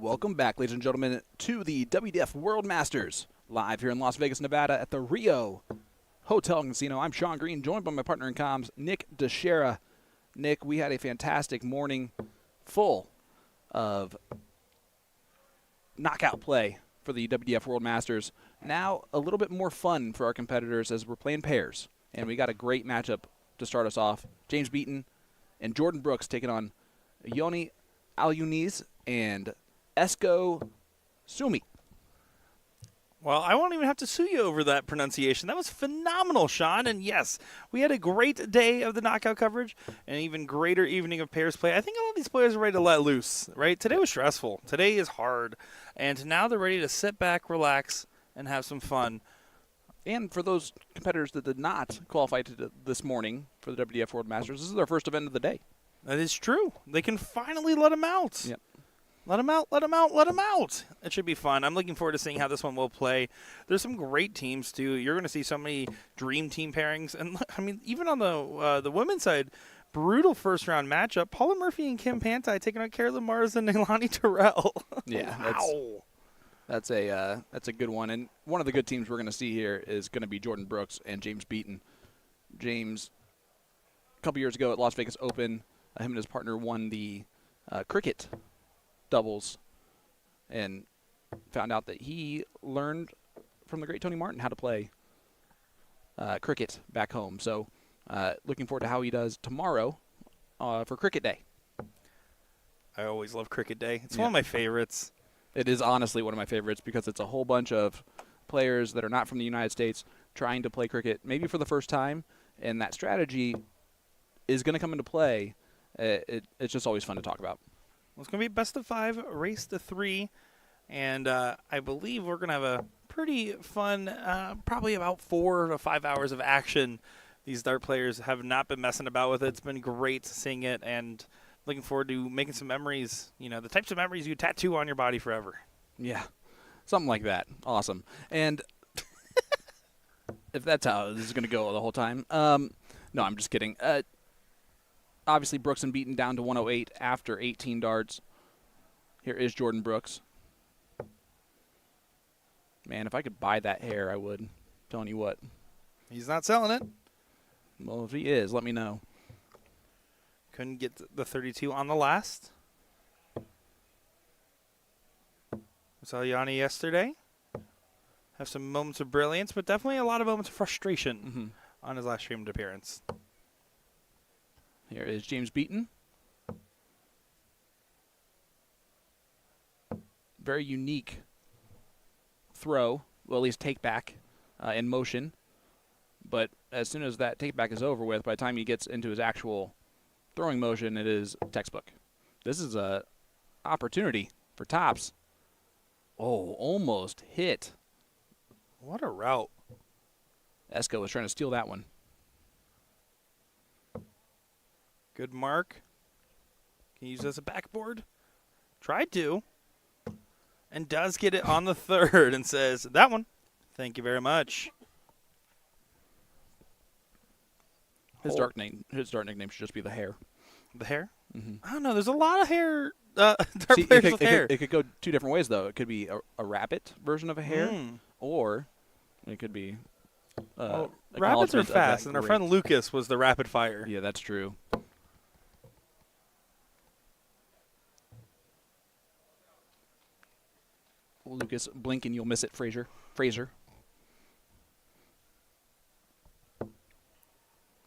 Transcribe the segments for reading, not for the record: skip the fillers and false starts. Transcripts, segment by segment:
Welcome back, ladies and gentlemen, to the WDF World Masters, live here in Las Vegas, Nevada at the Rio Hotel Casino. I'm Sean Green, joined by my partner in comms, Nick DeShera. Nick, we had a fantastic morning full of knockout play for the WDF World Masters. Now a little bit more fun for our competitors as we're playing pairs, and we got a great matchup to start us off. James Beaton and Jordan Brooks taking on Yoni Alyuniz and Esko Sumi. Well, I won't even have to sue you over that pronunciation. That was phenomenal, Sean. And yes, we had a great day of the knockout coverage and an even greater evening of pairs play. I think all of these players are ready to let loose, right? Today was stressful. Today is hard. And now they're ready to sit back, relax, and have some fun. And for those competitors that did not qualify this morning for the WDF World Masters, this is their first event of the day. That is true. They can finally let them out. Yep. Let him out, let him out, let him out. It should be fun. I'm looking forward to seeing how this one will play. There's some great teams, too. You're going to see so many dream team pairings. And, I mean, even on the women's side, brutal first-round matchup. Paula Murphy and Kim Pantai taking on Carolyn Mars and Ilani Terrell. Yeah. Wow. That's a good one. And one of the good teams we're going to see here is going to be Jordan Brooks and James Beaton. James, a couple years ago at Las Vegas Open, him and his partner won the cricket doubles and found out that he learned from the great Tony Martin how to play cricket back home. So looking forward to how he does tomorrow for Cricket Day. I always love Cricket Day. It's one of my favorites. It is honestly one of my favorites because it's a whole bunch of players that are not from the United States trying to play cricket maybe for the first time, and that strategy is going to come into play. It's just always fun to talk about. Well, it's going to be best of 5, race to 3, and I believe we're going to have a pretty fun, probably about 4 to 5 hours of action. These dart players have not been messing about with it. It's been great seeing it, and looking forward to making some memories, you know, the types of memories you tattoo on your body forever. Yeah, something like that. Awesome. And if that's how this is going to go the whole time. No, I'm just kidding. Obviously, Brooks and Beaton down to 108 after 18 darts. Here is Jordan Brooks. Man, if I could buy that hair, I would. I'm telling you what. He's not selling it. Well, if he is, let me know. Couldn't get the 32 on the last. We saw Yanni yesterday have some moments of brilliance, but definitely a lot of moments of frustration on his last streamed appearance. Here is James Beaton. Very unique throw, well, at least take back in motion. But as soon as that take back is over with, by the time he gets into his actual throwing motion, it is textbook. This is a opportunity for tops. Oh, almost hit. What a route. Esko was trying to steal that one. Good mark. Can use it as a backboard. Tried to. And does get it on the third and says, that one. Thank you very much. His dark nickname should just be the Hair. The Hair? Mm-hmm. I don't know. There's a lot of hair. Dart players with hair. It could go two different ways, though. It could be a rabbit version of a hair, or it could be. Rabbits are fast, and our friend Lucas was the rapid fire. Yeah, that's true. Lucas, blink and you'll miss it, Fraser.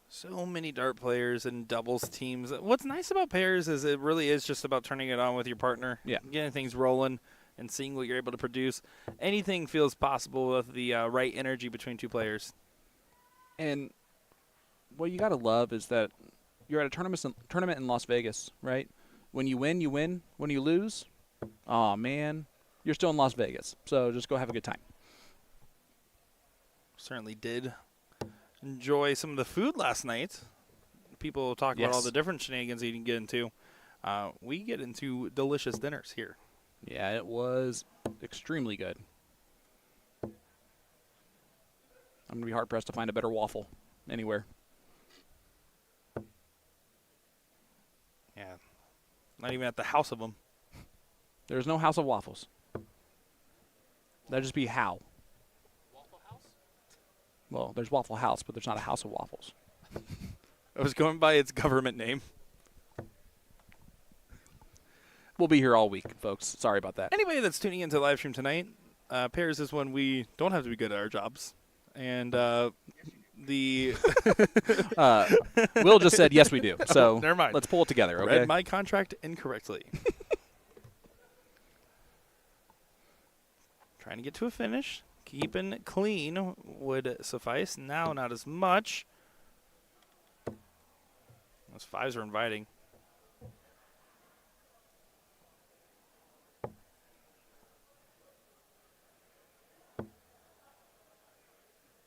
So many dart players and doubles teams. What's nice about pairs is it really is just about turning it on with your partner. Yeah. Getting things rolling and seeing what you're able to produce. Anything feels possible with the right energy between two players. And what you got to love is that you're at a tournament in Las Vegas, right? When you win, you win. When you lose, oh man, you're still in Las Vegas. So just go have a good time. Certainly did enjoy some of the food last night. People talk about all the different shenanigans you can get into. We get into delicious dinners here. Yeah, it was extremely good. I'm going to be hard-pressed to find a better waffle anywhere. Yeah. Not even at the house of them. There's no House of Waffles. That'd just be how. Waffle House? Well, there's Waffle House, but there's not a House of Waffles. I was going by its government name. We'll be here all week, folks. Sorry about that. Anybody that's tuning into the live stream tonight, pairs is when we don't have to be good at our jobs. And Will just said, yes, we do. So never mind. Let's pull it together, okay? Read my contract incorrectly. Trying to get to a finish. Keeping clean would suffice. Now, not as much. Those fives are inviting.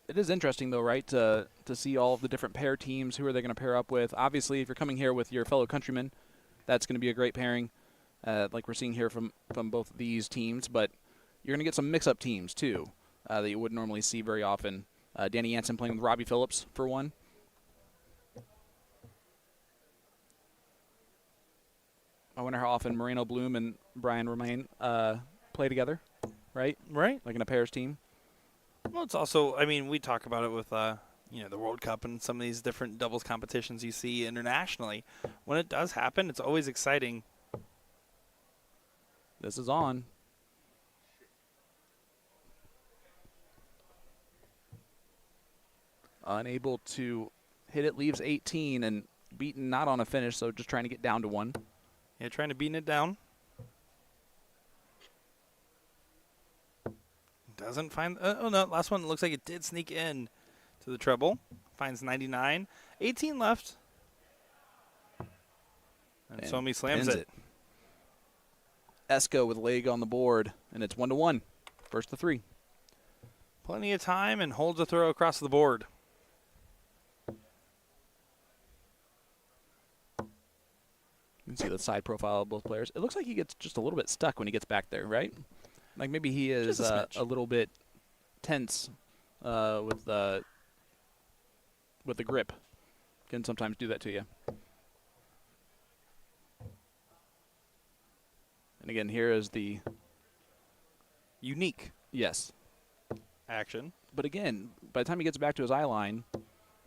It is interesting, though, right, to see all of the different pair teams. Who are they going to pair up with? Obviously, if you're coming here with your fellow countrymen, that's going to be a great pairing, like we're seeing here from both of these teams. But you're going to get some mix-up teams, too, that you wouldn't normally see very often. Danny Jansen playing with Robbie Phillips, for one. I wonder how often Moreno Bloom and Brian Romain play together, right? Right. Like in a pairs team. Well, it's also, I mean, we talk about it with, the World Cup and some of these different doubles competitions you see internationally. When it does happen, it's always exciting. This is on. Unable to hit it, leaves 18, and Beaton not on a finish, so just trying to get down to one. Yeah, trying to beat it down. Doesn't find... oh, no, last one looks like it did sneak in to the treble. Finds 99. 18 left. And Somi slams it. Esco with leg on the board, and it's 1-1. First to three. Plenty of time and holds a throw across the board. You can see the side profile of both players. It looks like he gets just a little bit stuck when he gets back there, right? Like maybe he is a little bit tense with the grip. Can sometimes do that to you. And again, here is the unique action. But again, by the time he gets back to his eye line,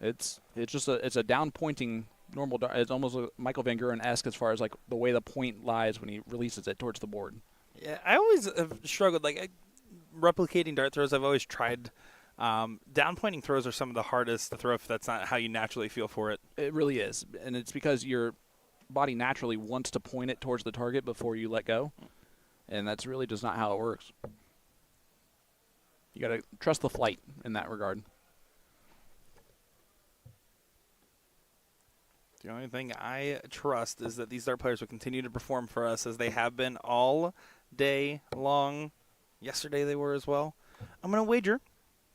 it's a down pointing normal dart. It's almost like Michael Van Guren-esque as far as like the way the point lies when he releases it towards the board. Yeah, I always have struggled replicating dart throws. I've always tried. Down pointing throws are some of the hardest to throw if that's not how you naturally feel for it. It really is, and it's because your body naturally wants to point it towards the target before you let go, and that's really just not how it works. You got to trust the flight in that regard. The only thing I trust is that these dart players will continue to perform for us as they have been all day long. Yesterday they were as well. I'm going to wager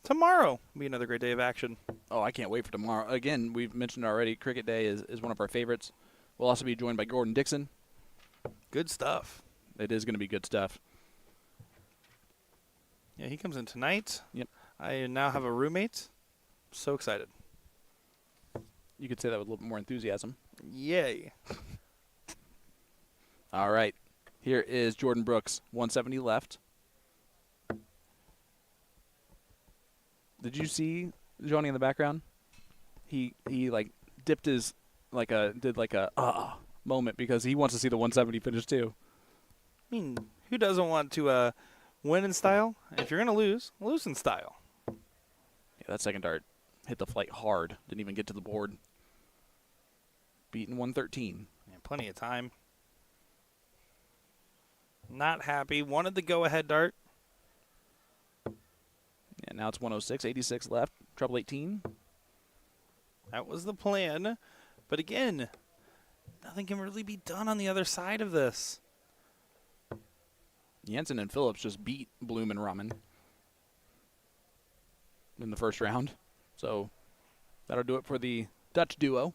tomorrow will be another great day of action. Oh, I can't wait for tomorrow. Again, we've mentioned already, Cricket Day is one of our favorites. We'll also be joined by Gordon Dixon. Good stuff. It is going to be good stuff. Yeah, he comes in tonight. Yep. I now have a roommate. So excited. You could say that with a little bit more enthusiasm. Yay. All right. Here is Jordan Brooks, 170 left. Did you see Johnny in the background? He like dipped his did a moment because he wants to see the 170 finish too. I mean, who doesn't want to win in style? If you're going to lose in style. Yeah, that second dart hit the flight hard. Didn't even get to the board. Beaten 113. Yeah, plenty of time. Not happy. Wanted the go-ahead dart. Yeah, now it's 106. 86 left. Treble 18. That was the plan. But again, nothing can really be done on the other side of this. Jansen and Phillips just beat Bloom and Raman in the first round. So that'll do it for the Dutch duo.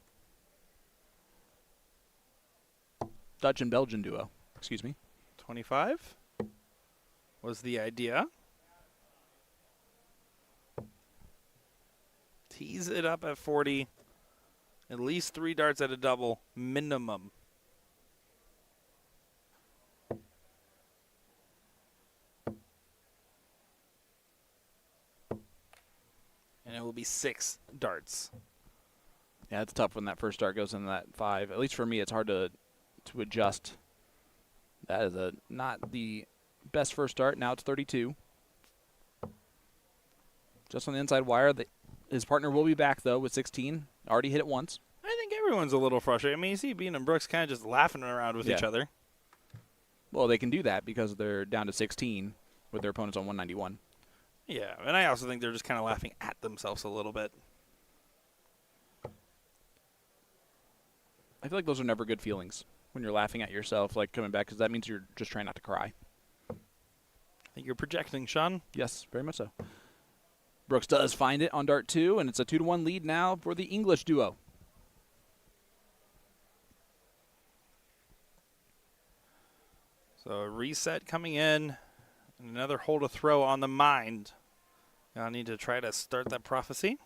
Dutch and Belgian duo, excuse me. 25 was the idea. Tease it up at 40. At least 3 darts at a double, minimum. And it will be 6 darts. Yeah, it's tough when that first dart goes in that 5. At least for me, it's hard to adjust. That is not the best first dart. Now it's 32. Just on the inside wire. His partner will be back, though, with 16. Already hit it once. I think everyone's a little frustrated. I mean, you see Bean and Brooks kind of just laughing around with each other. Well, they can do that because they're down to 16 with their opponents on 191. Yeah, and I also think they're just kind of laughing at themselves a little bit. I feel like those are never good feelings when you're laughing at yourself, like coming back, because that means you're just trying not to cry. I think you're projecting, Sean. Yes, very much so. Brooks does find it on dart 2, and it's a 2-1 lead now for the English duo. So a reset coming in. Another hole to throw on the mind. I need to try to start that prophecy.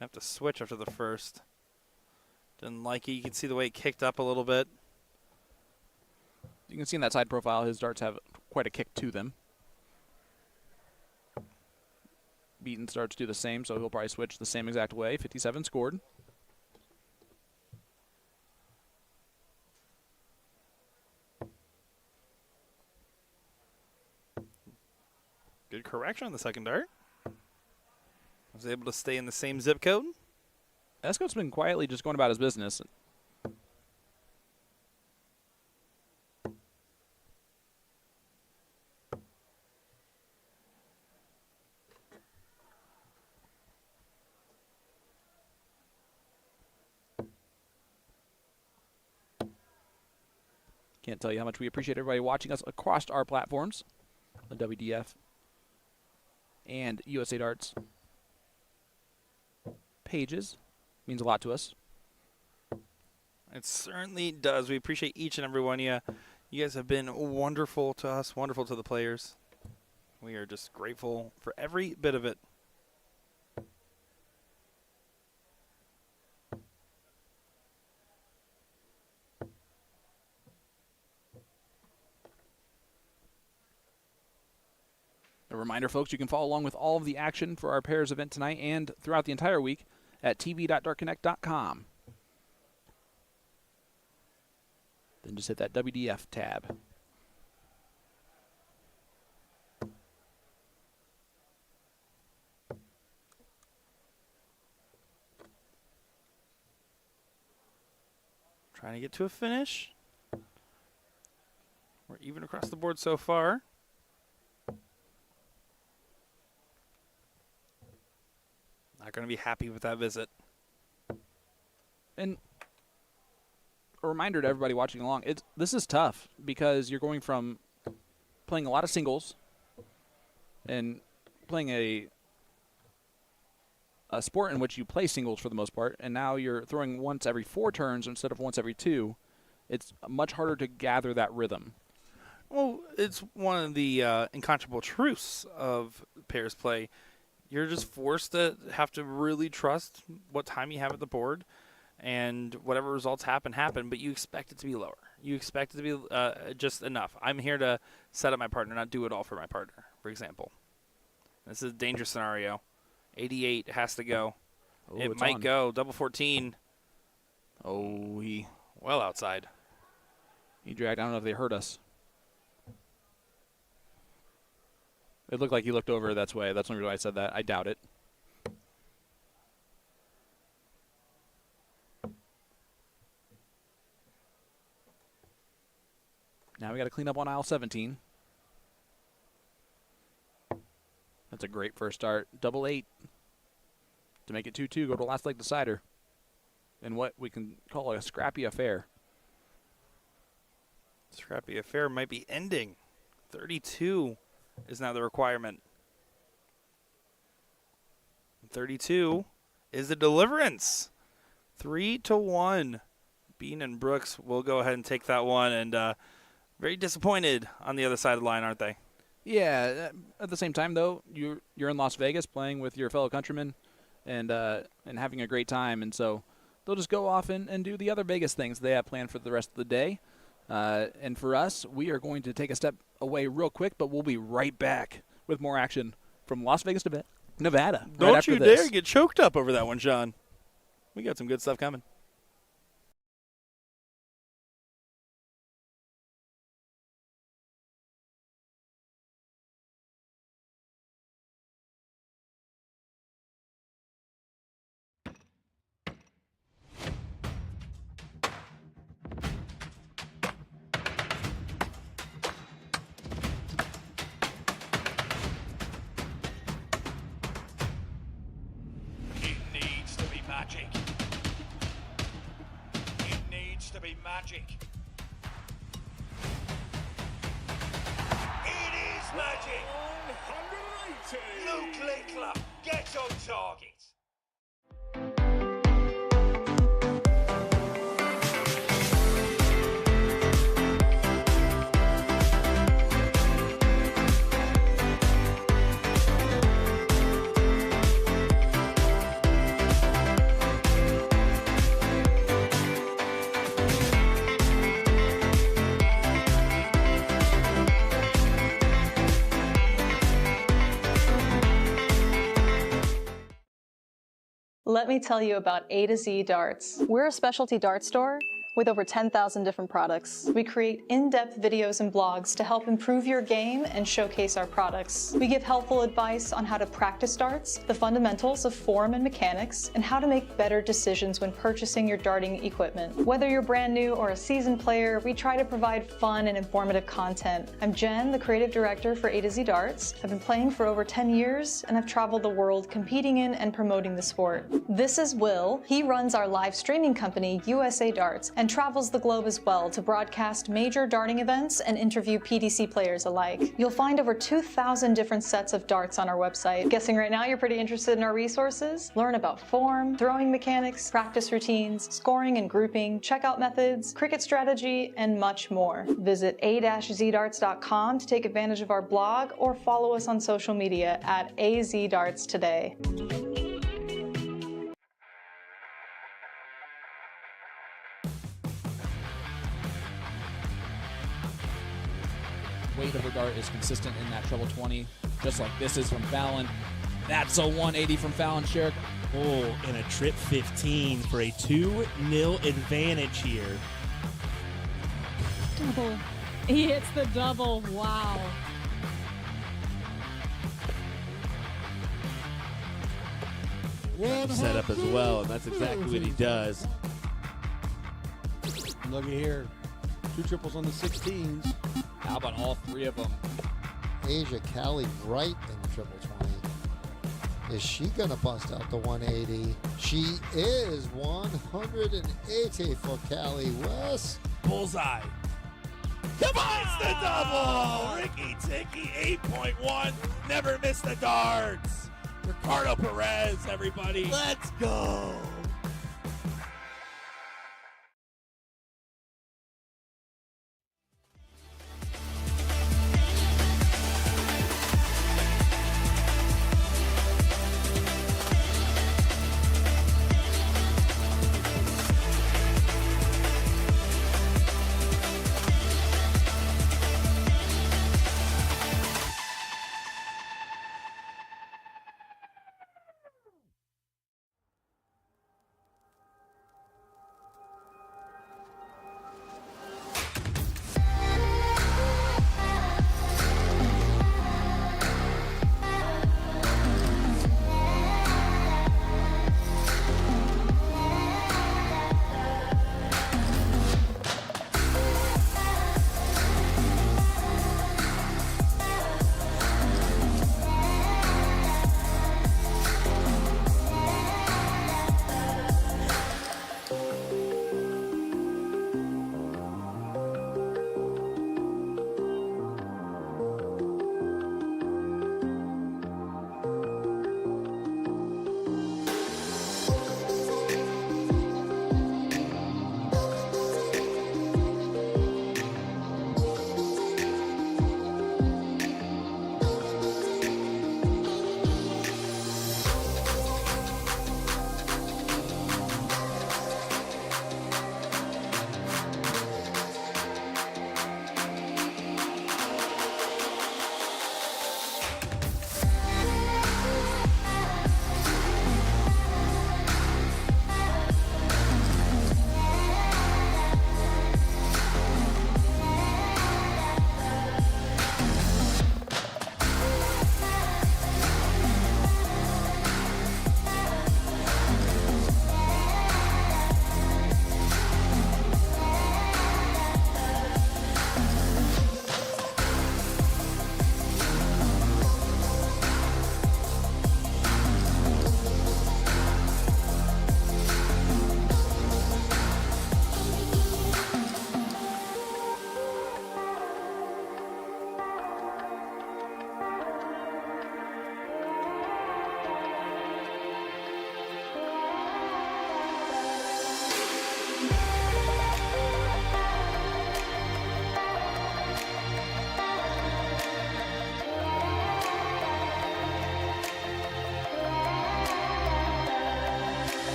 I have to switch after the first. Didn't like it. You can see the way it kicked up a little bit. You can see in that side profile his darts have quite a kick to them. Beaton starts to do the same, so he'll probably switch the same exact way. 57 scored. Good correction on the second dart. Was able to stay in the same zip code. Esco's been quietly just going about his business. Can't tell you how much we appreciate everybody watching us across our platforms, the WDF and USA Darts pages. Means a lot to us. It certainly does. We appreciate each and every one of you. You guys have been wonderful to us, wonderful to the players. We are just grateful for every bit of it. A reminder, folks, you can follow along with all of the action for our pairs event tonight and throughout the entire week at tv.dartconnect.com. Then just hit that WDF tab. Trying to get to a finish. We're even across the board so far. Not going to be happy with that visit. And a reminder to everybody watching along, this is tough because you're going from playing a lot of singles and playing a sport in which you play singles for the most part, and now you're throwing once every 4 turns instead of once every 2. It's much harder to gather that rhythm. Well, it's one of the incontrovertible truths of pairs play. You're just forced to have to really trust what time you have at the board, and whatever results happen, but you expect it to be lower. You expect it to be just enough. I'm here to set up my partner, not do it all for my partner, for example. This is a dangerous scenario. 88 has to go. Oh, it might go. Double 14. Oh, well outside. He dragged. I don't know if they heard us. It looked like he looked over that way. That's the reason why I said that. I doubt it. Now we got to clean up on aisle 17. That's a great first start. Double 8 to make it 2-2. Go to last leg decider in what we can call a scrappy affair. Scrappy affair might be ending. 32 is now the requirement. 32 is the deliverance. 3-1. Bean and Brooks will go ahead and take that one, and very disappointed on the other side of the line, aren't they? Yeah. At the same time, though, you're in Las Vegas playing with your fellow countrymen and having a great time, and so they'll just go off and do the other Vegas things they have planned for the rest of the day. And for us, we are going to take a step away real quick, but we'll be right back with more action from Las Vegas to Bet. Nevada. Don't right after you this. dare get choked up over that one, Sean. We got some good stuff coming. It needs to be magic. It needs to be magic. It is magic. 180. Luke Linkler gets on target. Let me tell you about A to Z Darts. We're a specialty dart store with over 10,000 different products. We create in-depth videos and blogs to help improve your game and showcase our products. We give helpful advice on how to practice darts, the fundamentals of form and mechanics, and how to make better decisions when purchasing your darting equipment. Whether you're brand new or a seasoned player, we try to provide fun and informative content. I'm Jen, the creative director for A to Z Darts. I've been playing for over 10 years, and I've traveled the world competing in and promoting the sport. This is Will. He runs our live streaming company, USA Darts, and travels the globe as well to broadcast major darting events and interview PDC players alike. You'll find over 2,000 different sets of darts on our website. Guessing right now you're pretty interested in our resources? Learn about form, throwing mechanics, practice routines, scoring and grouping, checkout methods, cricket strategy, and much more. Visit a-zdarts.com to take advantage of our blog or follow us on social media at AZDarts today. Weight of the dart is consistent in that treble 20, just like this is from Fallon. That's a 180 from Fallon Sherrick. Oh, and a trip 15 for a 2-0 advantage here. Double. He hits the double. Wow. Set up as well, and that's exactly what he does. Look at here. 2 triples on the 16s. How about all three of them? Asia Callie right in the triple 20. Is she going to bust out the 180? She is 180 for Callie West. Bullseye. Come on, it's the double! Ricky Ticky, 8.1. Never miss the darts. Ricardo Perez, everybody. Let's go.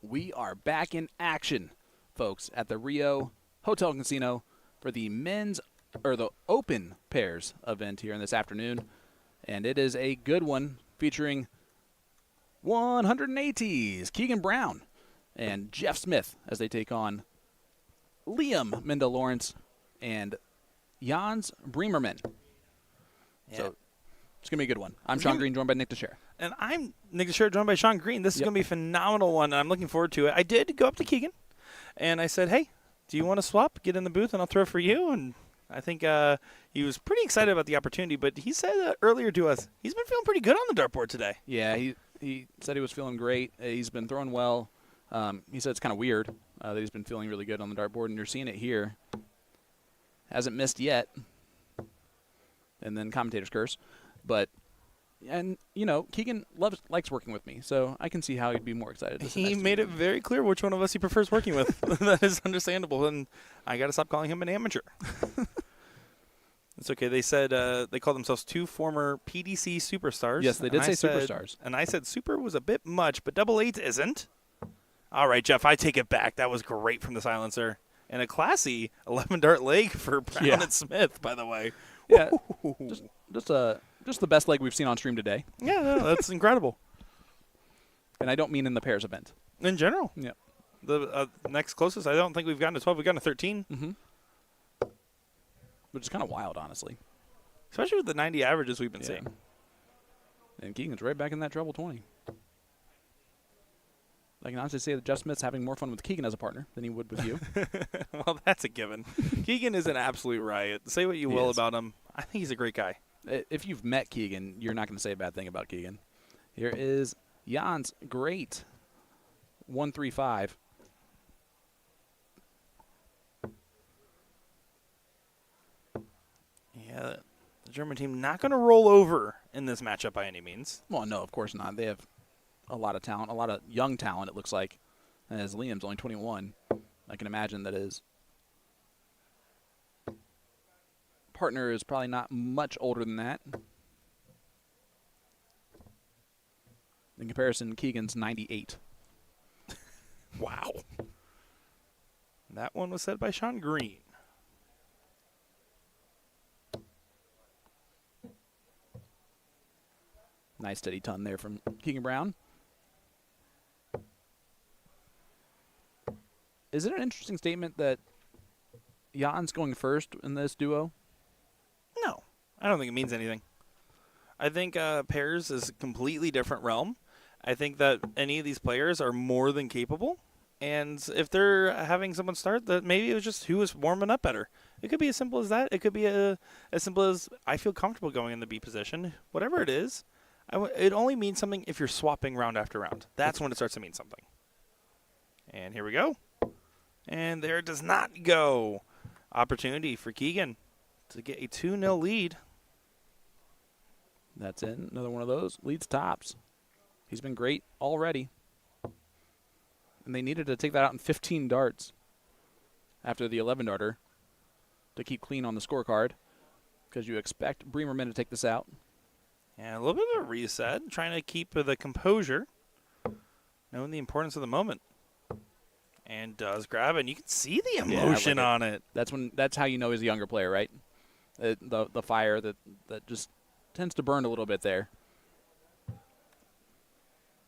we are back in action, folks, at the Rio Hotel Casino for the the open pairs event here in this afternoon. And it is a good one featuring 180s, Keegan Brown and Jeff Smith as they take on Liam Minda-Lawrence and Jans Bremerman. Yeah. So it's going to be a good one. I'm Sean Green, joined by Nick Teixeira. And I'm Nick Teixeira, joined by Sean Green. This is going to be a phenomenal one, and I'm looking forward to it. I did go up to Keegan, and I said, hey, do you want to swap? Get in the booth, and I'll throw for you. And I think he was pretty excited about the opportunity, but he said earlier to us, he's been feeling pretty good on the dartboard today. Yeah, he said he was feeling great. He's been throwing well. He said it's kind of weird that he's been feeling really good on the dartboard, and you're seeing it here. Hasn't missed yet. And then commentators curse. But, and, you know, Keegan likes working with me, so I can see how he'd be more excited. He made it very clear which one of us he prefers working with. That is understandable, and I got to stop calling him an amateur. It's okay. They said they called themselves two former PDC superstars. Yes, they did say superstars. And I said super was a bit much, but double eight isn't. All right, Jeff, I take it back. That was great from the silencer. And a classy 11-dart leg for Brown and Smith, by the way. Yeah, just the best leg we've seen on stream today. Yeah, no, that's incredible. And I don't mean in the pairs event. In general. Yeah. The next closest, I don't think we've gotten to 12. We've gotten to 13. Mm-hmm. Which is kind of wild, honestly. Especially with the 90 averages we've been seeing. And Keegan's right back in that treble 20. I can honestly say that Jeff Smith's having more fun with Keegan as a partner than he would with you. Well, that's a given. Keegan is an absolute riot. Say what you will about him. I think he's a great guy. If you've met Keegan, you're not going to say a bad thing about Keegan. Here is Jan's great 135. Yeah, the German team not going to roll over in this matchup by any means. Well, no, of course not. They have a lot of talent, a lot of young talent, it looks like. And as Liam's only 21, I can imagine that his partner is probably not much older than that. In comparison, Keegan's 98. Wow. That one was said by Sean Green. Nice steady ton there from Keegan Brown. Is it an interesting statement that Jan's going first in this duo? No, I don't think it means anything. I think pairs is a completely different realm. I think that any of these players are more than capable. And if they're having someone start, that maybe it was just who was warming up better. It could be as simple as that. It could be as simple as I feel comfortable going in the B position. Whatever it is, it only means something if you're swapping round after round. That's when it starts to mean something. And here we go. And there it does not go. Opportunity for Keegan to get a 2-0 lead. That's it. Another one of those. Leads tops. He's been great already. And they needed to take that out in 15 darts after the 11-darter to keep clean on the scorecard because you expect Bremerman to take this out. Yeah, a little bit of a reset, trying to keep the composure, knowing the importance of the moment. And does grab it, and you can see the emotion on it. That's how you know he's a younger player, right? The fire that just tends to burn a little bit there.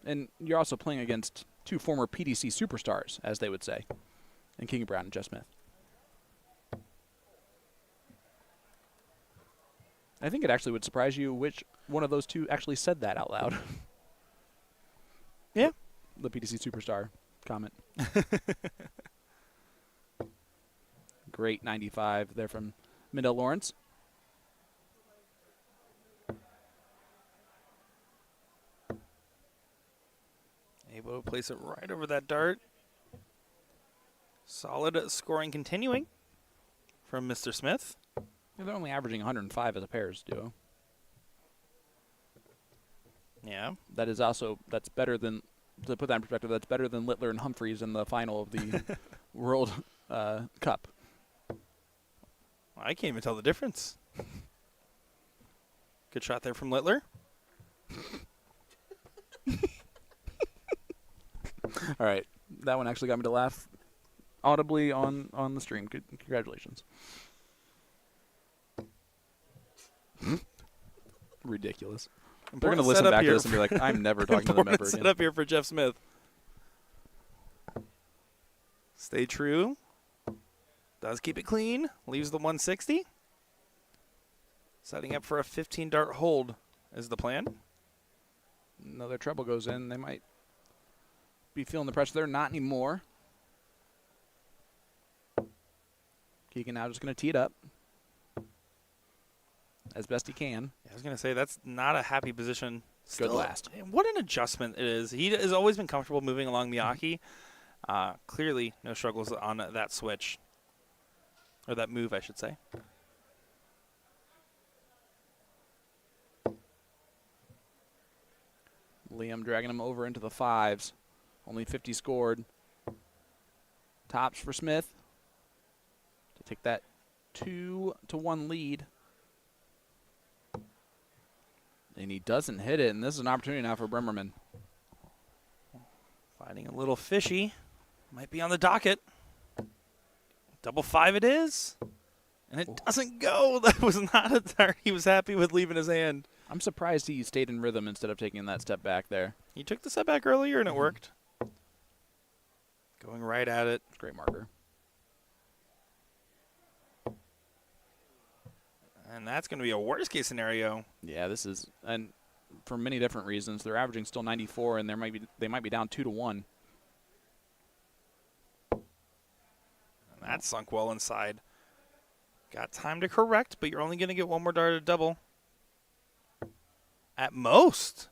And you're also playing against two former PDC superstars, as they would say, and Keegan Brown and Jeff Smith. I think it actually would surprise you which one of those two actually said that out loud. Yeah. The PDC superstar comment. Great 95 there from Minda-Lawrence. Able to place it right over that dart. Solid scoring continuing from Mr. Smith. Yeah, they're only averaging 105 as a pairs duo. Yeah. That's better than, to put that in perspective, that's better than Littler and Humphreys in the final of the World Cup. I can't even tell the difference. Good shot there from Littler. All right. That one actually got me to laugh audibly on the stream. Good, congratulations. Ridiculous. They're going to listen back to this and be like, I'm never talking to them ever again. Set up here for Jeff Smith. Stay true. Does keep it clean. Leaves the 160. Setting up for a 15 dart hold is the plan. Another treble goes in. They might be feeling the pressure there. Not anymore. Keegan now just going to tee it up as best he can. I was going to say, that's not a happy position. Good last. What an adjustment it is. He has always been comfortable moving along the oche. Clearly, no struggles on that switch. Or that move, I should say. Liam dragging him over into the fives. Only 50 scored. Tops for Smith to take that 2-1 lead. And he doesn't hit it, and this is an opportunity now for Bremerman. Fighting a little fishy. Might be on the docket. Double five it is. And it doesn't go. That was not a dart he was happy with leaving his hand. I'm surprised he stayed in rhythm instead of taking that step back there. He took the step back earlier, and it worked. Going right at it. Great marker. And that's going to be a worst-case scenario. Yeah, this is, and for many different reasons. They're averaging still 94, and they might be down 2-1. And that sunk well inside. Got time to correct, but you're only going to get one more dart at double. At most.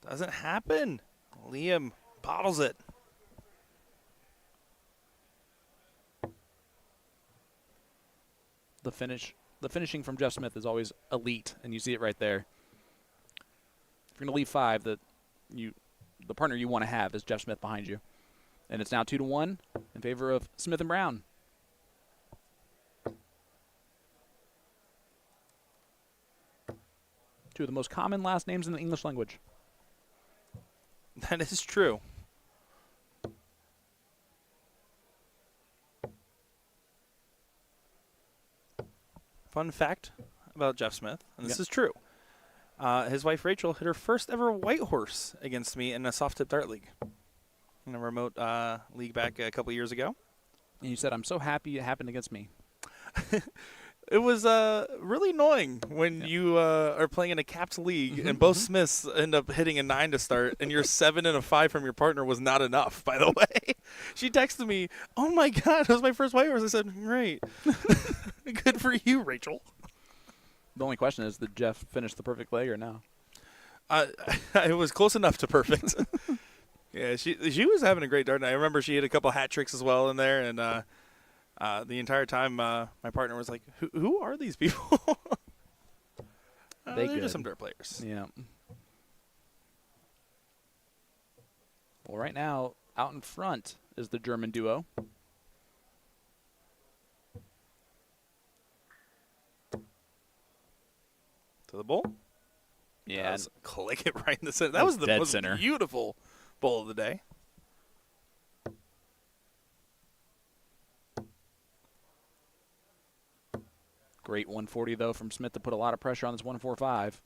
Doesn't happen. Liam bottles it. The finishing from Jeff Smith is always elite, and you see it right there. If you're going to leave five, the partner you want to have is Jeff Smith behind you. And it's now 2-1 in favor of Smith and Brown. Two of the most common last names in the English language. That is true. Fun fact about Jeff Smith, and this is true. His wife Rachel hit her first ever white horse against me in a soft tip dart league. In a remote league back a couple years ago. And you said, I'm so happy it happened against me. It was really annoying when you are playing in a capped league and both Smiths end up hitting a 9 to start, and your 7 and a 5 from your partner was not enough, by the way. She texted me, oh, my God, it was my first white horse. I said, great. Good for you, Rachel. The only question is, did Jeff finish the perfect leg or no? It was close enough to perfect. Yeah, she was having a great dart night. I remember she hit a couple hat tricks as well in there, and the entire time my partner was like, who are these people? They're just some dart players. Yeah. Well, right now, out in front is the German duo. To the bowl? Yeah. Click it right in the center. That was the dead most center. Beautiful bowl of the day. Great 140, though, from Smith to put a lot of pressure on this 145.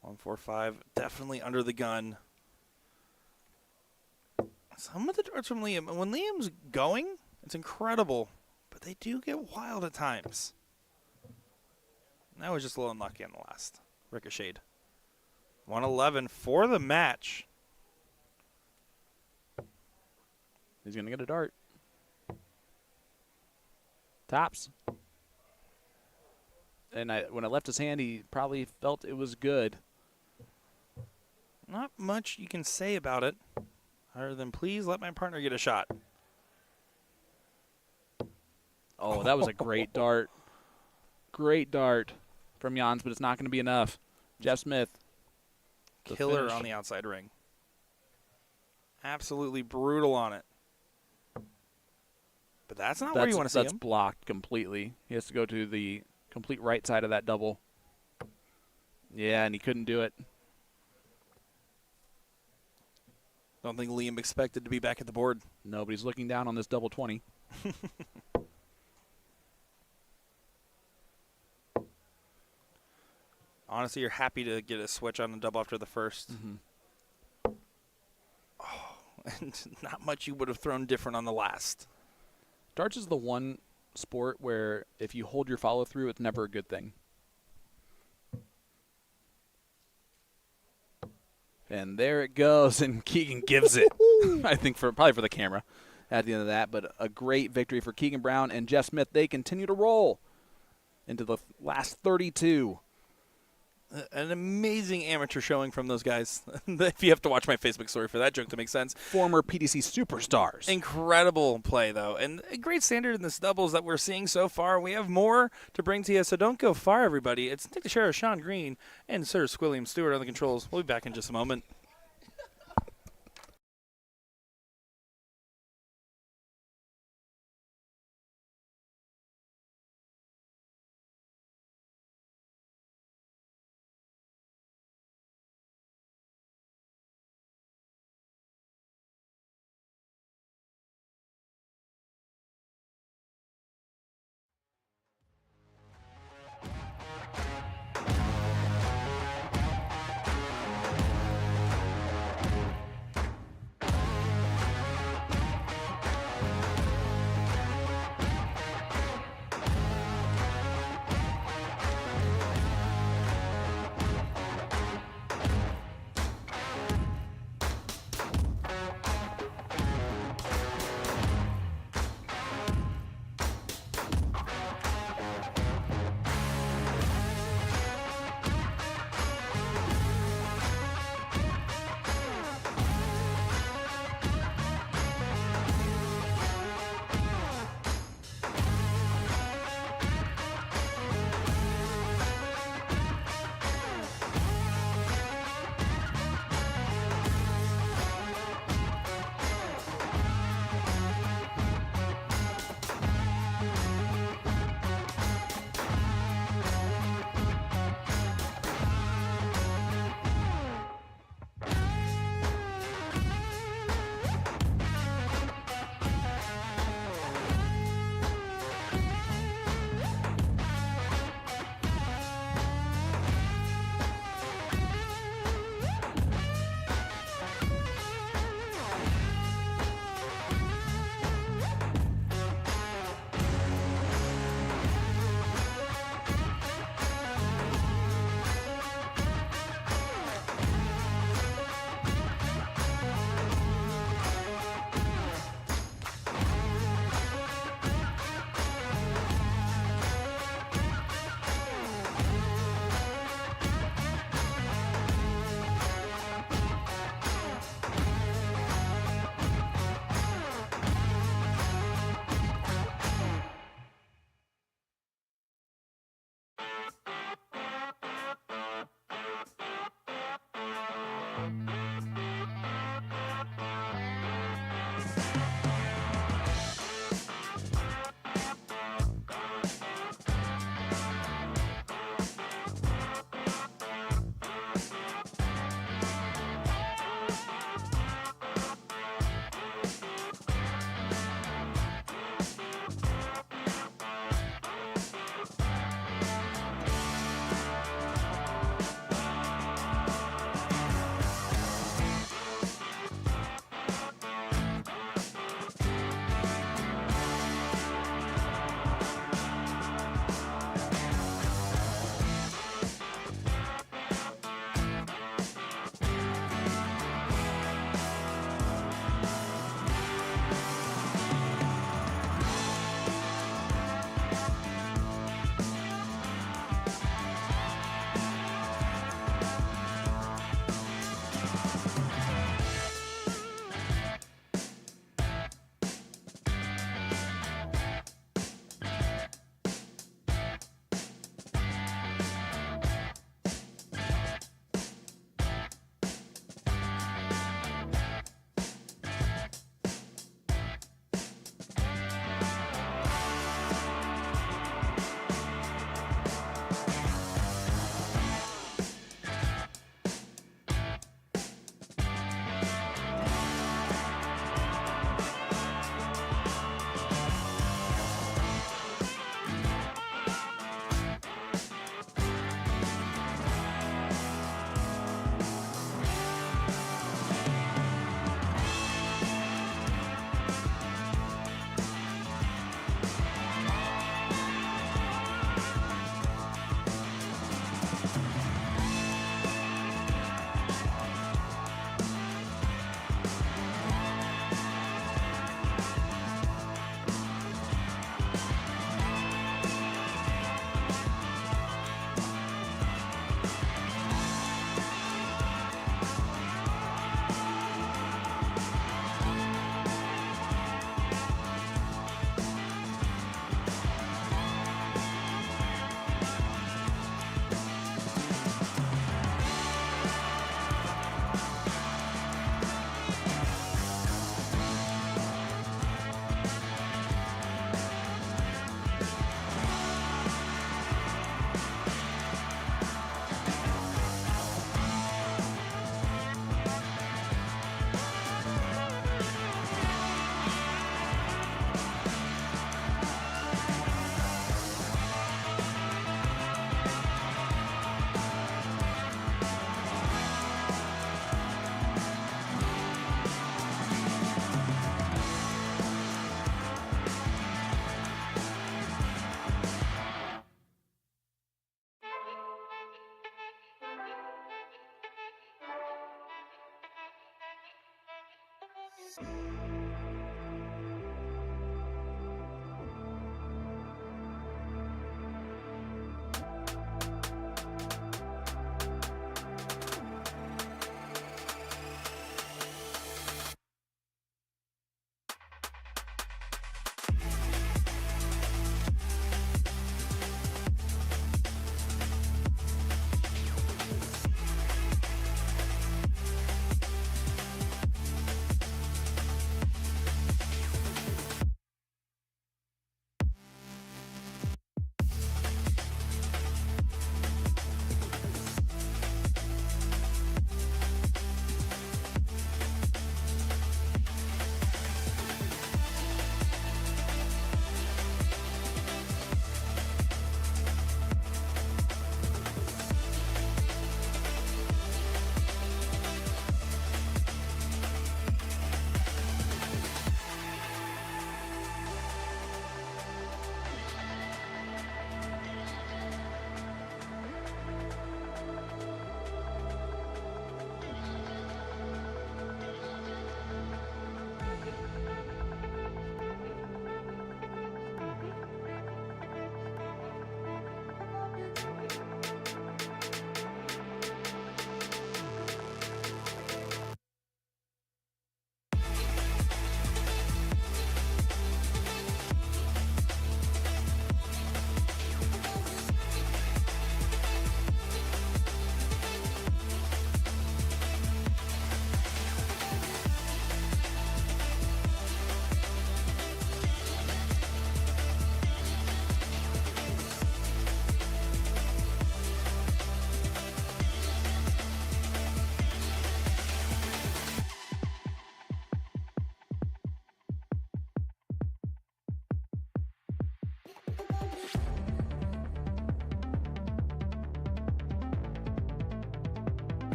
145, definitely under the gun. Some of the darts from Liam, when Liam's going, it's incredible, but they do get wild at times. That was just a little unlucky on the last. Ricocheted. 111 for the match. He's going to get a dart. Tops. And when it left his hand, he probably felt it was good. Not much you can say about it, other than please let my partner get a shot. Oh, that was a great dart. Great dart from Jans, but it's not going to be enough. Jeff Smith. Killer on the outside ring. Absolutely brutal on it. But that's not where you want to see him. That's blocked completely. He has to go to the complete right side of that double. Yeah, and he couldn't do it. Don't think Liam expected to be back at the board. Nobody's looking down on this double 20. Honestly, you're happy to get a switch on a double after the first. Oh, and not much you would have thrown different on the last. Darts is the one sport where if you hold your follow through, it's never a good thing. And there it goes, and Keegan gives it. I think probably for the camera at the end of that, but a great victory for Keegan Brown and Jeff Smith. They continue to roll into the last 32. An amazing amateur showing from those guys. If you have to watch my Facebook story for that joke to make sense. Former PDC superstars. Incredible play, though. And a great standard in this doubles that we're seeing so far. We have more to bring to you, so don't go far, everybody. It's Nick DeShera, Sean Green, and Sir Squilliam Stewart on the controls. We'll be back in just a moment.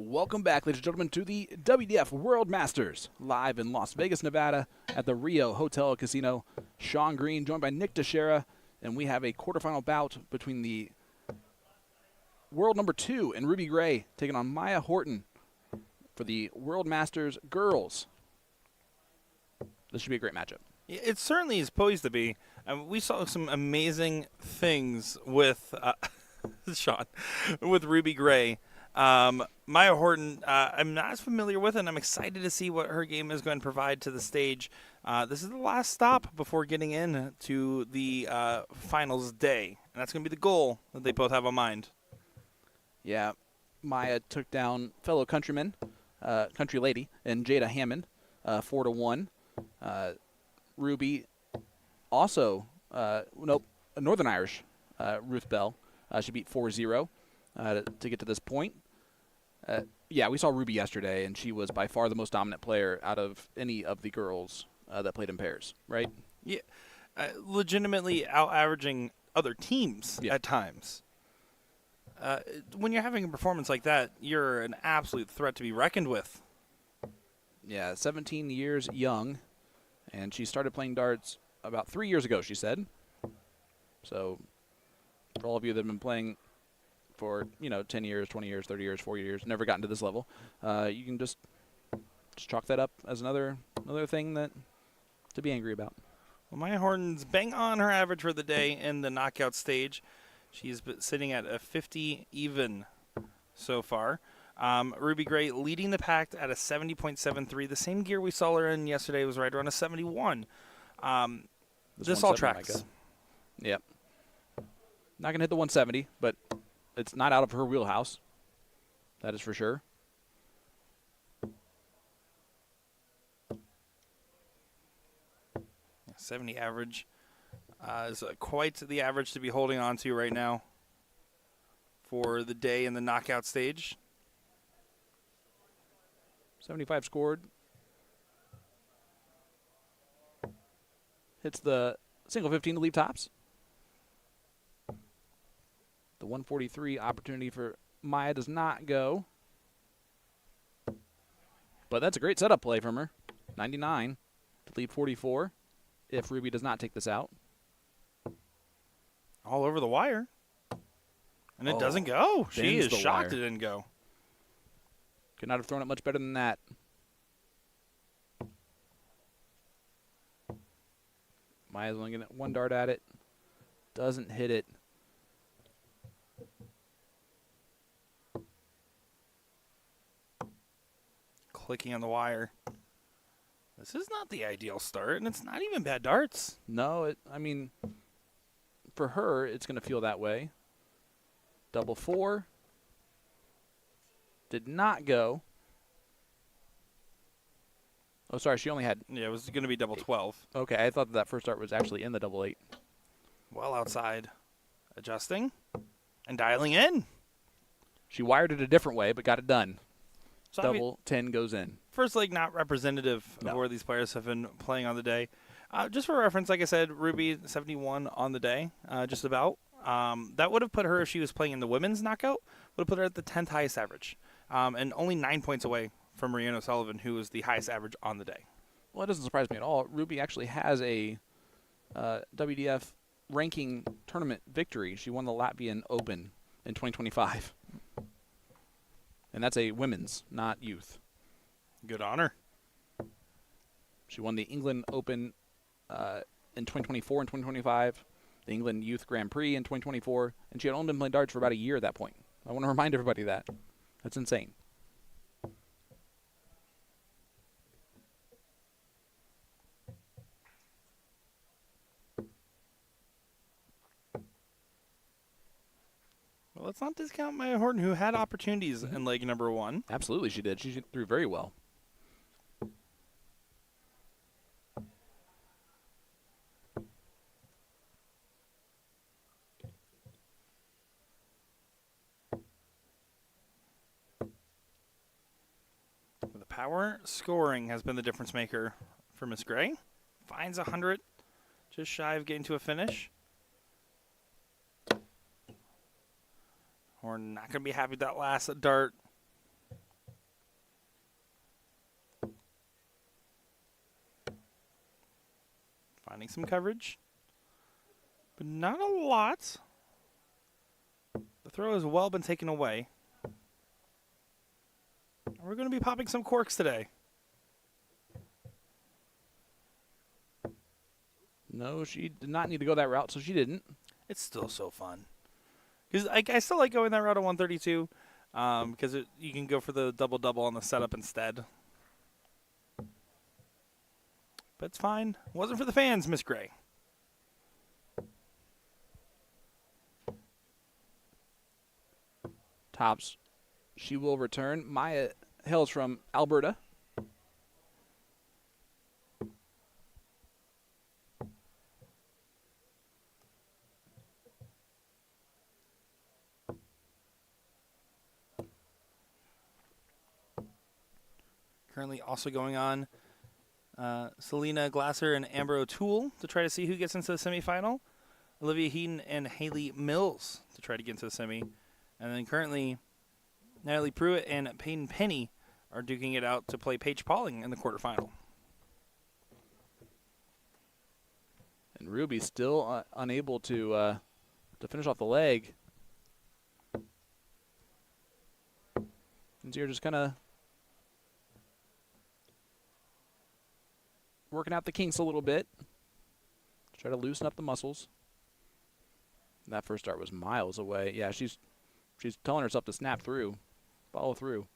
Welcome back, ladies and gentlemen, to the WDF World Masters, live in Las Vegas, Nevada, at the Rio Hotel Casino. Sean Green, joined by Nick Teixeira, and we have a quarterfinal bout between the world number 2 and Ruby Gray taking on Maya Horton for the World Masters Girls. This should be a great matchup. It certainly is poised to be. We saw some amazing things with Sean, with Ruby Gray. Maya Horton, I'm not as familiar with, and I'm excited to see what her game is going to provide to the stage. This is the last stop before getting in to the finals day, and that's going to be the goal that they both have on mind. Yeah, Maya took down fellow countryman, country lady, and Jada Hammond, 4-1. Ruby also, Northern Irish, Ruth Bell. She beat 4-0 to get to this point. Yeah, we saw Ruby yesterday, and she was by far the most dominant player out of any of the girls that played in pairs, right? Yeah, legitimately out-averaging other teams at times. When you're having a performance like that, you're an absolute threat to be reckoned with. Yeah, 17 years young, and she started playing darts about 3 years ago, she said. So for all of you that have been playing for, 10 years, 20 years, 30 years, 40 years, never gotten to this level, you can just chalk that up as another thing that to be angry about. Well, Maya Horton's bang on her average for the day in the knockout stage. She's been sitting at a 50 even so far. Ruby Gray leading the pack at a 70.73. The same gear we saw her in yesterday was right around a 71. This all tracks. Yep. Not going to hit the 170, but it's not out of her wheelhouse. That is for sure. Yeah, 70 average is quite the average to be holding on to right now for the day in the knockout stage. 75 scored. Hits the single 15 to leave tops. The 143 opportunity for Maya does not go. But that's a great setup play from her. 99 to leave 44 if Ruby does not take this out. All over the wire. And it doesn't go. She is shocked it didn't go. Could not have thrown it much better than that. Maya's only getting one dart at it. Doesn't hit it. Clicking on the wire. This is not the ideal start, and it's not even bad darts. No, for her, it's going to feel that way. Double 4. Did not go. Oh, sorry, she only had... Yeah, it was going to be double 12. Okay, I thought that first dart was actually in the double 8. Well outside. Adjusting and dialing in. She wired it a different way, but got it done. So Double 10 goes in. First leg not representative of where these players have been playing on the day. Just for reference, like I said, Ruby 71 on the day, just about. That would have put her, if she was playing in the women's knockout, would have put her at the 10th highest average. And only 9 points away from Marianne O'Sullivan, who was the highest average on the day. Well, it doesn't surprise me at all. Ruby actually has a WDF ranking tournament victory. She won the Latvian Open in 2025. And that's a women's, not youth. Good honor. She won the England Open in 2024 and 2025, the England Youth Grand Prix in 2024, and she had only been playing darts for about a year at that point. I want to remind everybody that. That's insane. Well, let's not discount Maya Horton, who had opportunities in leg number 1. Absolutely, she did. She threw very well. The power scoring has been the difference maker for Miss Gray. Finds 100, just shy of getting to a finish. Horton not going to be happy with that last dart. Finding some coverage, but not a lot. The throw has well been taken away. We're going to be popping some corks today. No, she did not need to go that route, so she didn't. It's still so fun. Because I still like going that route at 132 because you can go for the double-double on the setup instead. But it's fine. Wasn't for the fans, Miss Gray. Tops. She will return. Maya hails from Alberta. Currently also going on Selena Glasser and Amber O'Toole to try to see who gets into the semifinal. Olivia Heaton and Haley Mills to try to get into the semi. And then currently Natalie Pruitt and Peyton Penny are duking it out to play Paige Pauling in the quarterfinal. And Ruby still unable to finish off the leg. And you're just kind of working out the kinks a little bit. Try to loosen up the muscles. That first start was miles away. Yeah, she's telling herself to snap through, follow through.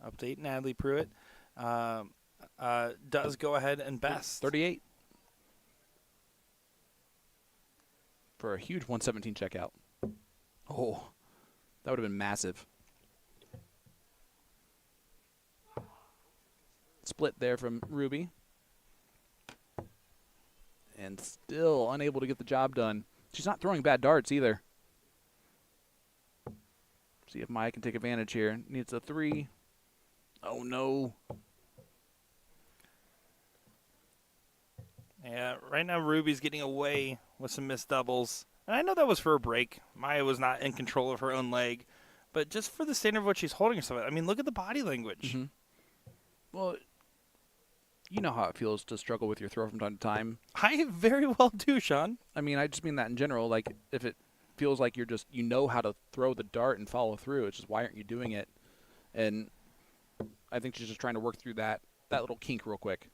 Update, Natalie Pruitt does go ahead and best. 38. For a huge 117 checkout. Oh, that would have been massive. Split there from Ruby. And still unable to get the job done. She's not throwing bad darts either. See if Maya can take advantage here. Needs a 3. Oh, no. Yeah, right now Ruby's getting away with some missed doubles. And I know that was for a break. Maya was not in control of her own leg. But just for the standard of what she's holding herself at, I mean, look at the body language. Mm-hmm. Well, you know how it feels to struggle with your throw from time to time. I very well do, Sean. I mean, I just mean that in general. Like, if it feels like you're just, you know how to throw the dart and follow through, it's just, why aren't you doing it? And I think she's just trying to work through that little kink real quick.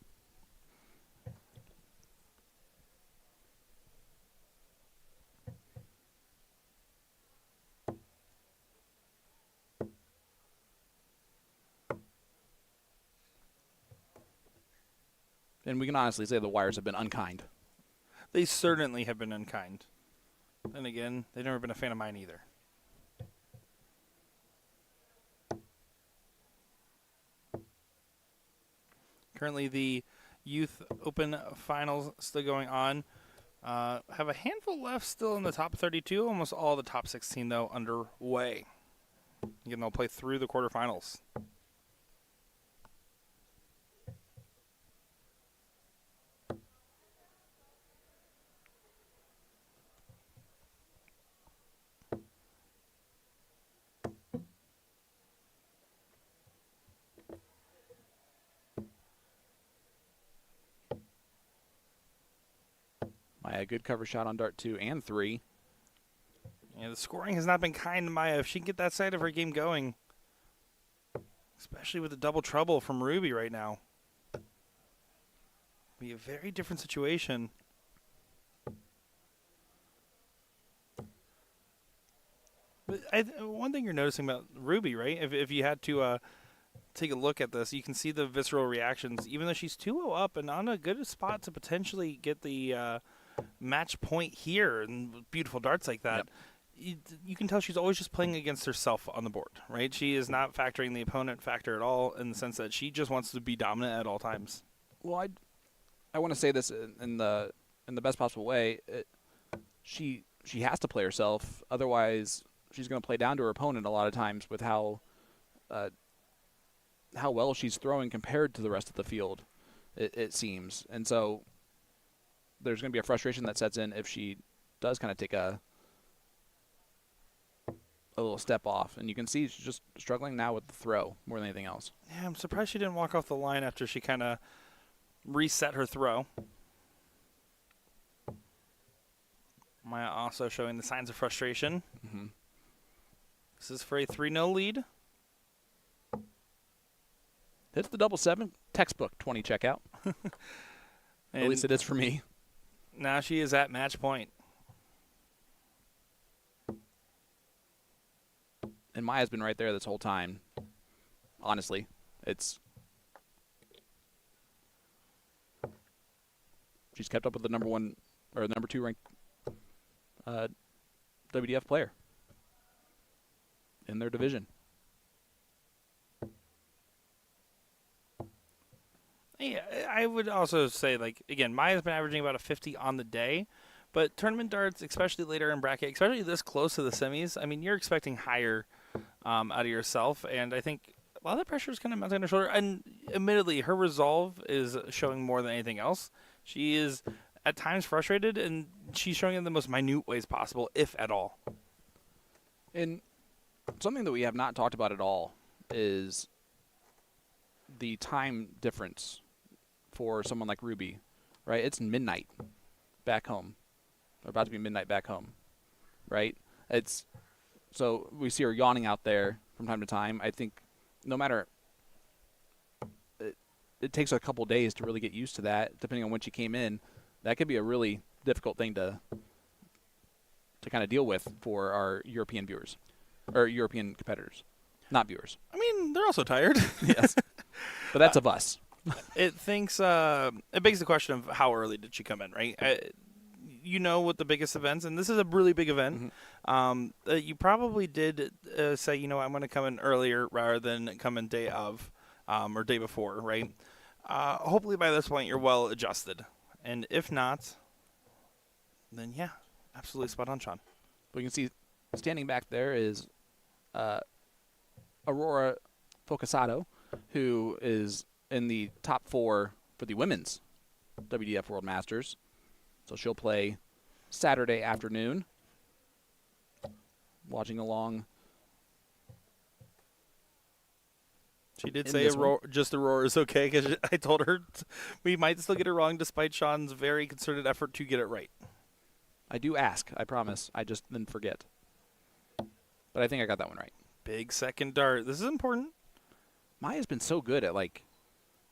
And we can honestly say the wires have been unkind. They certainly have been unkind. And again, they've never been a fan of mine either. Currently, the Youth Open Finals still going on. Have a handful left still in the top 32. Almost all the top 16, though, underway. Again, they'll play through the quarterfinals. Maya, good cover shot on dart 2 and 3. Yeah, the scoring has not been kind to Maya. If she can get that side of her game going, especially with the double trouble from Ruby right now, be a very different situation. But one thing you're noticing about Ruby, right? If you had to take a look at this, you can see the visceral reactions. Even though she's 2-0 up and on a good spot to potentially get the match point here and beautiful darts like that, you can tell she's always just playing against herself on the board, right? She is not factoring the opponent factor at all in the sense that she just wants to be dominant at all times. Well, I want to say this in the best possible way. She has to play herself, otherwise she's going to play down to her opponent a lot of times with how well she's throwing compared to the rest of the field, it seems. And so there's going to be a frustration that sets in if she does kind of take a a little step off. And you can see she's just struggling now with the throw more than anything else. Yeah, I'm surprised she didn't walk off the line after she kind of reset her throw. Maya also showing the signs of frustration. Mm-hmm. This is for a 3-0 lead. Hits the double 7, textbook 20 checkout. At least it is for me. Now she is at match point. And Maya's been right there this whole time. Honestly, she's kept up with the number 1 or number 2 ranked WDF player in their division. Yeah, I would also say, like, again, Maya's been averaging about a 50 on the day, but tournament darts, especially later in bracket, especially this close to the semis, I mean, you're expecting higher out of yourself, and I think a lot of the pressure is kind of mounting on her shoulder, and admittedly, her resolve is showing more than anything else. She is at times frustrated, and she's showing it in the most minute ways possible, if at all. And something that we have not talked about at all is the time difference for someone like Ruby, right? It's midnight back home. About to be midnight back home, right? So we see her yawning out there from time to time. I think no matter, it takes a couple days to really get used to that, depending on when she came in. That could be a really difficult thing to kind of deal with for our European viewers, or European competitors, not viewers. I mean, they're also tired. Yes, but that's of us. It begs the question of how early did she come in, right? With the biggest events, and this is a really big event, you probably did say, I'm going to come in earlier rather than come in day of or day before, right? Hopefully by this point you're well adjusted. And if not, then yeah, absolutely spot on, Sean. We can see standing back there is Aurora Focasato, who is in the top 4 for the women's WDF World Masters. So she'll play Saturday afternoon. Watching along. She did say just Aurora is okay, because I told her we might still get it wrong despite Sean's very concerted effort to get it right. I do ask, I promise. I just then forget. But I think I got that one right. Big second dart. This is important. Maya's been so good at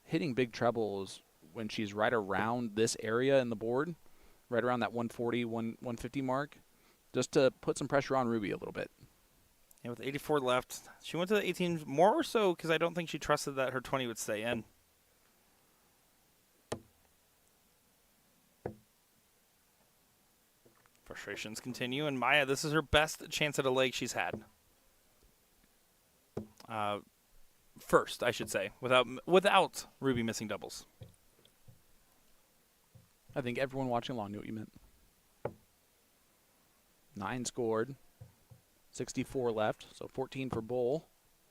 hitting big trebles when she's right around this area in the board, right around that 140, 150 mark, just to put some pressure on Ruby a little bit. And with 84 left, she went to the 18 more so because I don't think she trusted that her 20 would stay in. Frustrations continue, and Maya, this is her best chance at a leg she's had. First, I should say, without Ruby missing doubles. I think everyone watching along knew what you meant. 9 scored. 64 left, so 14 for Bull.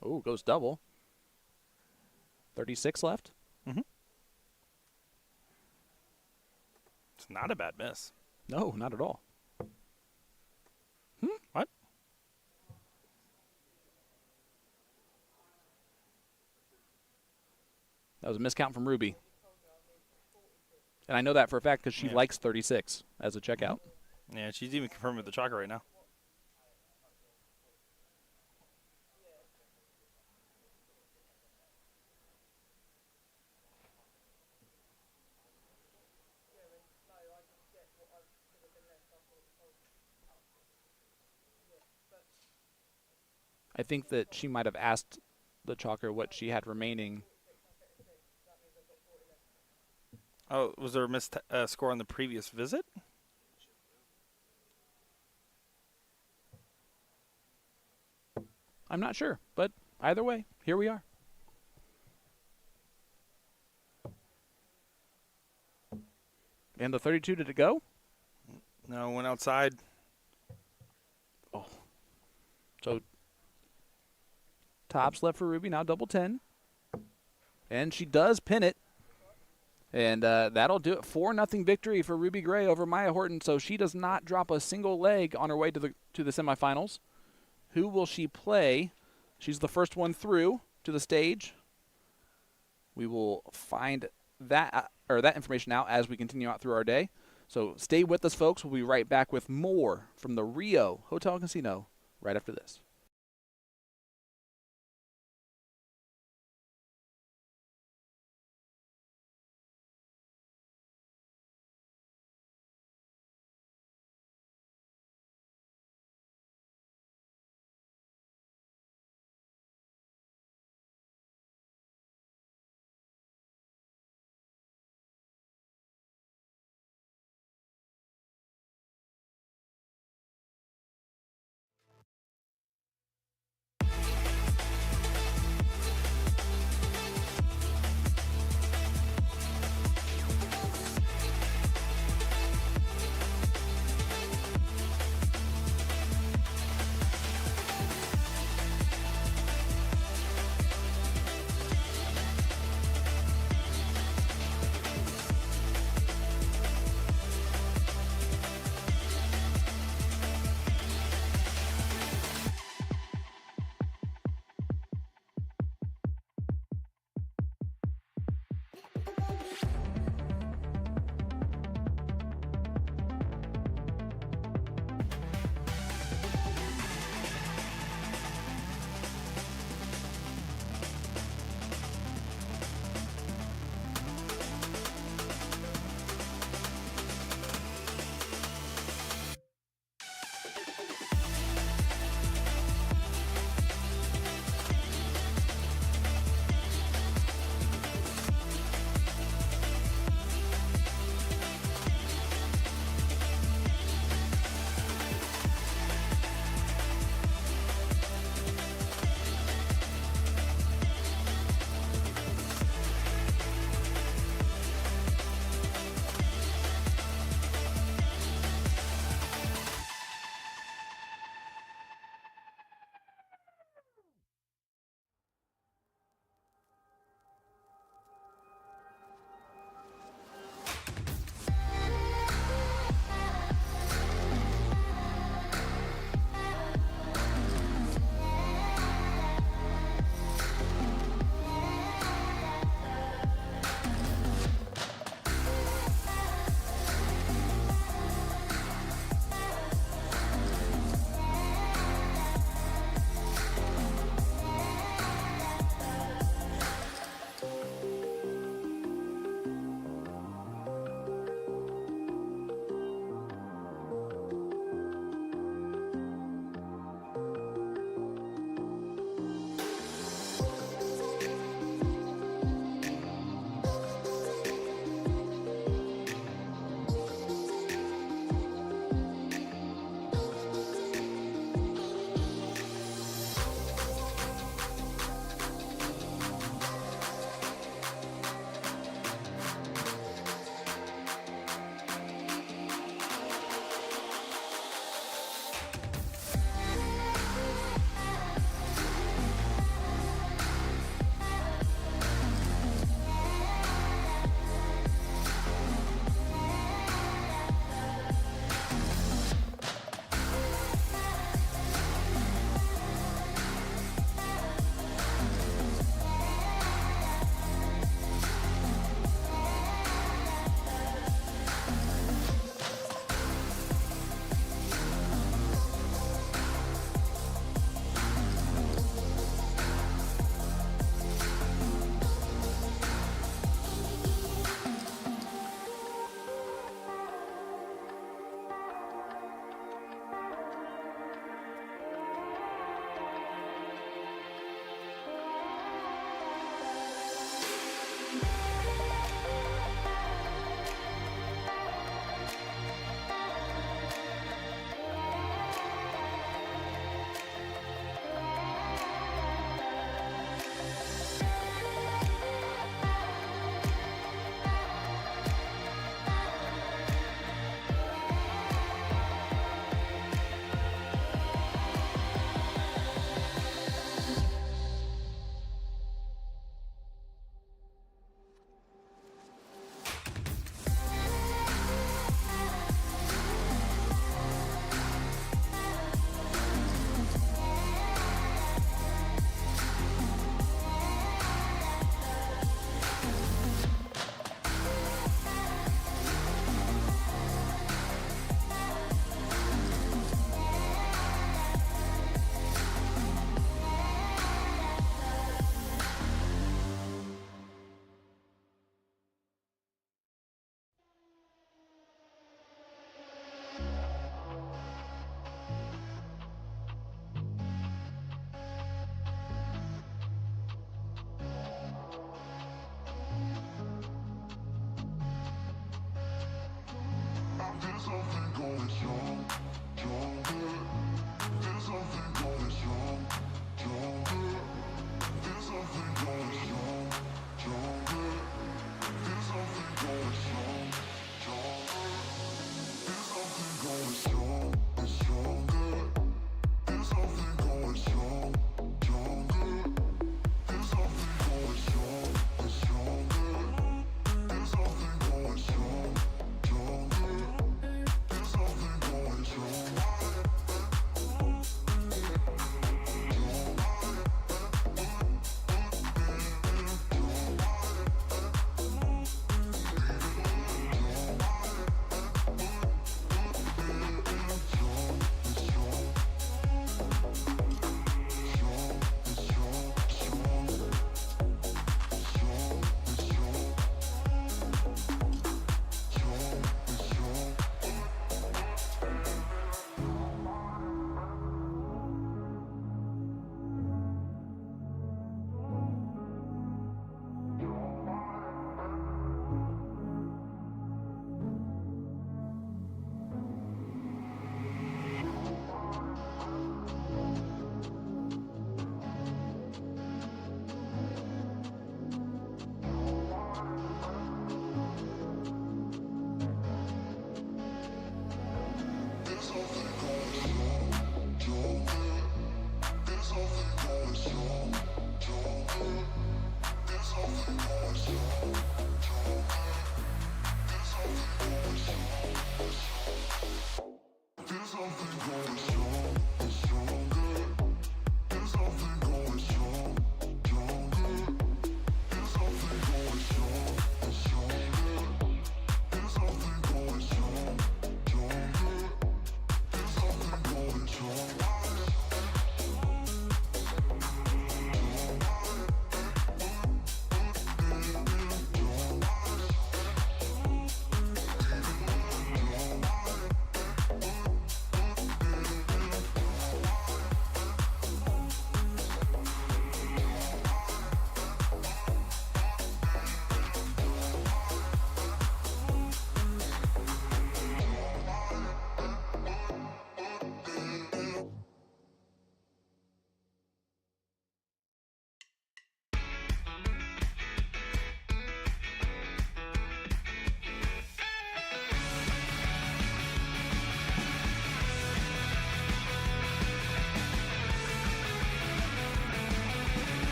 Oh, goes double. 36 left. Mm-hmm. It's not a bad miss. No, not at all. What? That was a miscount from Ruby. And I know that for a fact because she likes 36 as a checkout. Yeah, she's even confirmed with the chalker right now. I think that she might have asked the chalker what she had remaining. Oh, was there a missed score on the previous visit? I'm not sure, but either way, here we are. And the 32, did it go? No, went outside. Oh. So tops left for Ruby, now double 10. And she does pin it. And that'll do it. 4-0 victory for Ruby Gray over Maya Horton. So she does not drop a single leg on her way to the semifinals. Who will she play? She's the first one through to the stage. We will find that information out as we continue out through our day. So stay with us, folks. We'll be right back with more from the Rio Hotel Casino right after this.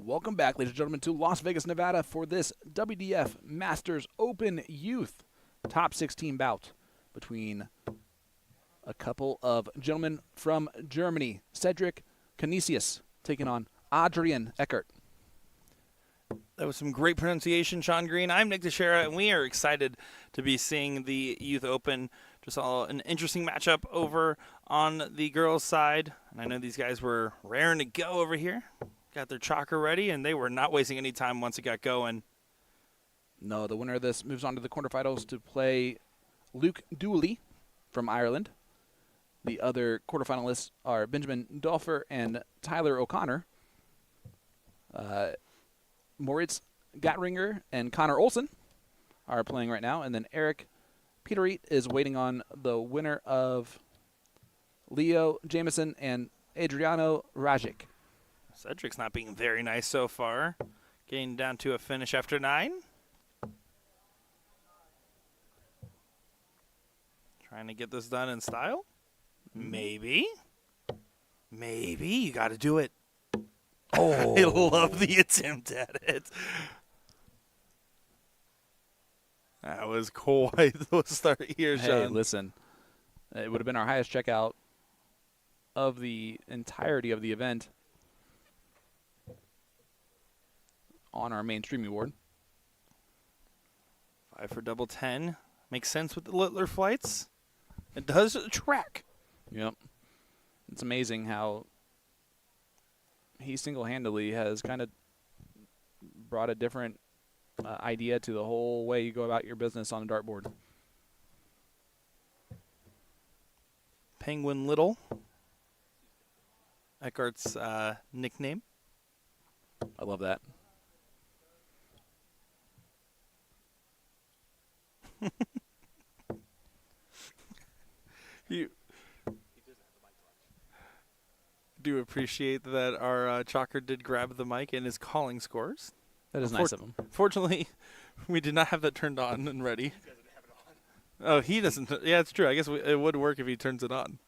Welcome back, ladies and gentlemen, to Las Vegas, Nevada for this WDF Masters Open Youth Top 16 bout between a couple of gentlemen from Germany. Cedric Canisius taking on Adrian Eckert. That was some great pronunciation, Sean Green. I'm Nick Teixeira, and we are excited to be seeing the Youth Open. Just saw an interesting matchup over on the girls' side. And I know these guys were raring to go over here. Got their chalker ready, and they were not wasting any time once it got going. No, the winner of this moves on to the quarterfinals to play Luke Dooley from Ireland. The other quarterfinalists are Benjamin Dolfer and Tyler O'Connor. Moritz Gatringer and Connor Olson are playing right now. And then Eric Peterit is waiting on the winner of Leo Jameson and Adriano Rajic. Cedric's not being very nice so far. Getting down to a finish after 9. Trying to get this done in style. Maybe. Maybe. You got to do it. Oh. I love the attempt at it. That was quite the start here, Sean. Hey, listen. It would have been our highest checkout of the entirety of the event on our main streaming board. 5 for double 10. Makes sense with the Littler flights. It does track. Yep. It's amazing how he single-handedly has kind of brought a different idea to the whole way you go about your business on a dartboard. Penguin Little. Eckart's nickname. I love that. You do appreciate that our chalker did grab the mic and is calling scores. That is nice of him. Fortunately, we did not have that turned on and ready. Oh, he doesn't. Yeah, it's true. I guess it would work if he turns it on.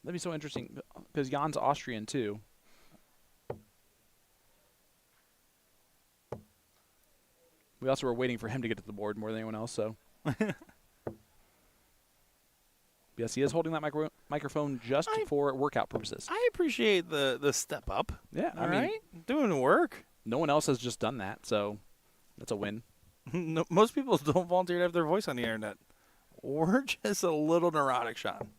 That'd be so interesting because Jan's Austrian too. We also were waiting for him to get to the board more than anyone else, so. Yes, he is holding that microphone just for workout purposes. I appreciate the step up. Yeah, I mean, doing work. No one else has just done that, so that's a win. No, most people don't volunteer to have their voice on the internet. We're just a little neurotic, Sean.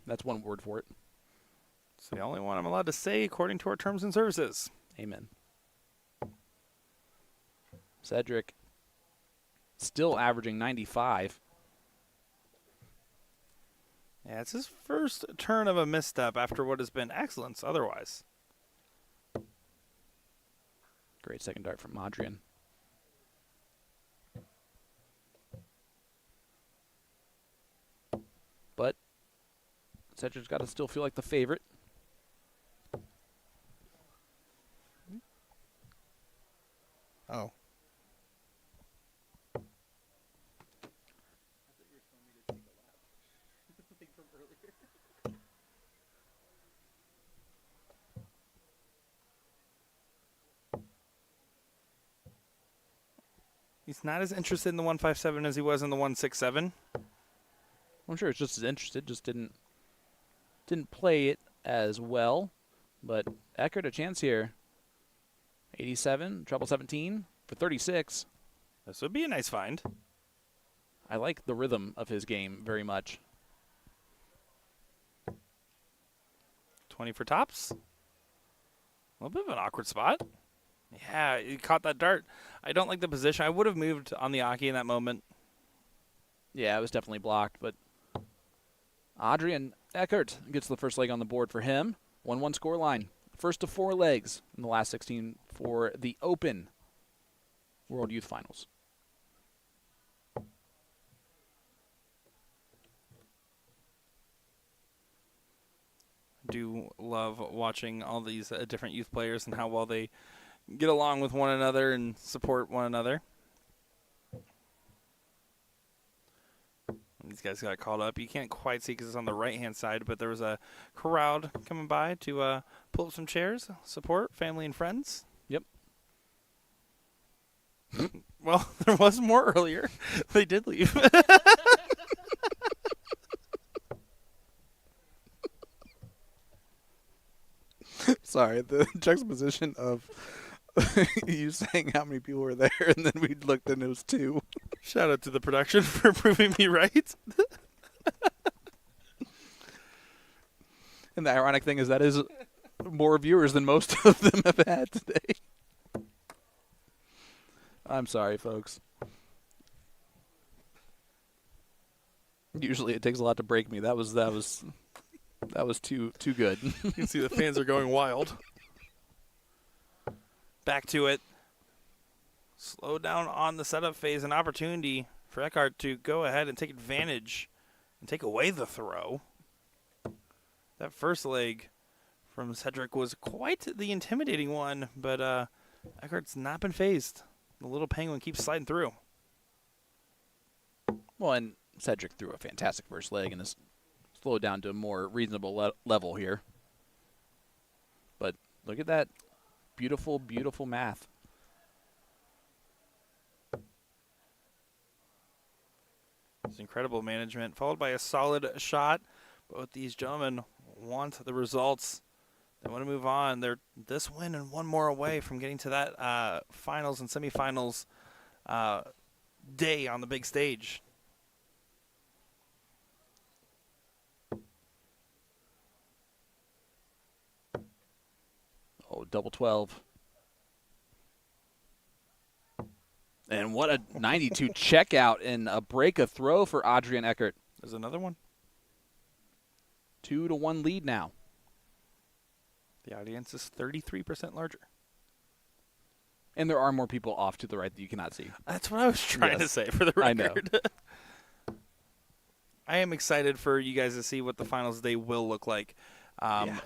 That's one word for it. It's the only one I'm allowed to say according to our terms and services. Amen. Cedric still averaging 95. Yeah, it's his first turn of a misstep after what has been excellence otherwise. Great second dart from Adrian. But Cedric's got to still feel like the favorite. Oh. He's not as interested in the 157 as he was in the 167. I'm sure it's just as interested, just didn't play it as well. But Eckert a chance here. 87, treble 17 for 36. This would be a nice find. I like the rhythm of his game very much. 20 for tops. A little bit of an awkward spot. Yeah, he caught that dart. I don't like the position. I would have moved on the Aki in that moment. Yeah, it was definitely blocked, but Adrian Eckert gets the first leg on the board for him. 1-1 score line. First of 4 legs in the last 16 for the Open World Youth Finals. Do love watching all these different youth players and how well they get along with one another and support one another. these guys got called up. You can't quite see because it's on the right-hand side, but there was a crowd coming by to pull up some chairs, support family and friends. Yep. Well, there was more earlier. They did leave. Sorry, the juxtaposition of you saying how many people were there, and then we looked and it was 2. Shout out to the production for proving me right. And the ironic thing is that is more viewers than most of them have had today. I'm sorry, folks. Usually it takes a lot to break me. That was too good. You can see the fans are going wild. Back to it. Slow down on the setup phase. An opportunity for Eckhart to go ahead and take advantage and take away the throw. That first leg from Cedric was quite the intimidating one, but Eckhart's not been phased. The little penguin keeps sliding through. Well, and Cedric threw a fantastic first leg and has slowed down to a more reasonable level here. But look at that beautiful, beautiful math. It's incredible management, followed by a solid shot. Both these gentlemen want the results. They want to move on. They're this win and one more away from getting to that finals and semifinals day on the big stage. Oh, double 12. And what a 92 checkout and a break a throw for Adrian Eckert. There's another one. 2-1 lead now. The audience is 33% larger. And there are more people off to the right that you cannot see. That's what I was trying to say for the record. I know. I am excited for you guys to see what the finals day will look like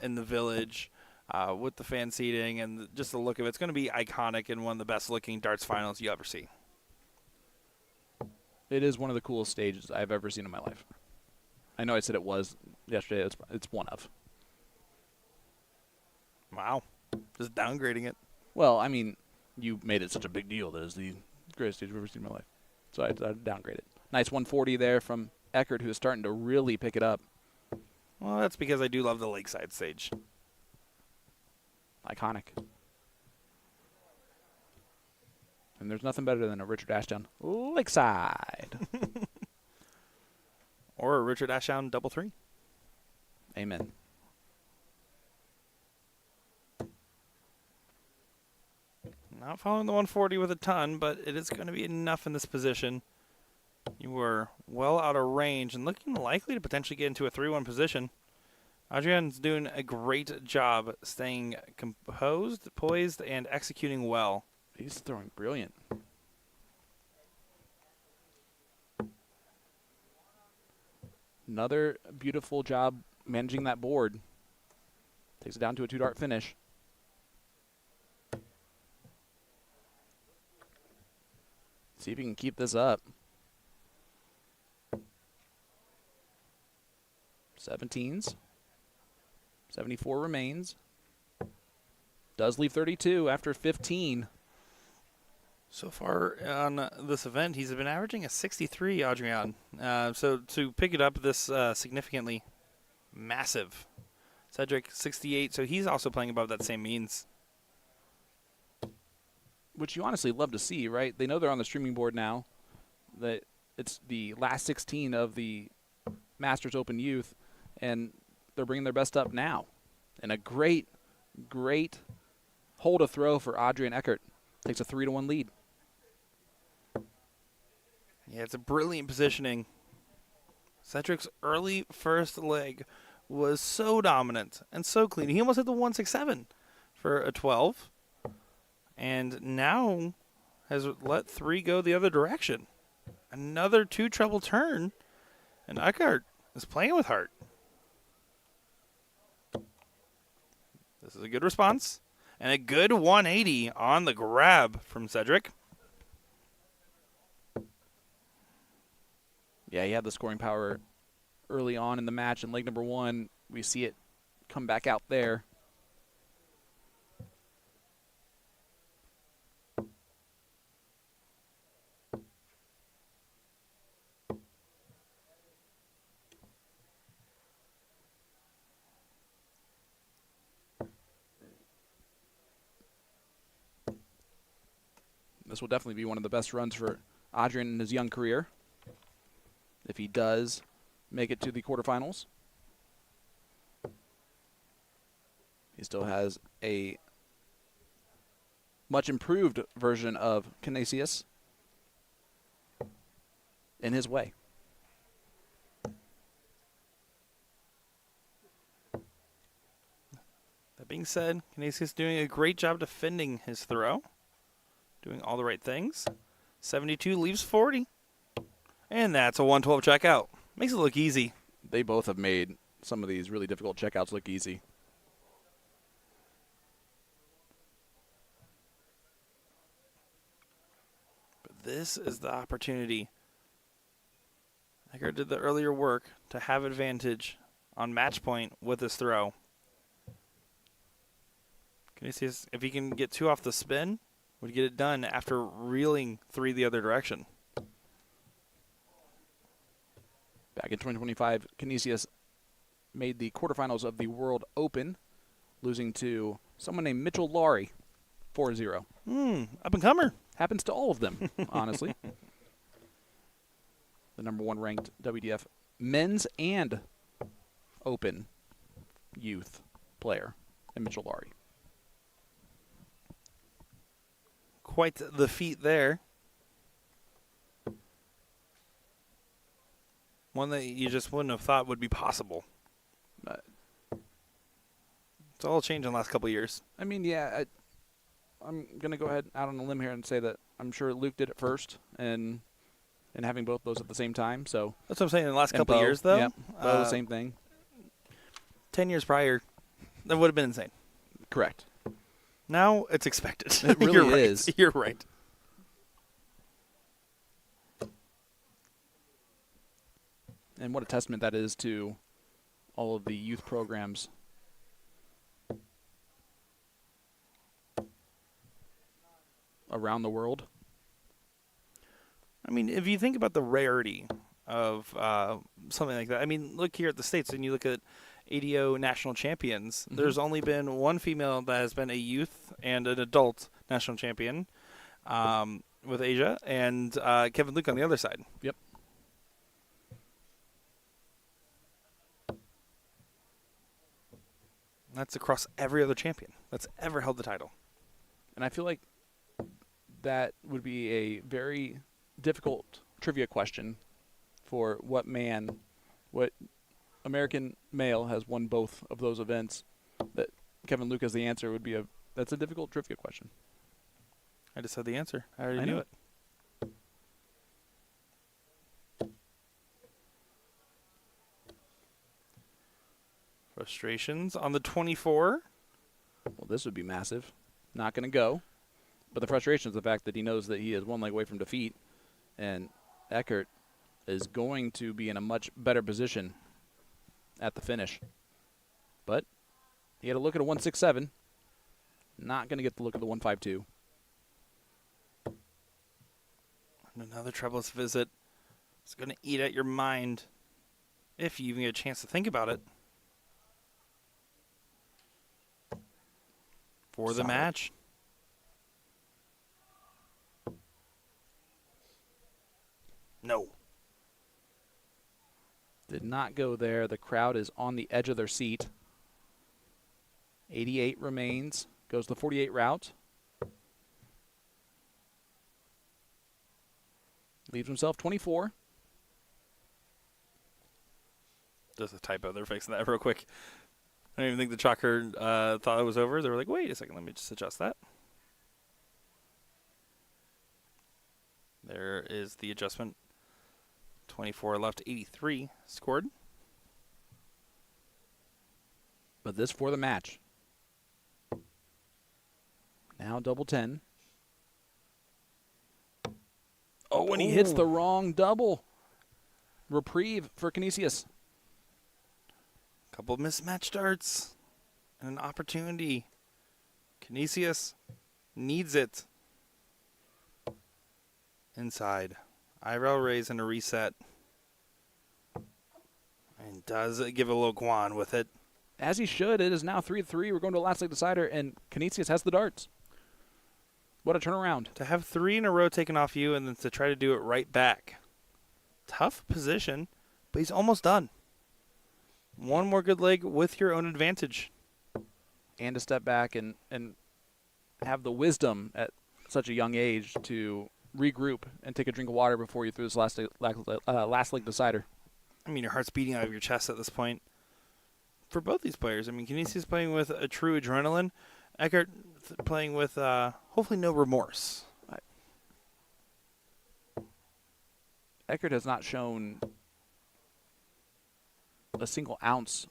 in the village with the fan seating and just the look of it. It's going to be iconic and one of the best looking darts finals you ever see. It is one of the coolest stages I've ever seen in my life. I know I said it was yesterday. It's one of. Wow. Just downgrading it. Well, I mean, you made it such a big deal that it's the greatest stage I've ever seen in my life. So I downgrade it. Nice 140 there from Eckert, who is starting to really pick it up. Well, that's because I do love the lakeside stage. Iconic. And there's nothing better than a Richard Ashdown lakeside. Or a Richard Ashdown double 3. Amen. Not following the 140 with a ton, but it is going to be enough in this position. You were well out of range and looking likely to potentially get into a 3-1 position. Adrian's doing a great job staying composed, poised, and executing well. He's throwing brilliant. Another beautiful job managing that board. Takes it down to a 2-dart finish. See if he can keep this up. 17s. 74 remains. Does leave 32 after 15. So far on this event, he's been averaging a 63, Adrian. So to pick it up this significantly, massive. Cedric, 68, so he's also playing above that same means. Which you honestly love to see, right? They know they're on the streaming board now. That it's the last 16 of the Masters Open Youth, and they're bringing their best up now. And a great, great hold a throw for Adrian Eckert. Takes a 3-1 lead. Yeah, it's a brilliant positioning. Cedric's early first leg was so dominant and so clean. He almost hit the 167 for a 12. And now has let 3 go the other direction. Another 2 treble turn. And Eckhart is playing with heart. This is a good response. And a good 180 on the grab from Cedric. Yeah, he had the scoring power early on in the match in leg number 1. We see it come back out there. This will definitely be one of the best runs for Adrian in his young career, if he does make it to the quarterfinals. He still has a much improved version of Canisius in his way. That being said, Canisius doing a great job defending his throw. Doing all the right things. 72 leaves 40. And that's a 112 checkout. Makes it look easy. They both have made some of these really difficult checkouts look easy. But this is the opportunity. Eckert did the earlier work to have advantage on match point with his throw. Canisius, if he can get 2 off the spin, would get it done after reeling 3 the other direction. Back in 2025, Canisius made the quarterfinals of the World Open, losing to someone named Mitchell Laurie, 4-0. Up-and-comer. Happens to all of them, honestly. The number 1 ranked WDF men's and Open youth player, and Mitchell Laurie. Quite the feat there. One that you just wouldn't have thought would be possible. It's all changed in the last couple of years. I mean, yeah, I'm going to go ahead out on a limb here and say that I'm sure Luke did it first, and having both those at the same time. So that's what I'm saying. In the last couple of years, though, yeah, Bo, same thing. 10 years prior, that would have been insane. Correct. Now it's expected. It really You're is. Right. You're right. And what a testament that is to all of the youth programs. Around the world. I mean, if you think about the rarity of something like that, I mean, look here at the States and you look at ADO national champions. Mm-hmm. There's only been one female that has been a youth and an adult national champion with Asia, and Kevin Luke on the other side. Yep. That's across every other champion that's ever held the title. And I feel like that would be a very difficult trivia question for what American male has won both of those events. That Kevin Luke as the answer would be that's a difficult trivia question. I just had the answer. I already knew it. Frustrations on the 24. Well, this would be massive. Not going to go. But the frustration is the fact that he knows that he is 1 leg away from defeat, and Eckert is going to be in a much better position at the finish. But he had a look at a 167. Not going to get the look at the 152. And another troublous visit. It's going to eat at your mind if you even get a chance to think about it. For the match. No. Did not go there. The crowd is on the edge of their seat. 88 remains. Goes the 48 route. Leaves himself 24. Just a typo. They're fixing that real quick. I don't even think the chalker thought it was over. They were like, wait a second, let me just adjust that. There is the adjustment. 24 left, 83 scored. But this for the match. Now double 10. Oh, and he hits the wrong double. reprieve for Canisius. Couple mismatched darts and an opportunity. Canisius needs it. Inside. Eyebrow raise and a reset. And does give a little guan with it. As he should. It is now 3-3. We're going to a last leg decider, and Canisius has the darts. What a turnaround. To have 3 in a row taken off you and then to try to do it right back. Tough position, but he's almost done. One more good leg with your own advantage. And to step back and have the wisdom at such a young age to regroup and take a drink of water before you throw this last leg decider. I mean, your heart's beating out of your chest at this point. For both these players, I mean, Canisius playing with a true adrenaline. Eckert playing with hopefully no remorse. Eckert has not shown a single ounce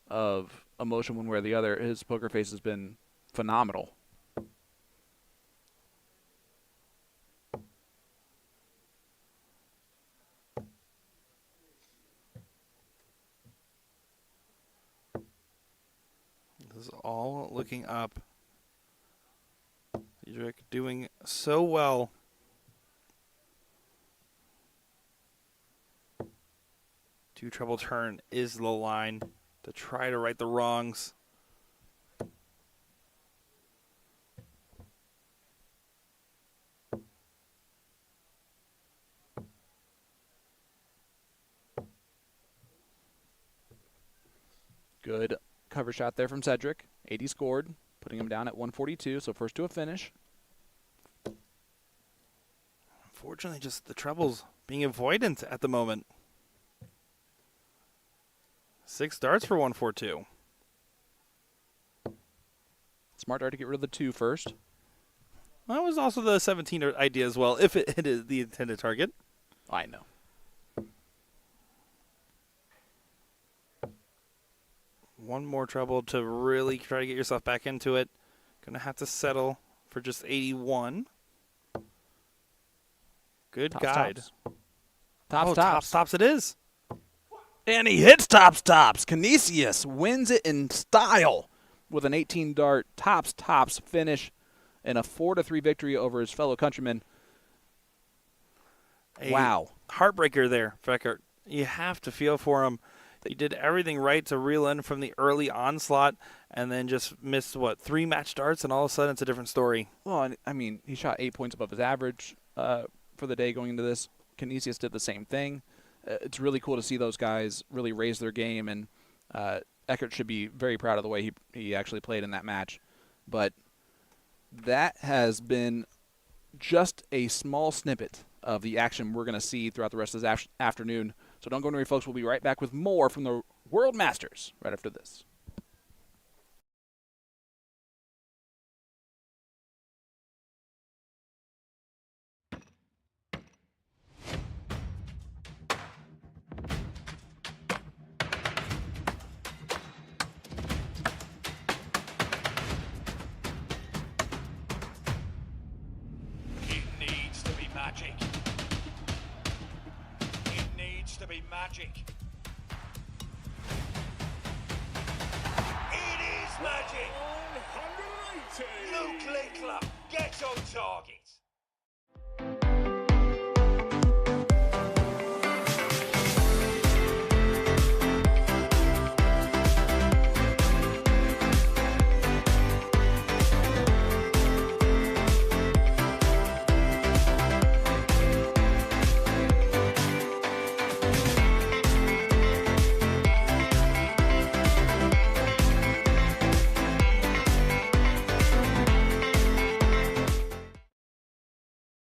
of emotion one way or the other. His poker face has been phenomenal. This is all looking up. Cedric doing so well. Two treble turn is the line to try to right the wrongs. Good cover shot there from Cedric. 80 scored, putting him down at 142, so first to a finish. Unfortunately, just the trebles being avoidant at the moment. 6 darts for 142. Smart dart to get rid of the 2 first. That was also the 17 idea as well, if it is the intended target. I know. One more treble to really try to get yourself back into it. Gonna have to settle for just 81. Good Tops, guide. Tops it is. And he hits tops. Canisius wins it in style with an 18-dart tops finish and a 4-3 victory over his fellow countrymen. Wow. Heartbreaker there, Freckert. You have to feel for him. He did everything right to reel in from the early onslaught and then just missed, 3 match darts, and all of a sudden it's a different story. Well, I mean, he shot 8 points above his average for the day going into this. Canisius did the same thing. It's really cool to see those guys really raise their game, and Eckert should be very proud of the way he actually played in that match. But that has been just a small snippet of the action we're going to see throughout the rest of this afternoon. So don't go anywhere, folks. We'll be right back with more from the World Masters right after this. It needs to be magic. It needs to be magic. It is magic. 180. Luke Lickler gets on target.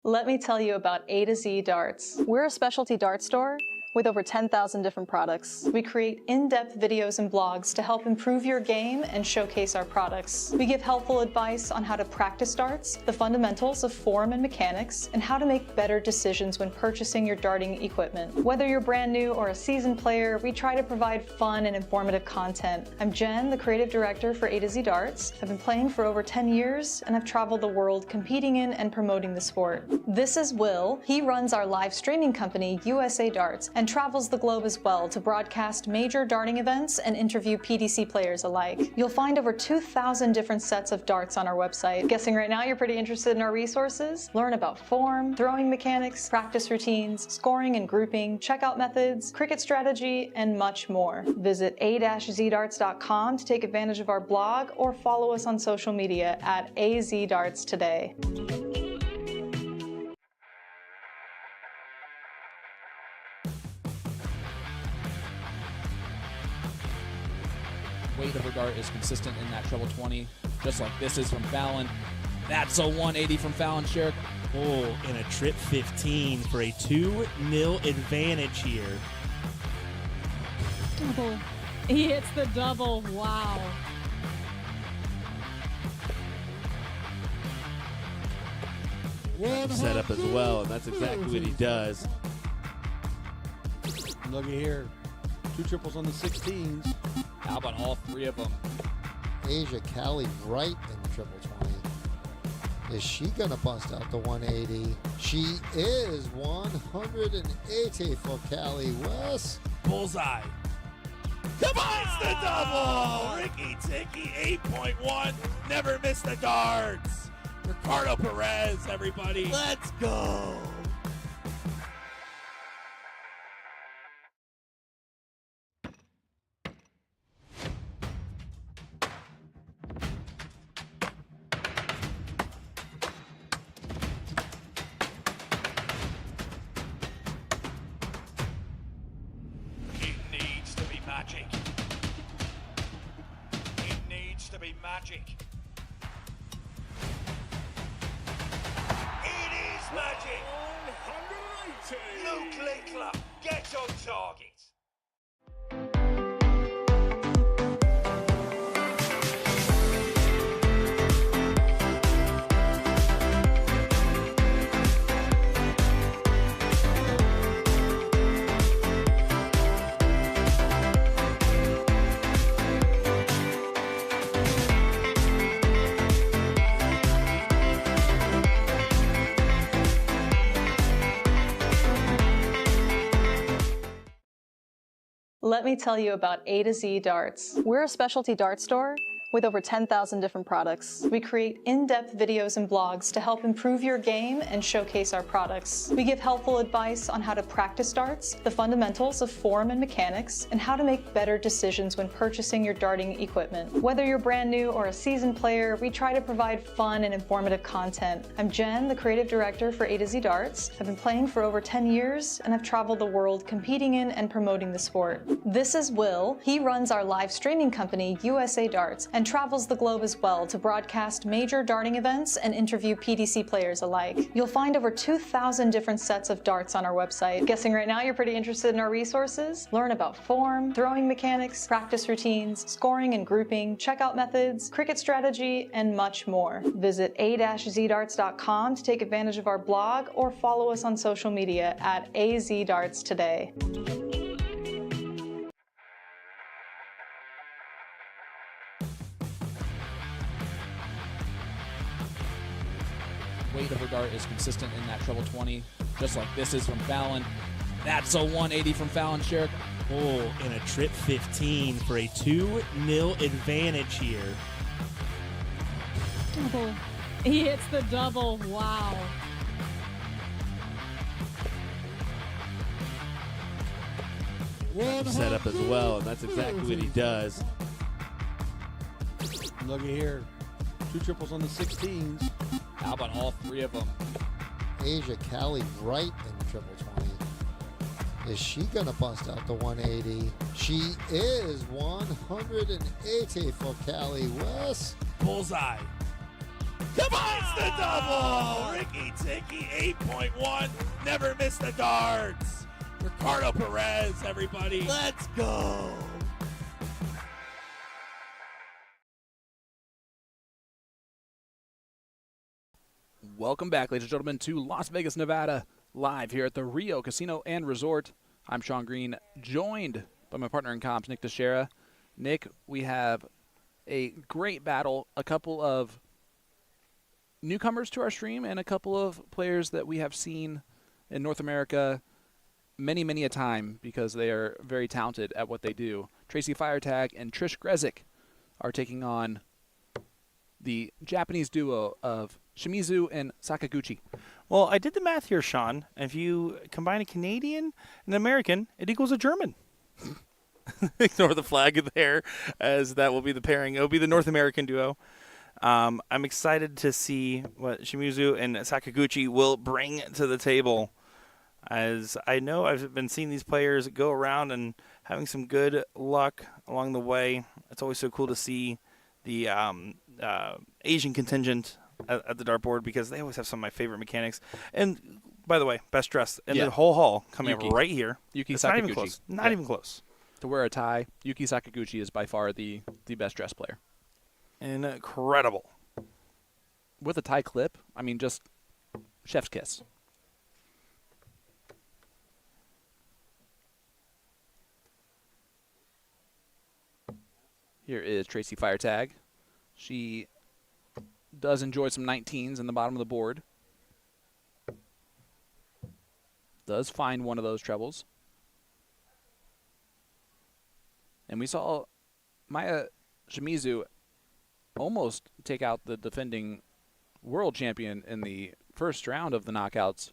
Let me tell you about A to Z Darts. We're a specialty dart store with over 10,000 different products. We create in-depth videos and blogs to help improve your game and showcase our products. We give helpful advice on how to practice darts, the fundamentals of form and mechanics, and how to make better decisions when purchasing your darting equipment. Whether you're brand new or a seasoned player, we try to provide fun and informative content. I'm Jen, the creative director for A to Z Darts. I've been playing for over 10 years, and I've traveled the world competing in and promoting the sport. This is Will. He runs our live streaming company, USA Darts, and and travels the globe as well to broadcast major darting events and interview PDC players alike. You'll find over 2,000 different sets of darts on our website. Guessing right now you're pretty interested in our resources? Learn about form, throwing mechanics, practice routines, scoring and grouping, checkout methods, cricket strategy, and much more. Visit a-zdarts.com to take advantage of our blog or follow us on social media at azdarts today. Weight of her dart is consistent in that treble 20, just like this is from Fallon. That's a 180 from Fallon Sherrick. Oh, in a trip 15 for a 2-0 advantage here. Double. He hits the double. Wow. Set up as well, and that's exactly what he does. Looky here. 2 triples on the 16s. How about all 3 of them? Asia Callie right in the triple 20. Is she going to bust out the 180? She is 180 for Callie West. Bullseye. Come on, it's the double! Ricky Ticky, 8.1. Never miss the darts. Ricardo Perez, everybody. Let's go. It needs to be magic. It needs to be magic. It is magic. 180. Luke Linkler, get on target. Let me tell you about A to Z Darts. We're a specialty dart store with over 10,000 different products. We create in-depth videos and blogs to help improve your game and showcase our products. We give helpful advice on how to practice darts, the fundamentals of form and mechanics, and how to make better decisions when purchasing your darting equipment. Whether you're brand new or a seasoned player, we try to provide fun and informative content. I'm Jen, the creative director for A to Z Darts. I've been playing for over 10 years, and I've traveled the world competing in and promoting the sport. This is Will. He runs our live streaming company, USA Darts, and travels the globe as well to broadcast major darting events and interview PDC players alike. You'll find over 2,000 different sets of darts on our website. Guessing right now you're pretty interested in our resources? Learn about form, throwing mechanics, practice routines, scoring and grouping, checkout methods, cricket strategy, and much more. Visit a-zdarts.com to take advantage of our blog or follow us on social media at azdarts today. Weight of her dart is consistent in that treble 20, just like this is from Fallon. That's a 180 from Fallon Sherrick. Oh, in a trip 15 for a 2-0 advantage here. Double. He hits the double. Wow. Set up as well, and that's exactly what he does. Looky here. 2 triples on the 16s. How about all 3 of them? Asia Callie right in the triple 20. Is she going to bust out the 180? She is 180 for Callie West. Bullseye. Come on, it's the double! Ricky Ticky, 8.1. Never miss the darts. Ricardo Perez, everybody. Let's go. Welcome back, ladies and gentlemen, to Las Vegas, Nevada, live here at the Rio Casino and Resort. I'm Sean Green, joined by my partner in comms, Nick Teixeira. Nick, we have a great battle, a couple of newcomers to our stream and a couple of players that we have seen in North America many, many a time because they are very talented at what they do. Tracy Firetag and Trish Grezik are taking on the Japanese duo of Shimizu and Sakaguchi. Well, I did the math here, Sean. If you combine a Canadian and an American, it equals a German. Ignore the flag there, as that will be the pairing. It will be the North American duo. I'm excited to see what Shimizu and Sakaguchi will bring to the table, as I know I've been seeing these players go around and having some good luck along the way. It's always so cool to see the Asian contingent at the dartboard, because they always have some of my favorite mechanics. And by the way, best dressed in the whole hall coming up right here. Yuki It's Sakaguchi. not even close. Not even close. To wear a tie, Yuki Sakaguchi is by far the best dressed player. Incredible. With a tie clip, I mean, just chef's kiss. Here is Tracy Firetag. She does enjoy some 19s in the bottom of the board. Does find one of those trebles. And we saw Maya Shimizu almost take out the defending world champion in the first round of the knockouts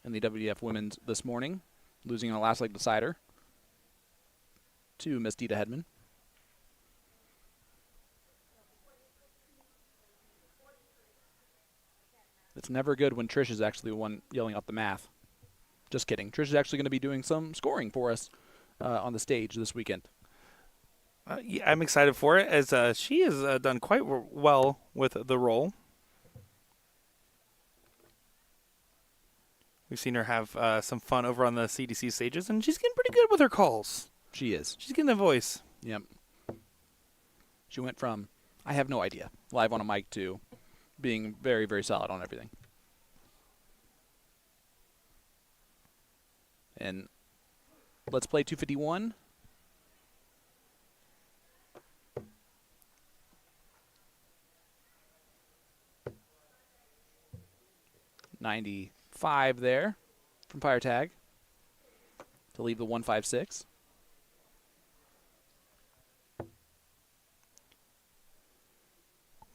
in the WDF Women's this morning, losing in a last leg decider to Miss Dita Hedman. It's never good when Trish is actually the one yelling out the math. Just kidding. Trish is actually going to be doing some scoring for us on the stage this weekend. Yeah, I'm excited for it, as she has done quite well with the role. We've seen her have some fun over on the CDC stages, and she's getting pretty good with her calls. She is. She's getting the voice. Yep. She went from, I have no idea, live on a mic, to being very, very solid on everything. And let's play 251. $95 there from Firetag to leave the 156.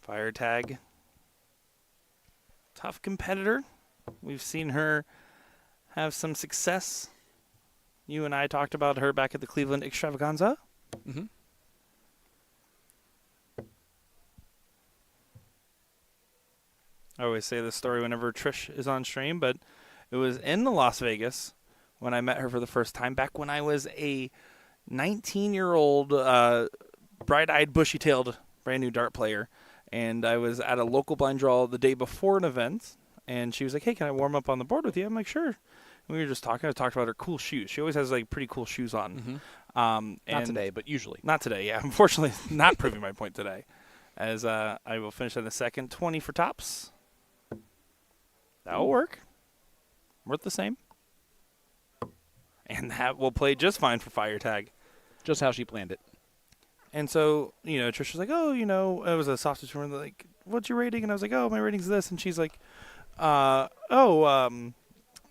Firetag, tough competitor. We've seen her have some success. You and I talked about her back at the Cleveland Extravaganza. Mm-hmm. I always say this story whenever Trish is on stream, but it was in Las Vegas when I met her for the first time, back when I was a 19-year-old bright-eyed, bushy-tailed brand new dart player. And I was at a local blind draw the day before an event, and she was like, hey, can I warm up on the board with you? I'm like, sure. And we were just talking. I talked about her cool shoes. She always has like pretty cool shoes on. Mm-hmm. Not today, but usually. Not today, yeah. Unfortunately, not proving my point today. As I will finish in a second. 20 for tops. That'll work. Worth the same. And that will play just fine for Firetag. Just how she planned it. And so, Trish was like, oh, it was a soft tournament. Like, what's your rating? And I was like, oh, my rating's this. And she's like, I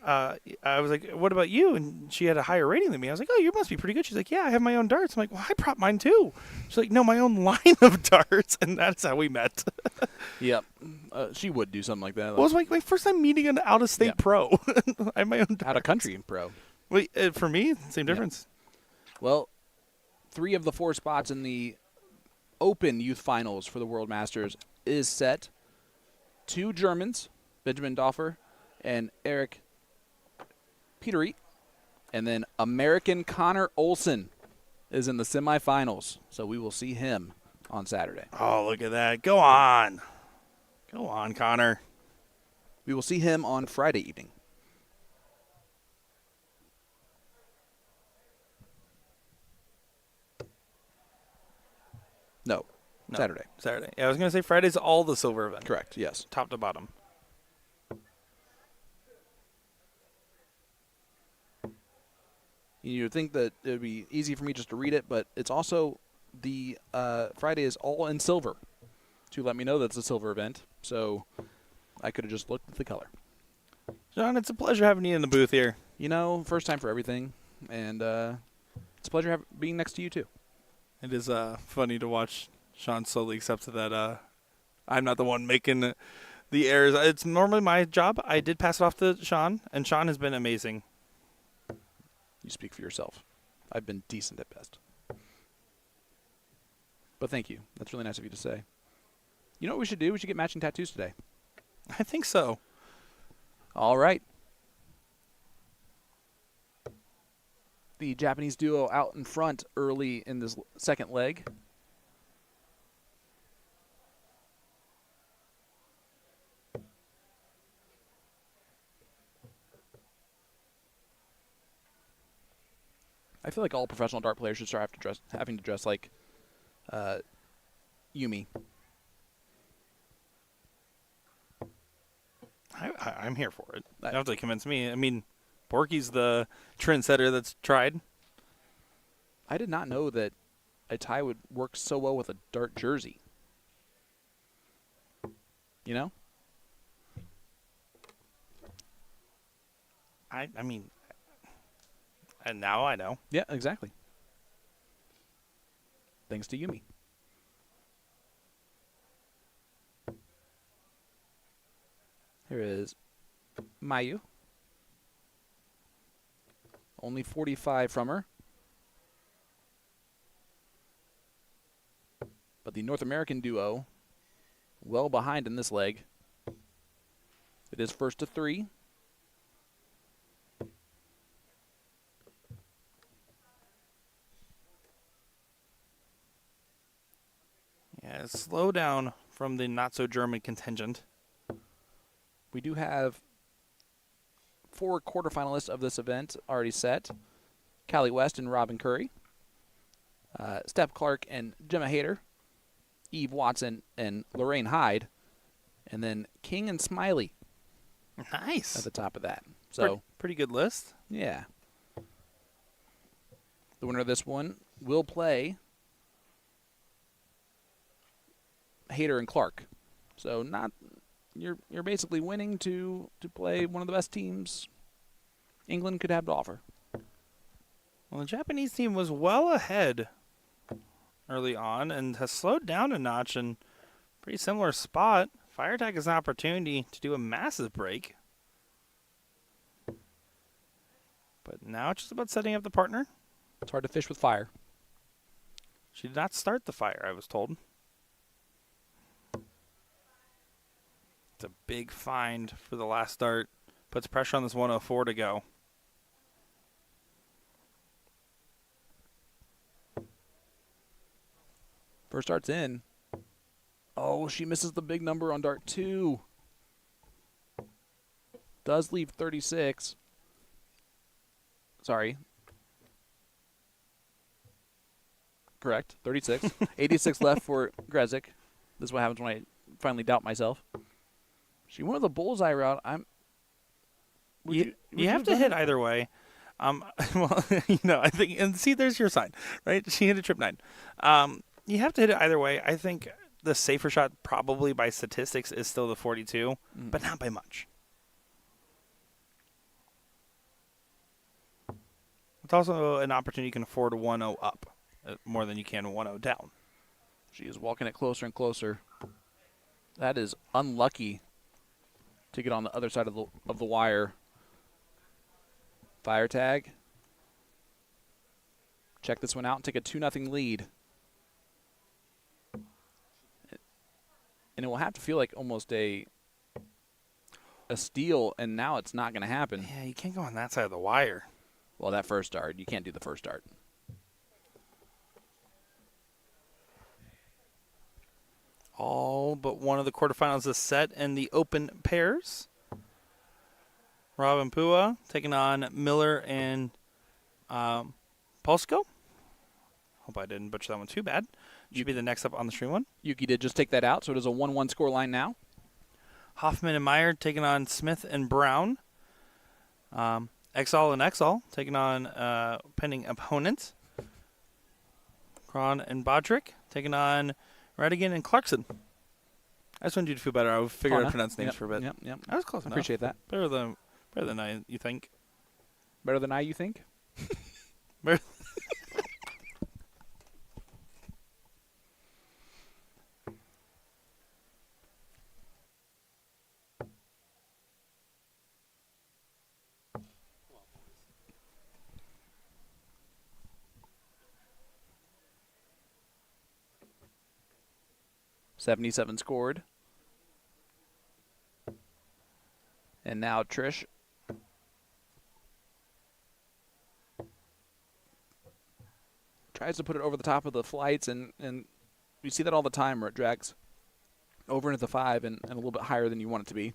was like, what about you? And she had a higher rating than me. I was like, oh, you must be pretty good. She's like, yeah, I have my own darts. I'm like, well, I brought mine too. She's like, no, my own line of darts. And that's how we met. Yep. She would do something like that. Well, it was like my first time meeting an out-of-state pro. I have my own darts. Out-of-country pro. Well, for me, same difference. Well, 3 of the 4 spots in the Open Youth Finals for the World Masters is set. 2 Germans, Benjamin Doffer and Eric Petery. And then American Connor Olson is in the semifinals. So we will see him on Saturday. Oh, look at that. Go on. Go on, Connor. We will see him on Friday evening. No, Saturday. Saturday. Yeah, I was going to say Friday's all the silver event. Correct, yes. Top to bottom. You would think that it would be easy for me just to read it, but it's also the Friday is all in silver to let me know that it's a silver event. So I could have just looked at the color. John, it's a pleasure having you in the booth here. You know, first time for everything, and it's a pleasure being next to you, too. It is funny to watch Sean slowly accept that I'm not the one making the errors. It's normally my job. I did pass it off to Sean, and Sean has been amazing. You speak for yourself. I've been decent at best. But thank you. That's really nice of you to say. You know what we should do? We should get matching tattoos today. I think so. All right. The Japanese duo out in front early in this second leg. I feel like all professional dart players should start having to dress like Yumi. I'm here for it. You don't have to convince me. I mean, Borky's the trendsetter that's tried. I did not know that a tie would work so well with a dart jersey. You know? I mean, and now I know. Yeah, exactly. Thanks to Yumi. Here is Mayu. Only 45 from her. But the North American duo, well behind in this leg. It is first to 3. Yeah, slow down from the not-so-German contingent. We do have 4 quarterfinalists of this event already set. Callie West and Robin Curry. Steph Clark and Gemma Hayter. Eve Watson and Lorraine Hyde. And then King and Smiley. Nice. At the top of that. So pretty good list. Yeah. The winner of this one will play Hayter and Clark. So not you're basically winning to play one of the best teams England could have to offer. Well, the Japanese team was well ahead early on and has slowed down a notch in pretty similar spot. Fire Attack has an opportunity to do a massive break. But now it's just about setting up the partner. It's hard to fish with fire. She did not start the fire, I was told. It's a big find for the last start. Puts pressure on this 104 to go. First dart's in. Oh, she misses the big number on dart 2. Does leave 36. Sorry. Correct. 36. 86 left for Grezik. This is what happens when I finally doubt myself. She went with a bullseye route. You have to hit either way. Well, I think, and see, there's your sign, right? She hit a trip 9. You have to hit it either way. I think the safer shot, probably by statistics, is still the 42, but not by much. It's also an opportunity you can afford 1-0 up more than you can 1-0 down. She is walking it closer and closer. That is unlucky to get on the other side of the wire. Fire tag. Check this one out and take a 2-0 lead. And it will have to feel like almost a steal, and now it's not going to happen. Yeah, you can't go on that side of the wire. Well, that first dart, you can't do the first dart. All but one of the quarterfinals is set in the open pairs. Robin Pua taking on Miller and Polsko. Hope I didn't butcher that one too bad. Should be the next up on the stream one. Yuki did just take that out, so it is a 1-1 score line now. Hoffman and Meyer taking on Smith and Brown. Exall and Exall taking on pending opponents. Kron and Bodrick taking on Redigan and Clarkson. I just wanted you to feel better. I figured I'd pronounce names for a bit. Yep. I was close enough. Appreciate that. Better than you think. Better than I, you think? $77 scored. And now Trish tries to put it over the top of the flights, and you see that all the time where it drags over into the 5 and a little bit higher than you want it to be.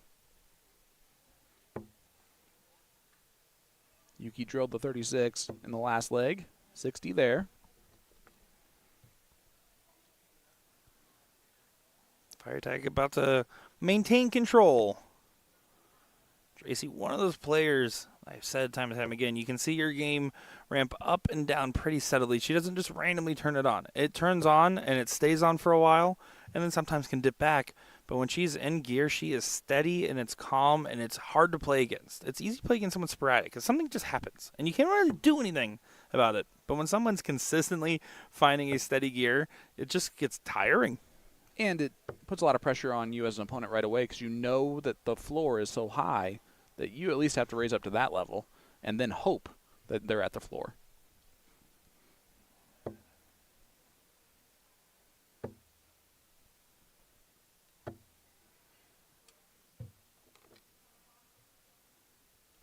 Yuki drilled the 36 in the last leg. 60 there. Fire tag about to maintain control. Tracy, one of those players, I've said time and time again, you can see your game ramp up and down pretty steadily. She doesn't just randomly turn it on. It turns on and it stays on for a while and then sometimes can dip back. But when she's in gear, she is steady and it's calm and it's hard to play against. It's easy to play against someone sporadic because something just happens and you can't really do anything about it. But when someone's consistently finding a steady gear, it just gets tiring. And it puts a lot of pressure on you as an opponent right away because you know that the floor is so high that you at least have to raise up to that level and then hope that they're at the floor.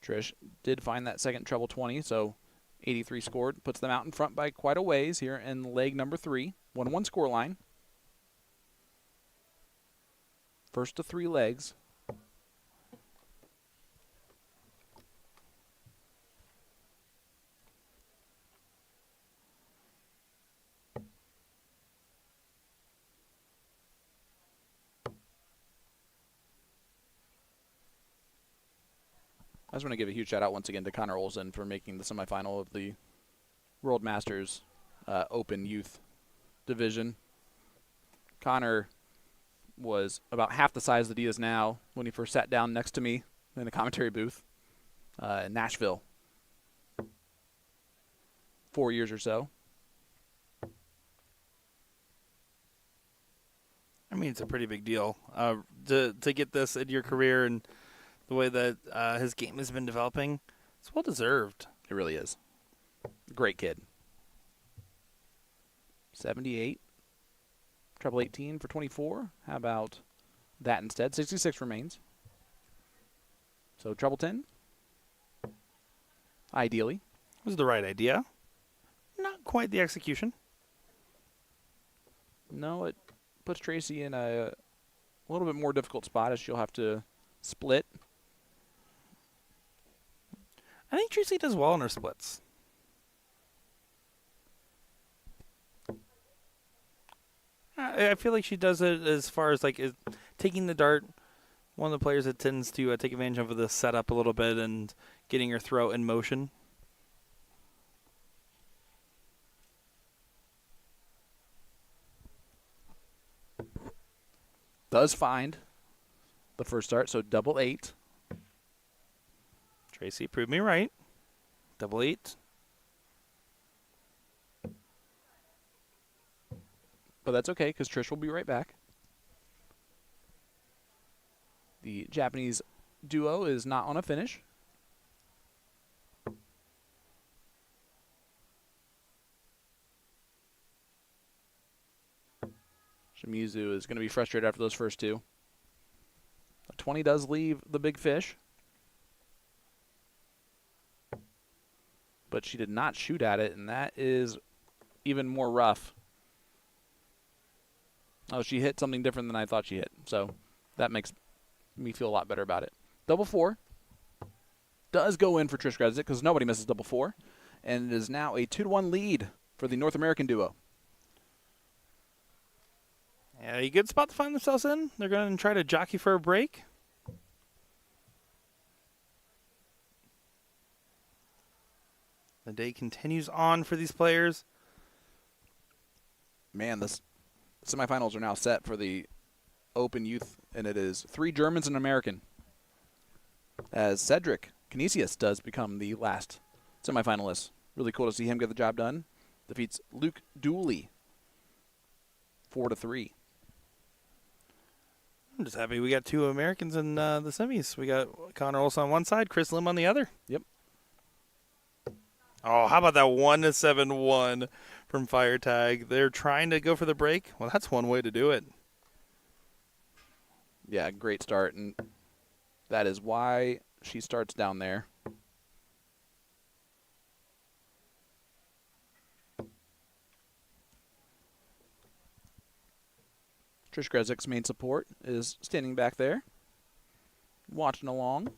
Trish did find that second treble 20, so 83 scored. Puts them out in front by quite a ways here in leg number 3. 1-1 score line. First to 3 legs. I just want to give a huge shout out once again to Connor Olsen for making the semifinal of the World Masters Open Youth Division. Connor was about half the size that he is now when he first sat down next to me in the commentary booth in Nashville 4 years or so. I mean, it's a pretty big deal to get this in your career and the way that his game has been developing. It's well deserved. It really is. Great kid. 78. Treble 18 for 24. How about that instead? 66 remains. So treble 10. Ideally. Was the right idea. Not quite the execution. No, it puts Tracy in a little bit more difficult spot as she'll have to split. I think Tracy does well in her splits. I feel like she does it as far as like taking the dart. One of the players that tends to take advantage of the setup a little bit and getting her throw in motion. Does find the first dart, so double 8. Tracy proved me right. Double 8. But that's okay because Trish will be right back. The Japanese duo is not on a finish. Shimizu is going to be frustrated after those first 2. A 20 does leave the big fish. But she did not shoot at it, and that is even more rough. Oh, she hit something different than I thought she hit. So that makes me feel a lot better about it. Double 4 does go in for Trish Gradzik because nobody misses double 4. And it is now a 2-1 lead for the North American duo. Yeah, a good spot to find themselves in. They're going to try to jockey for a break. The day continues on for these players. Man, the semifinals are now set for the Open Youth, and it is 3 Germans and an American, as Cedric Canisius does become the last semifinalists. Really cool to see him get the job done. Defeats Luke Dooley 4-3. I'm just happy we got 2 Americans in the semis. We got Connor Olson on one side, Chris Lim on the other. Yep. Oh, how about that 1-7-1 from Fire Tag? They're trying to go for the break. Well, that's one way to do it. Yeah, great start, and that is why she starts down there. Trish Grezik's main support is standing back there, watching along.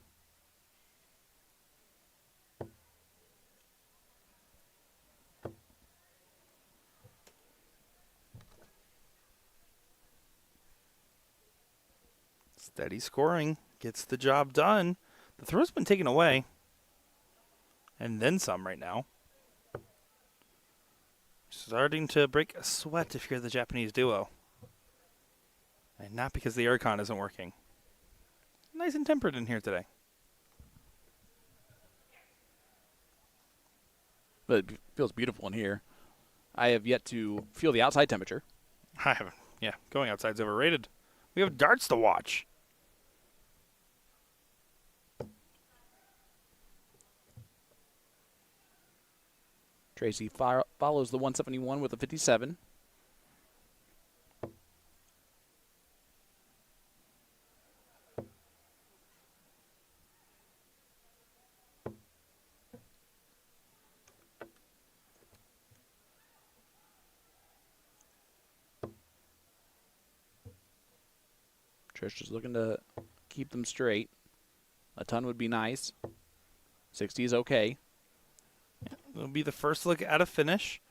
Steady scoring. Gets the job done. The throw's been taken away. And then some right now. Starting to break a sweat if you're the Japanese duo. And not because the aircon isn't working. Nice and tempered in here today. But it feels beautiful in here. I have yet to feel the outside temperature. I haven't. Yeah, going outside's overrated. We have darts to watch. Tracy follows the 171 with a 57. Trish just looking to keep them straight. A ton would be nice. 60 is okay. It'll be the first look at a finish.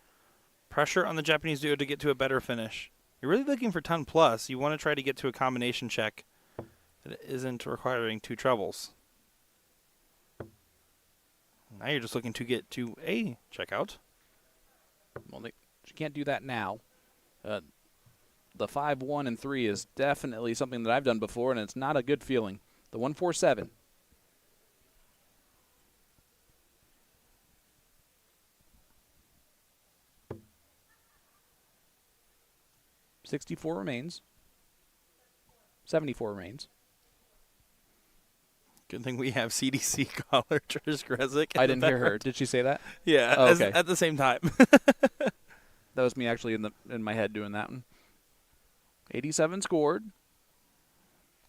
Pressure on the Japanese duo to get to a better finish. You're really looking for ton plus. You want to try to get to a combination check that isn't requiring 2 trebles. Now you're just looking to get to a checkout. Well, she can't do that now. The 5, 1, and 3 is definitely something that I've done before, and it's not a good feeling. The 147. $64 remains. 74 remains. Good thing we have CDC caller Trish Grezik. I didn't hear her. Did she say that? Yeah, oh, okay. At the same time. That was me actually in my head doing that one. 87 scored.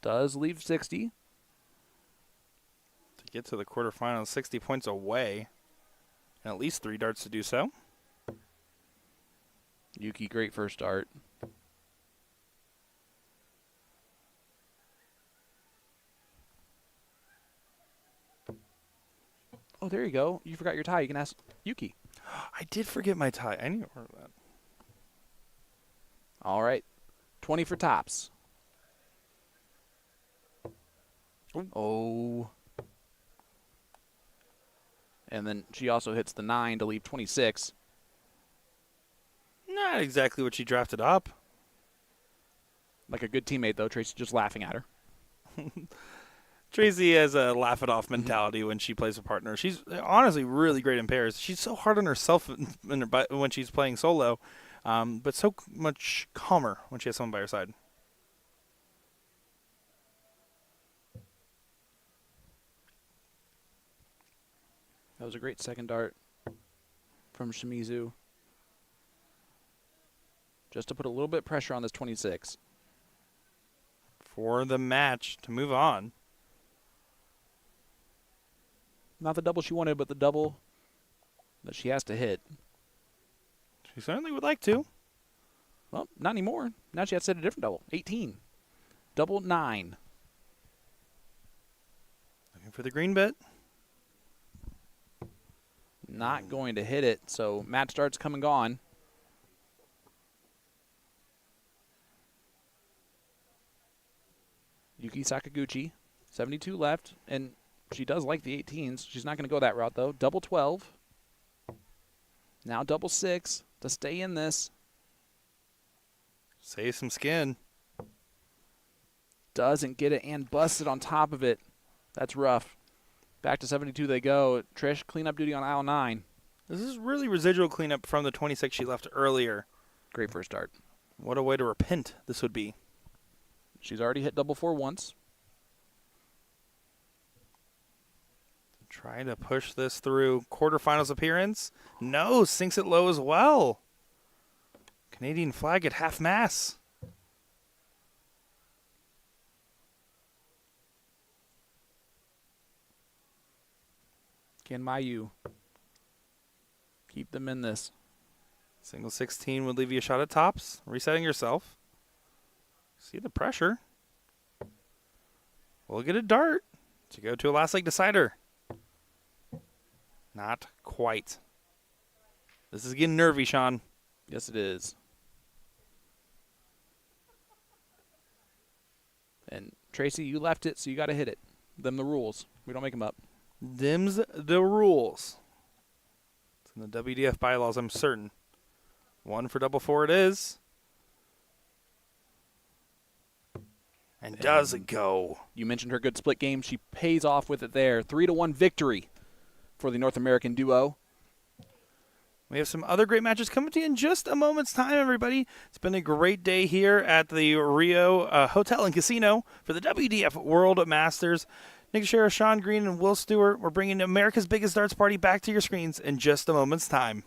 Does leave 60. To get to the quarterfinals, 60 points away. And at least 3 darts to do so. Yuki, great first start. Oh, there you go. You forgot your tie. You can ask Yuki. I did forget my tie. I need to order that. All right. 20 for tops. Oh. And then she also hits the 9 to leave 26. Not exactly what she drafted up. Like a good teammate, though. Tracy's just laughing at her. Tracy has a laugh-it-off mentality when she plays a partner. She's honestly really great in pairs. She's so hard on herself when she's playing solo, but so much calmer when she has someone by her side. That was a great second dart from Shimizu. Just to put a little bit of pressure on this 26. For the match to move on. Not the double she wanted, but the double that she has to hit. She certainly would like to. Well, not anymore. Now she has to hit a different double. 18. Double 9. Looking for the green bit. Not going to hit it, so match start's come and gone. Yuki Sakaguchi, 72 left, and she does like the 18s. She's not going to go that route, though. Double 12. Now double 6 to stay in this. Save some skin. Doesn't get it and busts it on top of it. That's rough. Back to 72 they go. Trish, cleanup duty on aisle 9. This is really residual cleanup from the 26 she left earlier. Great first start. What a way to repent this would be. She's already hit double 4 once. Trying to push this through. Quarterfinals appearance. No, sinks it low as well. Canadian flag at half mast. Can Mayu keep them in this? Single 16 would leave you a shot at tops. Resetting yourself. See the pressure. We'll get a dart to go to a last leg decider. Not quite. This is getting nervy, Sean. Yes, it is. And Tracy, you left it, so you got to hit it. Them the rules. We don't make them up. Dims the rules. It's in the WDF bylaws, I'm certain. 1 for double 4 it is. And does it go? You mentioned her good split game. She pays off with it there. 3-1 victory for the North American duo. We have some other great matches coming to you in just a moment's time, everybody. It's been a great day here at the Rio Hotel and Casino for the WDF World Masters. Nick Shera, Sean Green, and Will Stewart. We're bringing America's biggest darts party back to your screens in just a moment's time.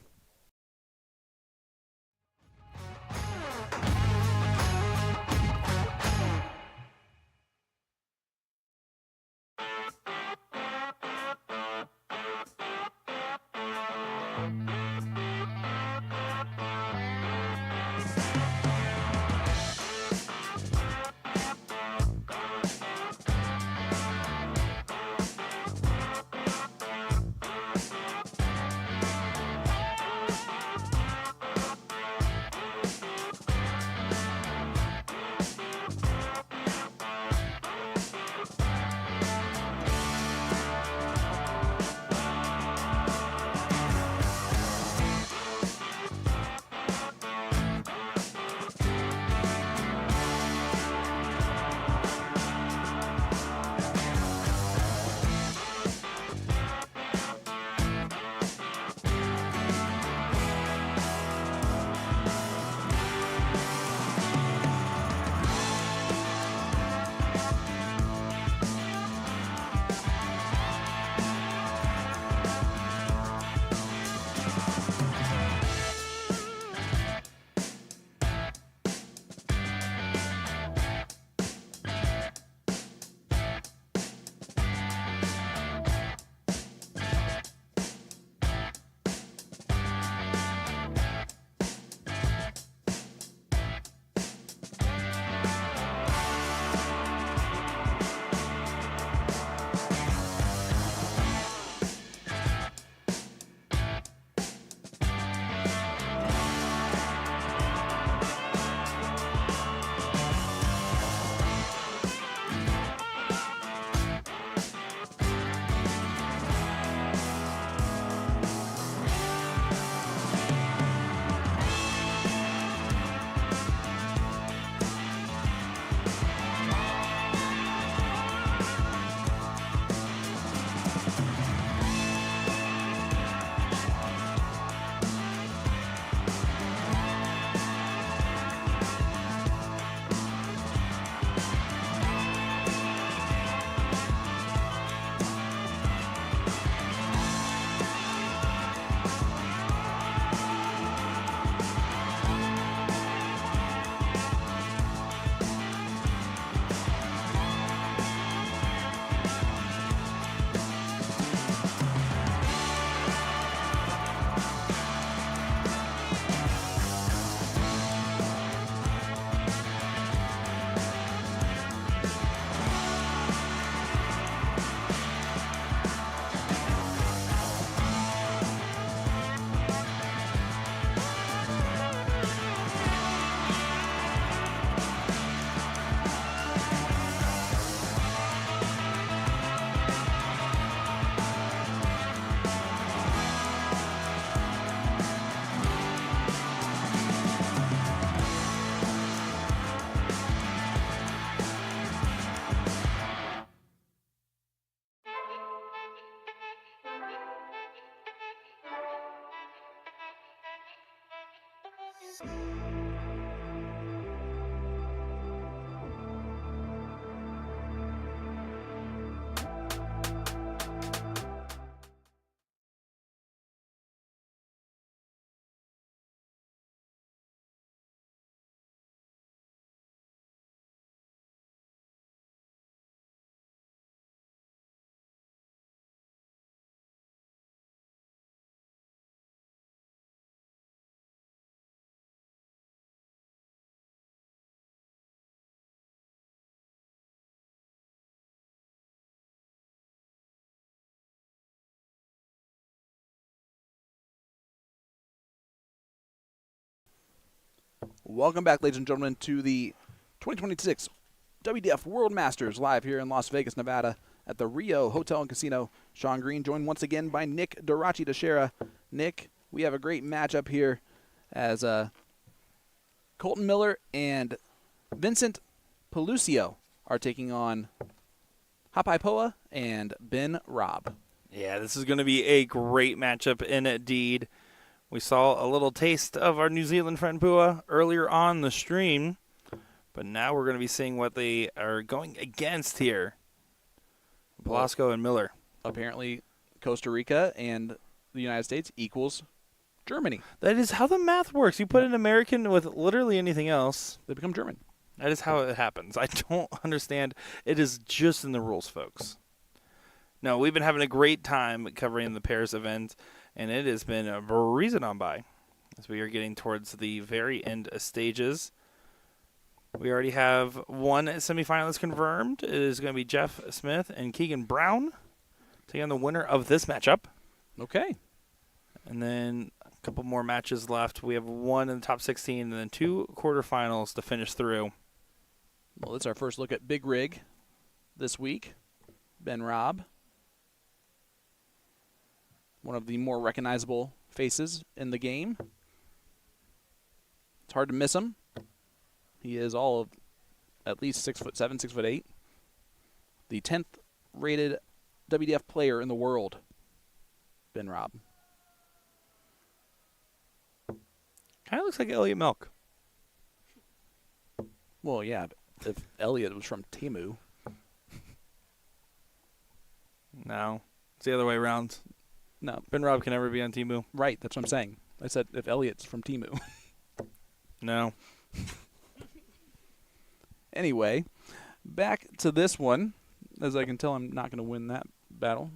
Welcome back, ladies and gentlemen, to the 2026 WDF World Masters live here in Las Vegas, Nevada at the Rio Hotel Casino. Sean Green joined once again by Nick Dorachi Teixeira. Nick, we have a great matchup here as Colton Miller and Vincent Pelucio are taking on Hapaipoa and Ben Robb. Yeah, this is going to be a great matchup indeed. We saw a little taste of our New Zealand friend Pua earlier on the stream, but now we're going to be seeing what they are going against here. Velasco and Miller. Apparently, Costa Rica and the United States equals Germany. That is how the math works. You put an American with literally anything else, They become German. that is how it happens. I don't understand. It is just in the rules, folks. No, we've been having a great time covering the pairs event, and it has been breezing on by as we are getting towards the very end of stages. We already have one semifinalist confirmed. It is going to be Jeff Smith and Keegan Brown taking on the winner of this matchup. Okay. And then a couple more matches left. We have one in the top 16 and then 2 quarterfinals to finish through. Well, it's our first look at Big Rig this week. Ben Robb. One of the more recognizable faces in the game. It's hard to miss him. He is all of at least 6'7", 6'8". The 10th rated WDF player in the world, Ben Robb. Kind of looks like Elliot Milk. Well, yeah, if Elliot was from Temu. No, it's the other way around. No, Ben Robb can never be on Temu. right, that's what I'm saying. I said if Elliot's from Temu. No. Anyway, back to this one. As I can tell, I'm not going to win that battle.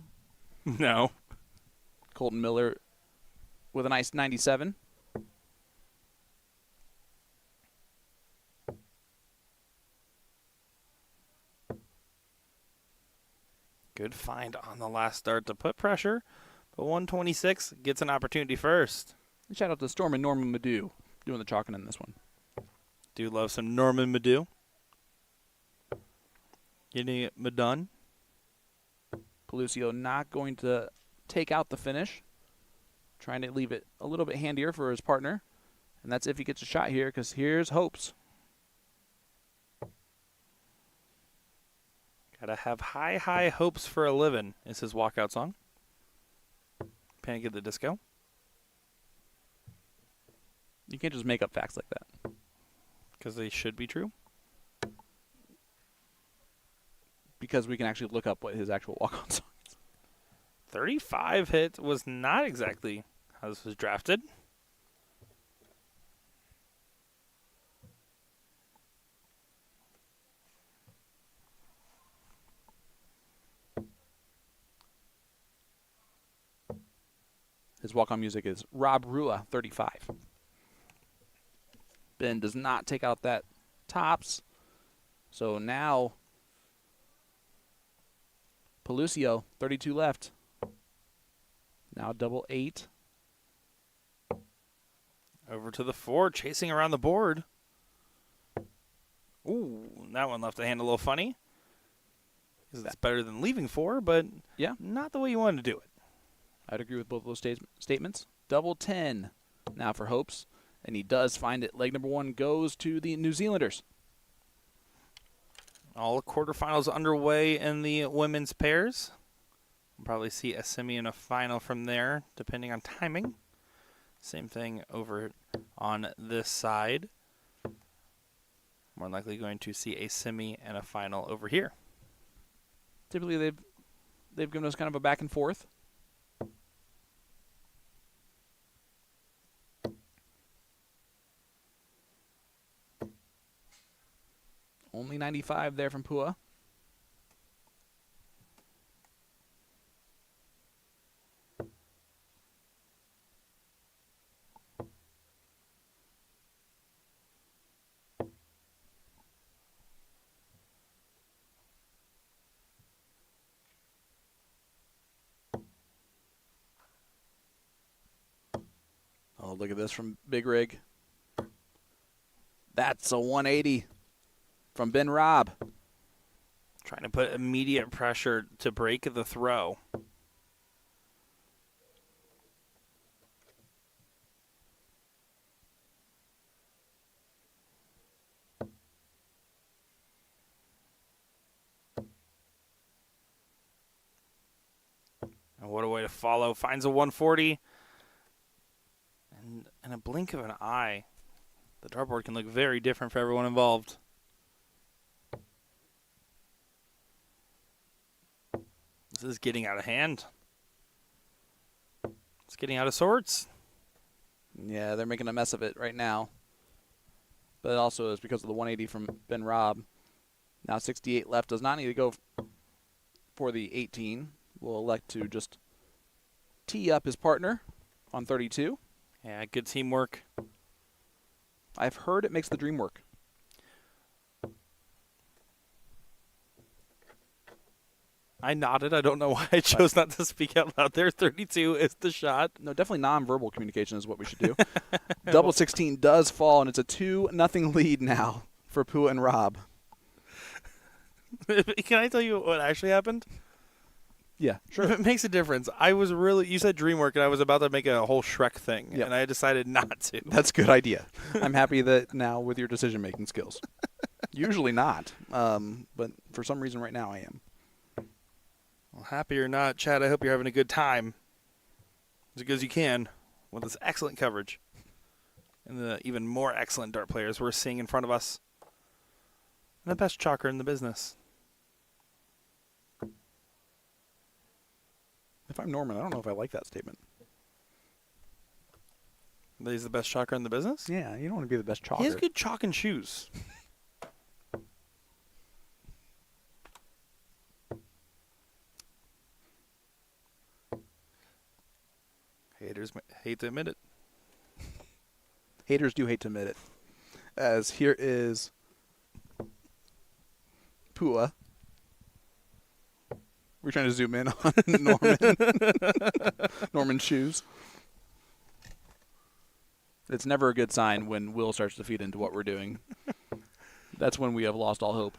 No. Colton Miller with a nice 97. Good find on the last start to put pressure, but 126 gets an opportunity first. Shout out to Storm and Norman Madu doing the chalking in this one. Do love some Norman Madu. Getting it done. Pelucio not going to take out the finish. Trying to leave it a little bit handier for his partner. And that's if he gets a shot here, because here's hopes. Gotta have high, high hopes for a living is his walkout song. Panic at the Disco. You can't just make up facts like that. Because they should be true. Because we can actually look up what his actual walk-on song is. 35 hit was not exactly how this was drafted. His walk-on music is Rob Rua, 35. Ben does not take out that tops. So now Pelucio, 32 left. Now double 8. Over to the 4, chasing around the board. Ooh, that one left the hand a little funny. It's better than leaving 4, but yeah, not the way you wanted to do it. I'd agree with both of those statements. Double 10 now for Hopes. And he does find it. Leg number 1 goes to the New Zealanders. All quarterfinals underway in the women's pairs. We'll probably see a semi and a final from there, depending on timing. Same thing over on this side. More than likely going to see a semi and a final over here. Typically, they've given us kind of a back and forth. Only 95 there from Pua. Oh, look at this from Big Rig. That's a 180 from Ben Robb. Trying to put immediate pressure to break the throw. And what a way to follow. Finds a 140. And in a blink of an eye, the dartboard can look very different for everyone involved. This is getting out of hand. It's getting out of sorts. Yeah, they're making a mess of it right now. But it also is because of the 180 from Ben Robb. Now 68 left. Does not need to go for the 18. Will elect to just tee up his partner on 32. Yeah, good teamwork. I've heard it makes the dream work. I nodded. I don't know why I chose not to speak out loud there. 32 is the shot. No, definitely nonverbal communication is what we should do. Double 16 does fall, and it's a 2-0 lead now for Pua and Rob. Can I tell you what actually happened? Yeah, sure. If it makes a difference. You said DreamWork, and I was about to make a whole Shrek thing, and I decided not to. That's a good idea. I'm happy that now with your decision-making skills. Usually not, but for some reason right now I am. Well, happy or not, Chad, I hope you're having a good time. As good as you can with this excellent coverage. And the even more excellent dart players we're seeing in front of us. And the best chalker in the business. If I'm Norman, I don't know if I like that statement. That he's the best chalker in the business? Yeah, you don't want to be the best chalker. He has good chalk and shoes. Haters hate to admit it. Haters do hate to admit it. As here is Pua. We're trying to zoom in on Norman. Norman's shoes. It's never a good sign when Will starts to feed into what we're doing. That's when we have lost all hope.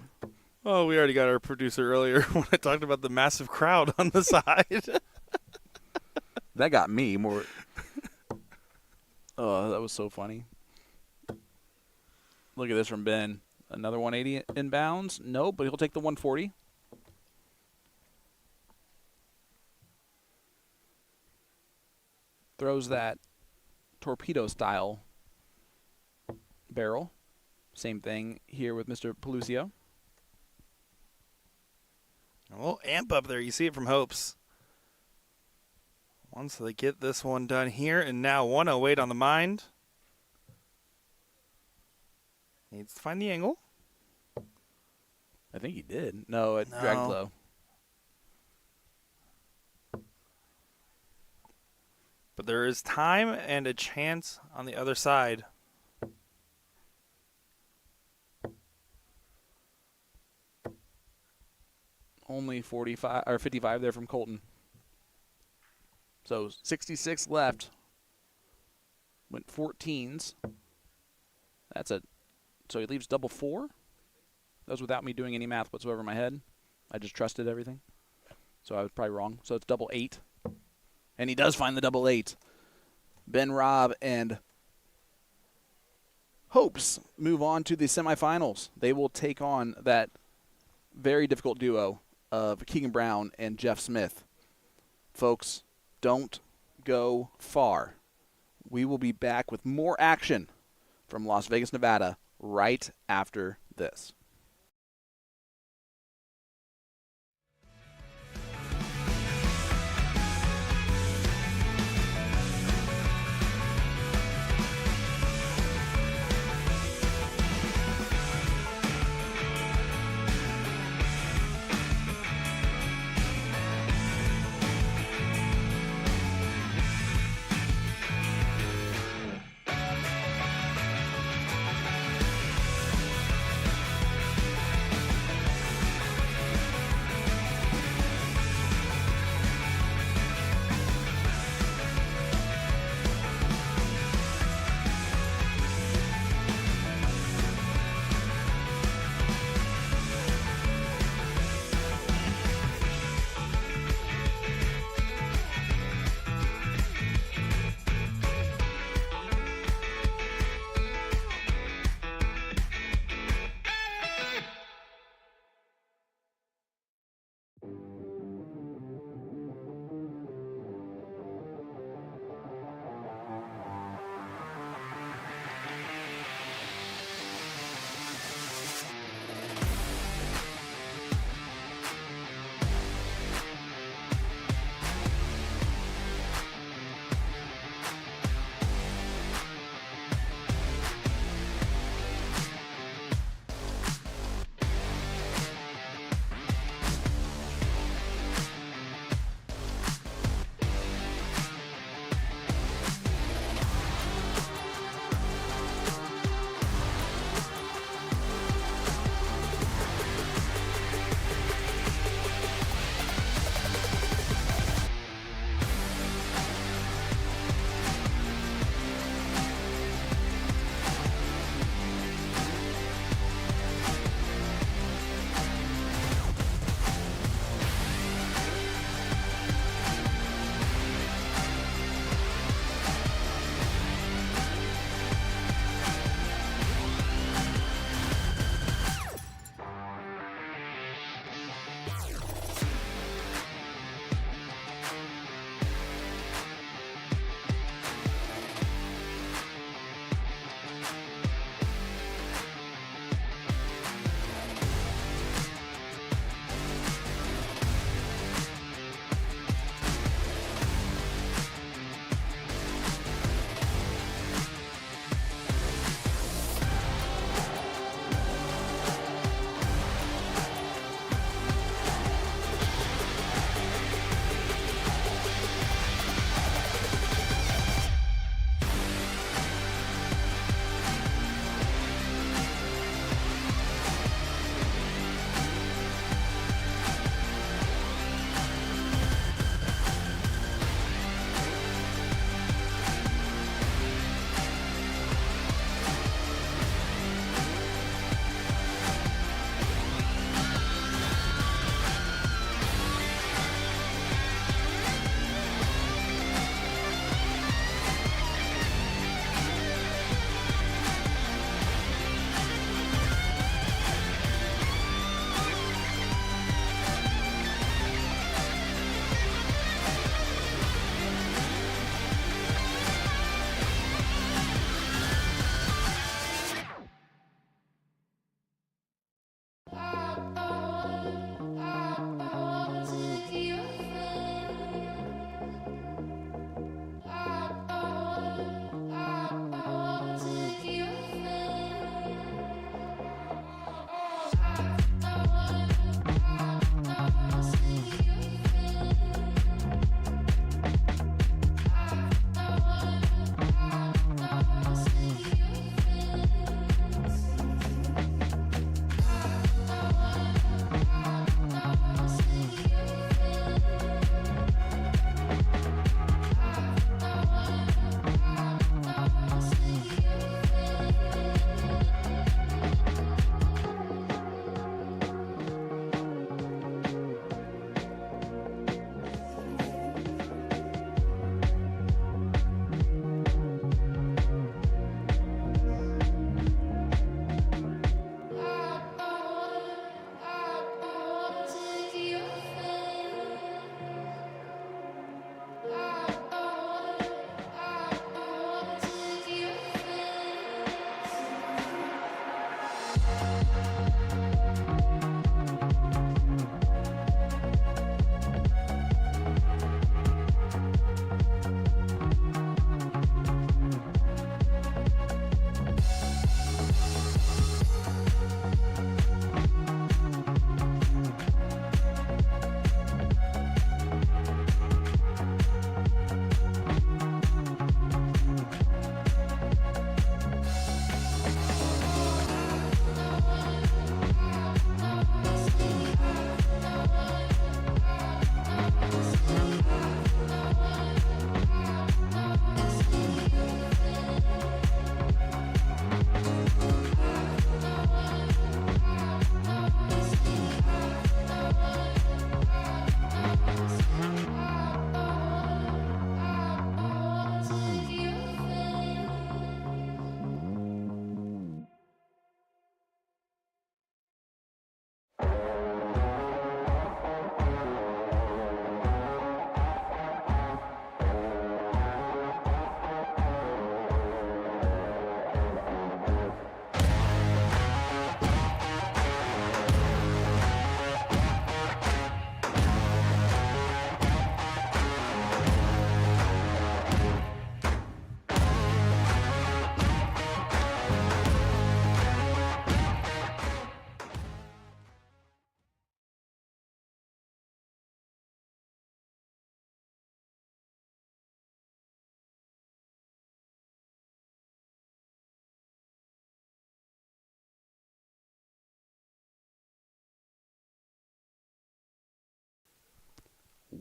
Oh, we already got our producer earlier when I talked about the massive crowd on the side. That got me more. Oh, that was so funny. Look at this from Ben. Another 180 inbounds. Nope, but he'll take the 140. Throws that torpedo-style barrel. Same thing here with Mr. Pelusio. A little amp up there. You see it from Hopes. Once they get this one done here, and now 108 on the mind. Needs to find the angle. I think he did. No, it dragged low. But there is time and a chance on the other side. Only 45 or 55 there from Colton. So 66 left. Went 14s. So he leaves double 4. That was without me doing any math whatsoever in my head. I just trusted everything. So I was probably wrong. So it's double 8. And he does find the double 8. Ben Robb and Hopes move on to the semifinals. They will take on that very difficult duo of Keegan Brown and Jeff Smith. Folks, don't go far. We will be back with more action from Las Vegas, Nevada right after this.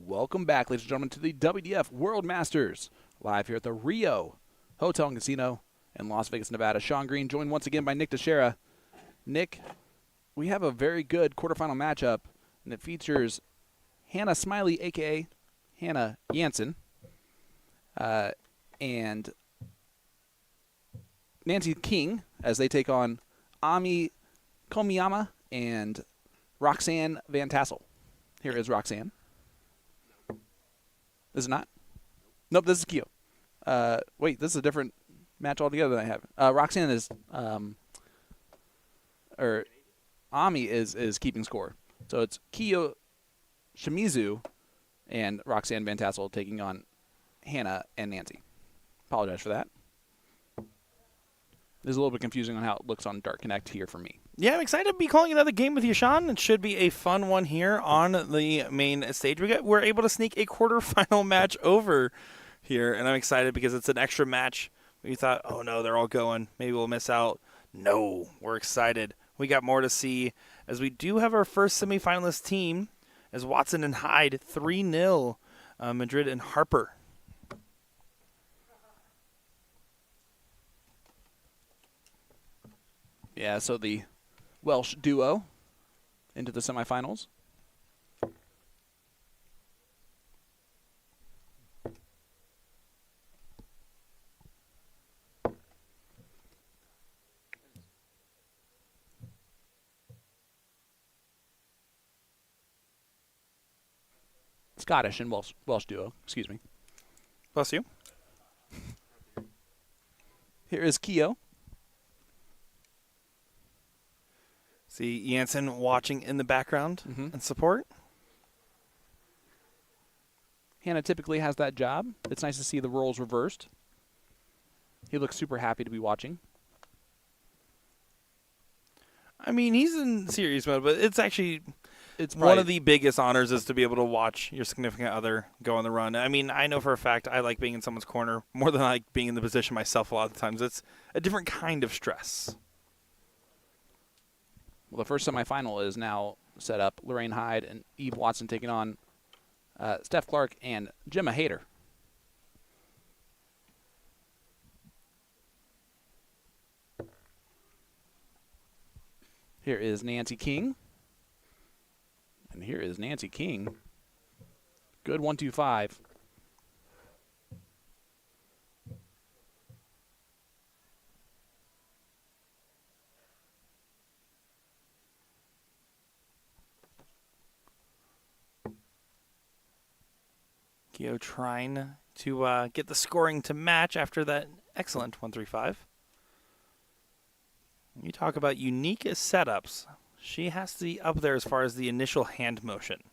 Welcome back, ladies and gentlemen, to the WDF World Masters, live here at the Rio Hotel Casino in Las Vegas, Nevada. Sean Green, joined once again by Nick Teixeira. Nick, we have a very good quarterfinal matchup, and it features Hannah Smiley, a.k.a. Hannah Jansen, and Nancy King, as they take on Ami Komiyama and Roxanne Van Tassel. Here is Roxanne. This is not? Nope, this is Kyo. Wait, this is a different match altogether than I have. Roxanne is, or Ami is keeping score. So it's Kyo Shimizu and Roxanne Van Tassel taking on Hannah and Nancy. Apologize for that. This is a little bit confusing on how it looks on Dart Connect here for me. Yeah, I'm excited to be calling another game with you, Sean. It should be a fun one here on the main stage. We're able to sneak a quarterfinal match over here, and I'm excited because it's an extra match. We thought, oh no, they're all going. Maybe we'll miss out. No, we're excited. We got more to see, as we do have our first semifinalist team as Watson and Hyde 3-0, Madrid and Harper. Yeah, so the Welsh duo into the semifinals. Scottish and Welsh duo, excuse me. Bless you. Here is Kyo. See Jansen watching in the background and support. Hannah typically has that job. It's nice to see the roles reversed. He looks super happy to be watching. I mean, he's in serious mode, but it's actually It's one of the biggest honors is to be able to watch your significant other go on the run. I mean, I know for a fact I like being in someone's corner more than I like being in the position myself a lot of the times. It's a different kind of stress. Well, the first semifinal is now set up. Lorraine Hyde and Eve Watson taking on Steph Clark and Gemma Hayter. Here is Nancy King. And here is Nancy King. Good 1-2-5. Kyo trying to get the scoring to match after that excellent 1-3-5. You talk about unique setups. She has to be up there as far as the initial hand motion.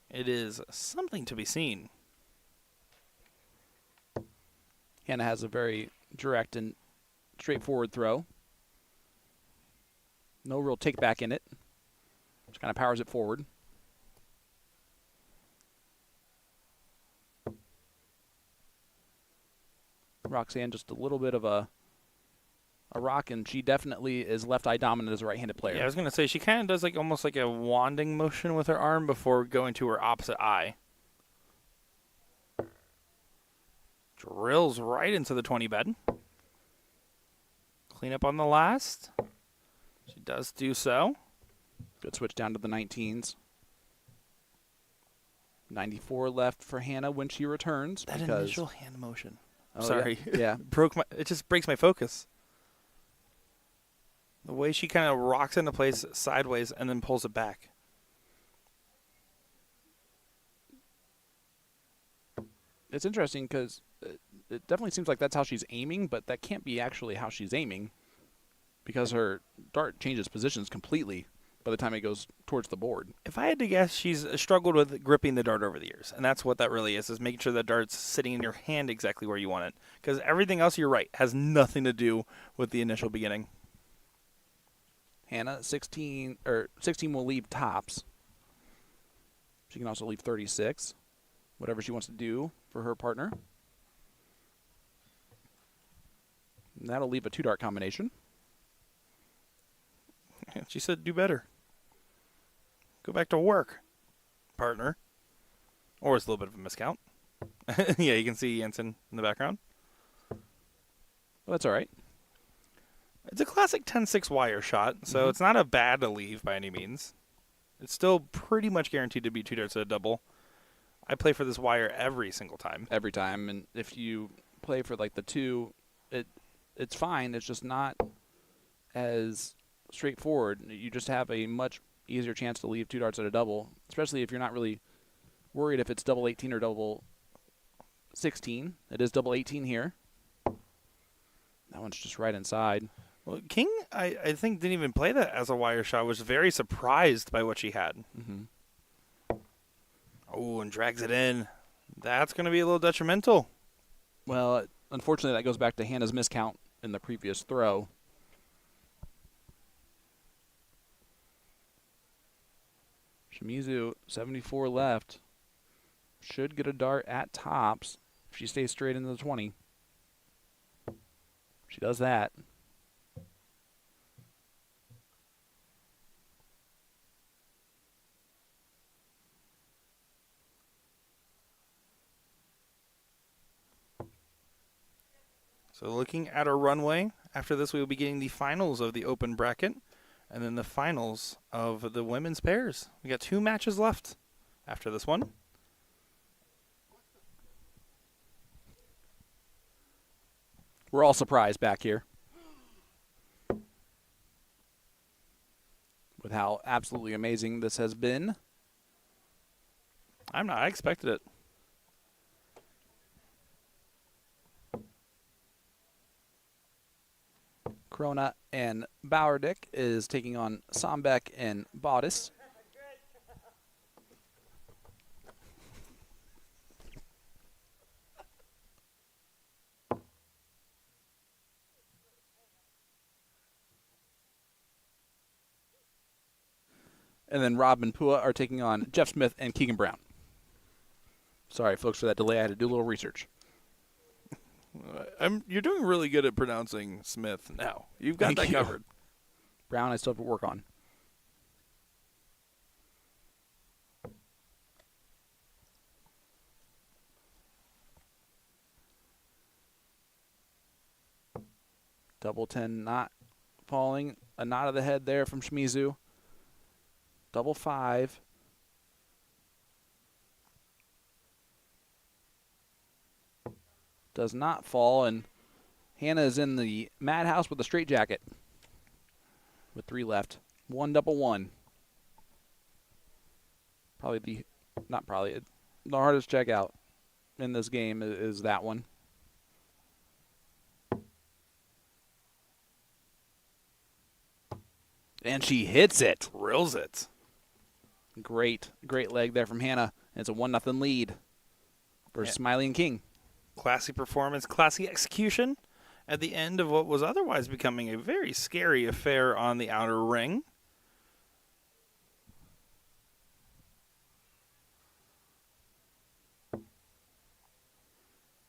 It is something to be seen. Hannah has a very direct and straightforward throw. No real take back in it. Just kind of powers it forward. Roxanne just a little bit of a rock, and she definitely is left eye dominant as a right-handed player. Yeah, I was going to say, she kind of does like almost like a wanding motion with her arm before going to her opposite eye. Drills right into the 20 bed. Clean up on the last. She does do so. Good switch down to the 19s. 94 left for Hannah when she returns. That because initial hand motion. Oh, Sorry. Yeah. It just breaks my focus. The way she kind of rocks into place sideways and then pulls it back. It's interesting because it definitely seems like that's how she's aiming, but that can't be actually how she's aiming because her dart changes positions completely by the time it goes towards the board. If I had to guess, she's struggled with gripping the dart over the years, and that's what that really is making sure the dart's sitting in your hand exactly where you want it. Because everything else, you're right, has nothing to do with the initial beginning. Hannah, 16 will leave tops. She can also leave 36, whatever she wants to do for her partner. And that'll leave a 2-dart combination. She said, do better. Go back to work. partner. Or it's a little bit of a miscount. Yeah, you can see Jensen in the background. Well, that's all right. It's a classic 10-6 wire shot, so it's not a bad to leave by any means. It's still pretty much guaranteed to be 2 darts at a double. I play for this wire every single time. Every time, and if you play for like the 2, it's fine. It's just not as straightforward. You just have a much easier chance to leave 2 darts at a double, especially if you're not really worried if it's double 18 or double 16. It is double 18 here. That one's just right inside. Well, King, I think, didn't even play that as a wire shot. Was very surprised by what she had. Oh, and drags it in. That's going to be a little detrimental. Well, unfortunately, that goes back to Hannah's miscount in the previous throw. Shimizu, 74 left. Should get a dart at tops if she stays straight into the 20. She does that. So looking at our runway, after this we will be getting the finals of the open bracket and then the finals of the women's pairs. We got 2 matches left after this one. We're all surprised back here with how absolutely amazing this has been. I'm not. I expected it. Krona and Bowerdick is taking on Sombeck and Bodice. And then Rob and Pua are taking on Jeff Smith and Keegan Brown. Sorry, folks, for that delay. I had to do a little research. You're doing really good at pronouncing Smith now. You've got that covered. Brown, I still have to work on. Double 10 not falling. A nod of the head there from Shimizu. Double 5. Does not fall, and Hannah is in the madhouse with a straight jacket. With 3 left. 1 double 1. The hardest checkout in this game is that one. And she hits it. Drills it. Great leg there from Hannah. It's a 1-0 lead for Smiley and King. Classy performance, classy execution at the end of what was otherwise becoming a very scary affair on the outer ring.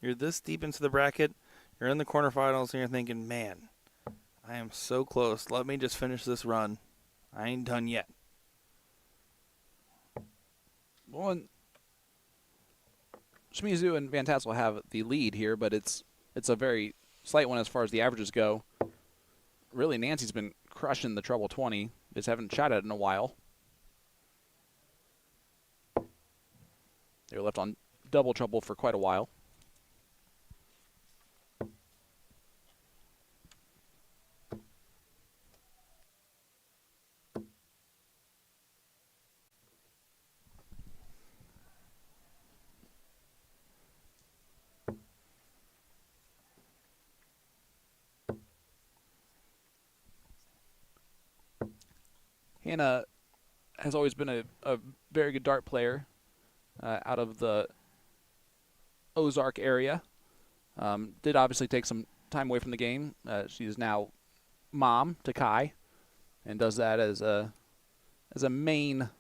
You're this deep into the bracket, you're in the quarterfinals, and you're thinking, man, I am so close. Let me just finish this run. I ain't done yet. Well, Shimizu and Van Tassel have the lead here, but it's a very slight one as far as the averages go. Really, Nancy's been crushing the treble 20. Just haven't shot at it in a while. They were left on double treble for quite a while. Hannah has always been a very good dart player out of the Ozark area. Did obviously take some time away from the game. She is now mom to Kai and does that as a main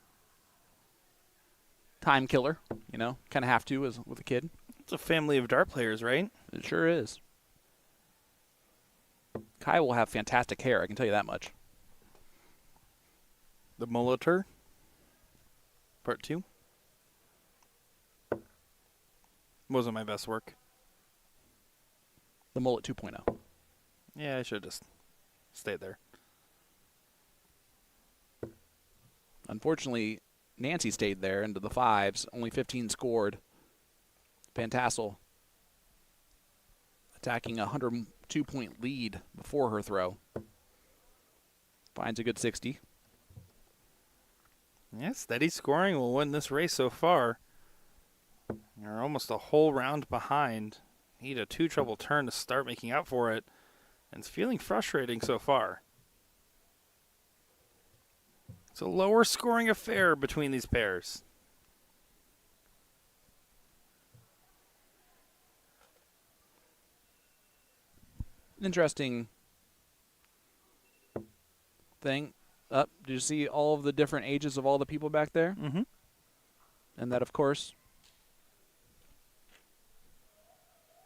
time killer, kind of have to as with a kid. It's a family of dart players, right? It sure is. Kai will have fantastic hair, I can tell you that much. The Molitor, part 2. Wasn't my best work. The mullet 2.0. Yeah, I should have just stayed there. Unfortunately, Nancy stayed there into the fives. Only 15 scored. Van Tassel attacking a 102-point lead before her throw. Finds a good 60. Yeah, steady scoring will win this race so far. They're almost a whole round behind. Need a two-trouble turn to start making up for it. And it's feeling frustrating so far. It's a lower scoring affair between these pairs. Interesting thing. Did you see all of the different ages of all the people back there? Mm-hmm. And that, of course,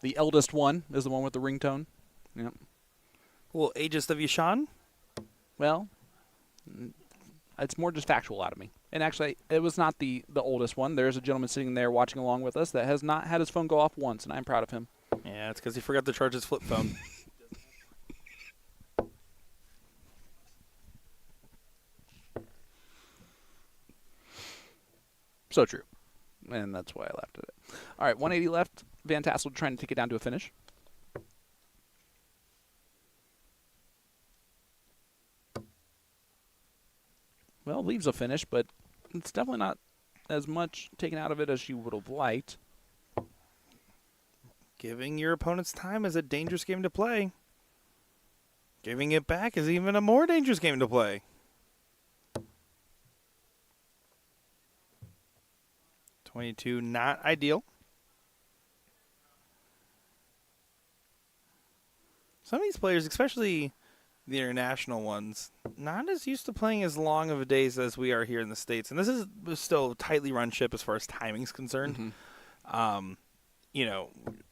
the eldest one is the one with the ringtone. Yep. Well, ageist of you, Sean? Well, it's more just factual out of me. And actually, it was not the oldest one. There's a gentleman sitting there watching along with us that has not had his phone go off once, and I'm proud of him. Yeah, it's because he forgot to charge his flip phone. So true. And that's why I laughed at it. All right, 180 left. Van Tassel trying to take it down to a finish. Well, leaves a finish, but it's definitely not as much taken out of it as she would have liked. Giving your opponent's time is a dangerous game to play. Giving it back is even a more dangerous game to play. .22, not ideal. Some of these players, especially the international ones, not as used to playing as long of a days as we are here in the States. And this is still a tightly run ship as far as timing's concerned. Mm-hmm.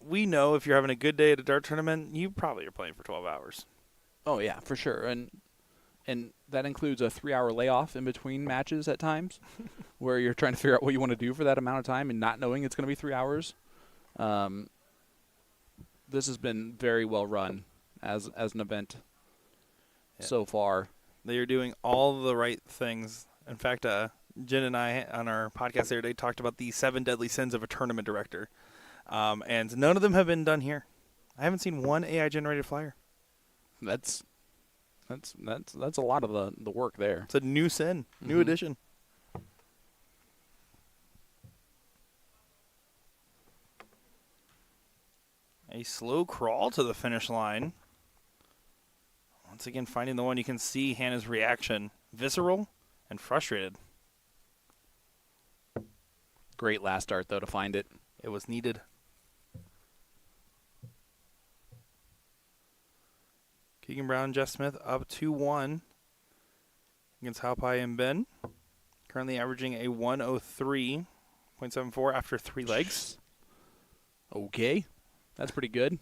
We know if you're having a good day at a dart tournament, you probably are playing for 12 hours. Oh, yeah, for sure. And that includes a 3-hour layoff in between matches at times where you're trying to figure out what you want to do for that amount of time and not knowing it's going to be 3 hours. This has been very well run as an event so far. They are doing all the right things. In fact, Jen and I on our podcast the other day talked about the 7 deadly sins of a tournament director. And none of them have been done here. I haven't seen one AI-generated flyer. That's a lot of the work there. It's a new sin, new addition. A slow crawl to the finish line. Once again, finding the one you can see Hannah's reaction. Visceral and frustrated. Great last start, though, to find it. It was needed. Keegan Brown, Jeff Smith up 2-1 against Halpai and Ben. Currently averaging a 103.74 after 3 legs. Okay. That's pretty good.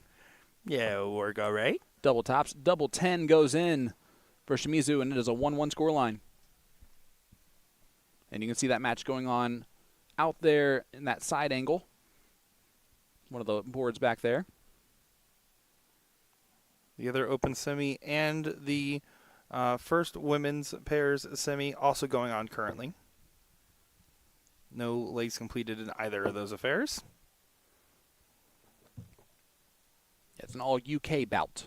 Yeah, it'll work all right. Double tops. Double 10 goes in for Shimizu, and it is a 1-1 scoreline. And you can see that match going on out there in that side angle. One of the boards back there. The other open semi and the first women's pairs semi also going on currently. No legs completed in either of those affairs. It's an all UK bout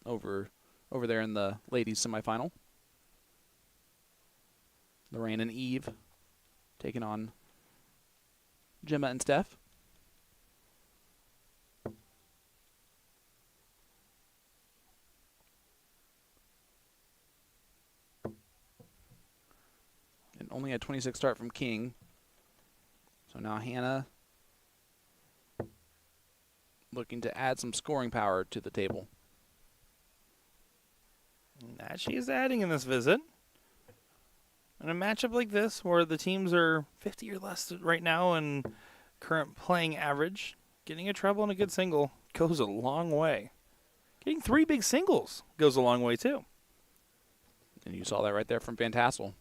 over there in the ladies semifinal. Lorraine and Eve taking on Gemma and Steph. And only a 26 start from King. So now Hannah looking to add some scoring power to the table. That she is adding in this visit. In a matchup like this, where the teams are 50 or less right now and current playing average, getting a treble and a good single goes a long way. Getting 3 big singles goes a long way, too. And you saw that right there from Van Tassel.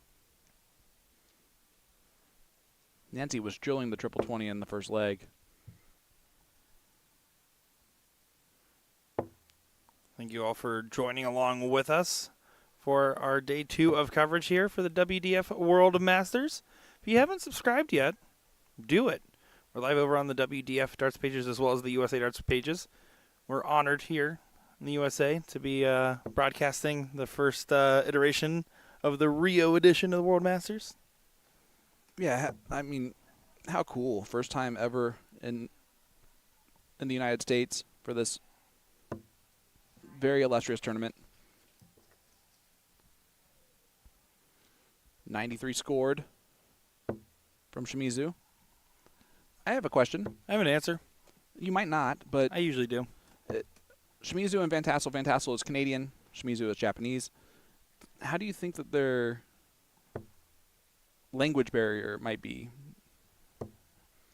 Nancy was drilling the triple 20 in the first leg. Thank you all for joining along with us for our day 2 of coverage here for the WDF World Masters. If you haven't subscribed yet, do it. We're live over on the WDF Darts pages as well as the USA Darts pages. We're honored here in the USA to be broadcasting the first iteration of the Rio edition of the World Masters. Yeah, I mean, how cool. First time ever in the United States for this very illustrious tournament. 93 scored from Shimizu. I have a question. I have an answer. You might not, but I usually do. Shimizu and Van Tassel. Van Tassel is Canadian. Shimizu is Japanese. How do you think that their language barrier might be?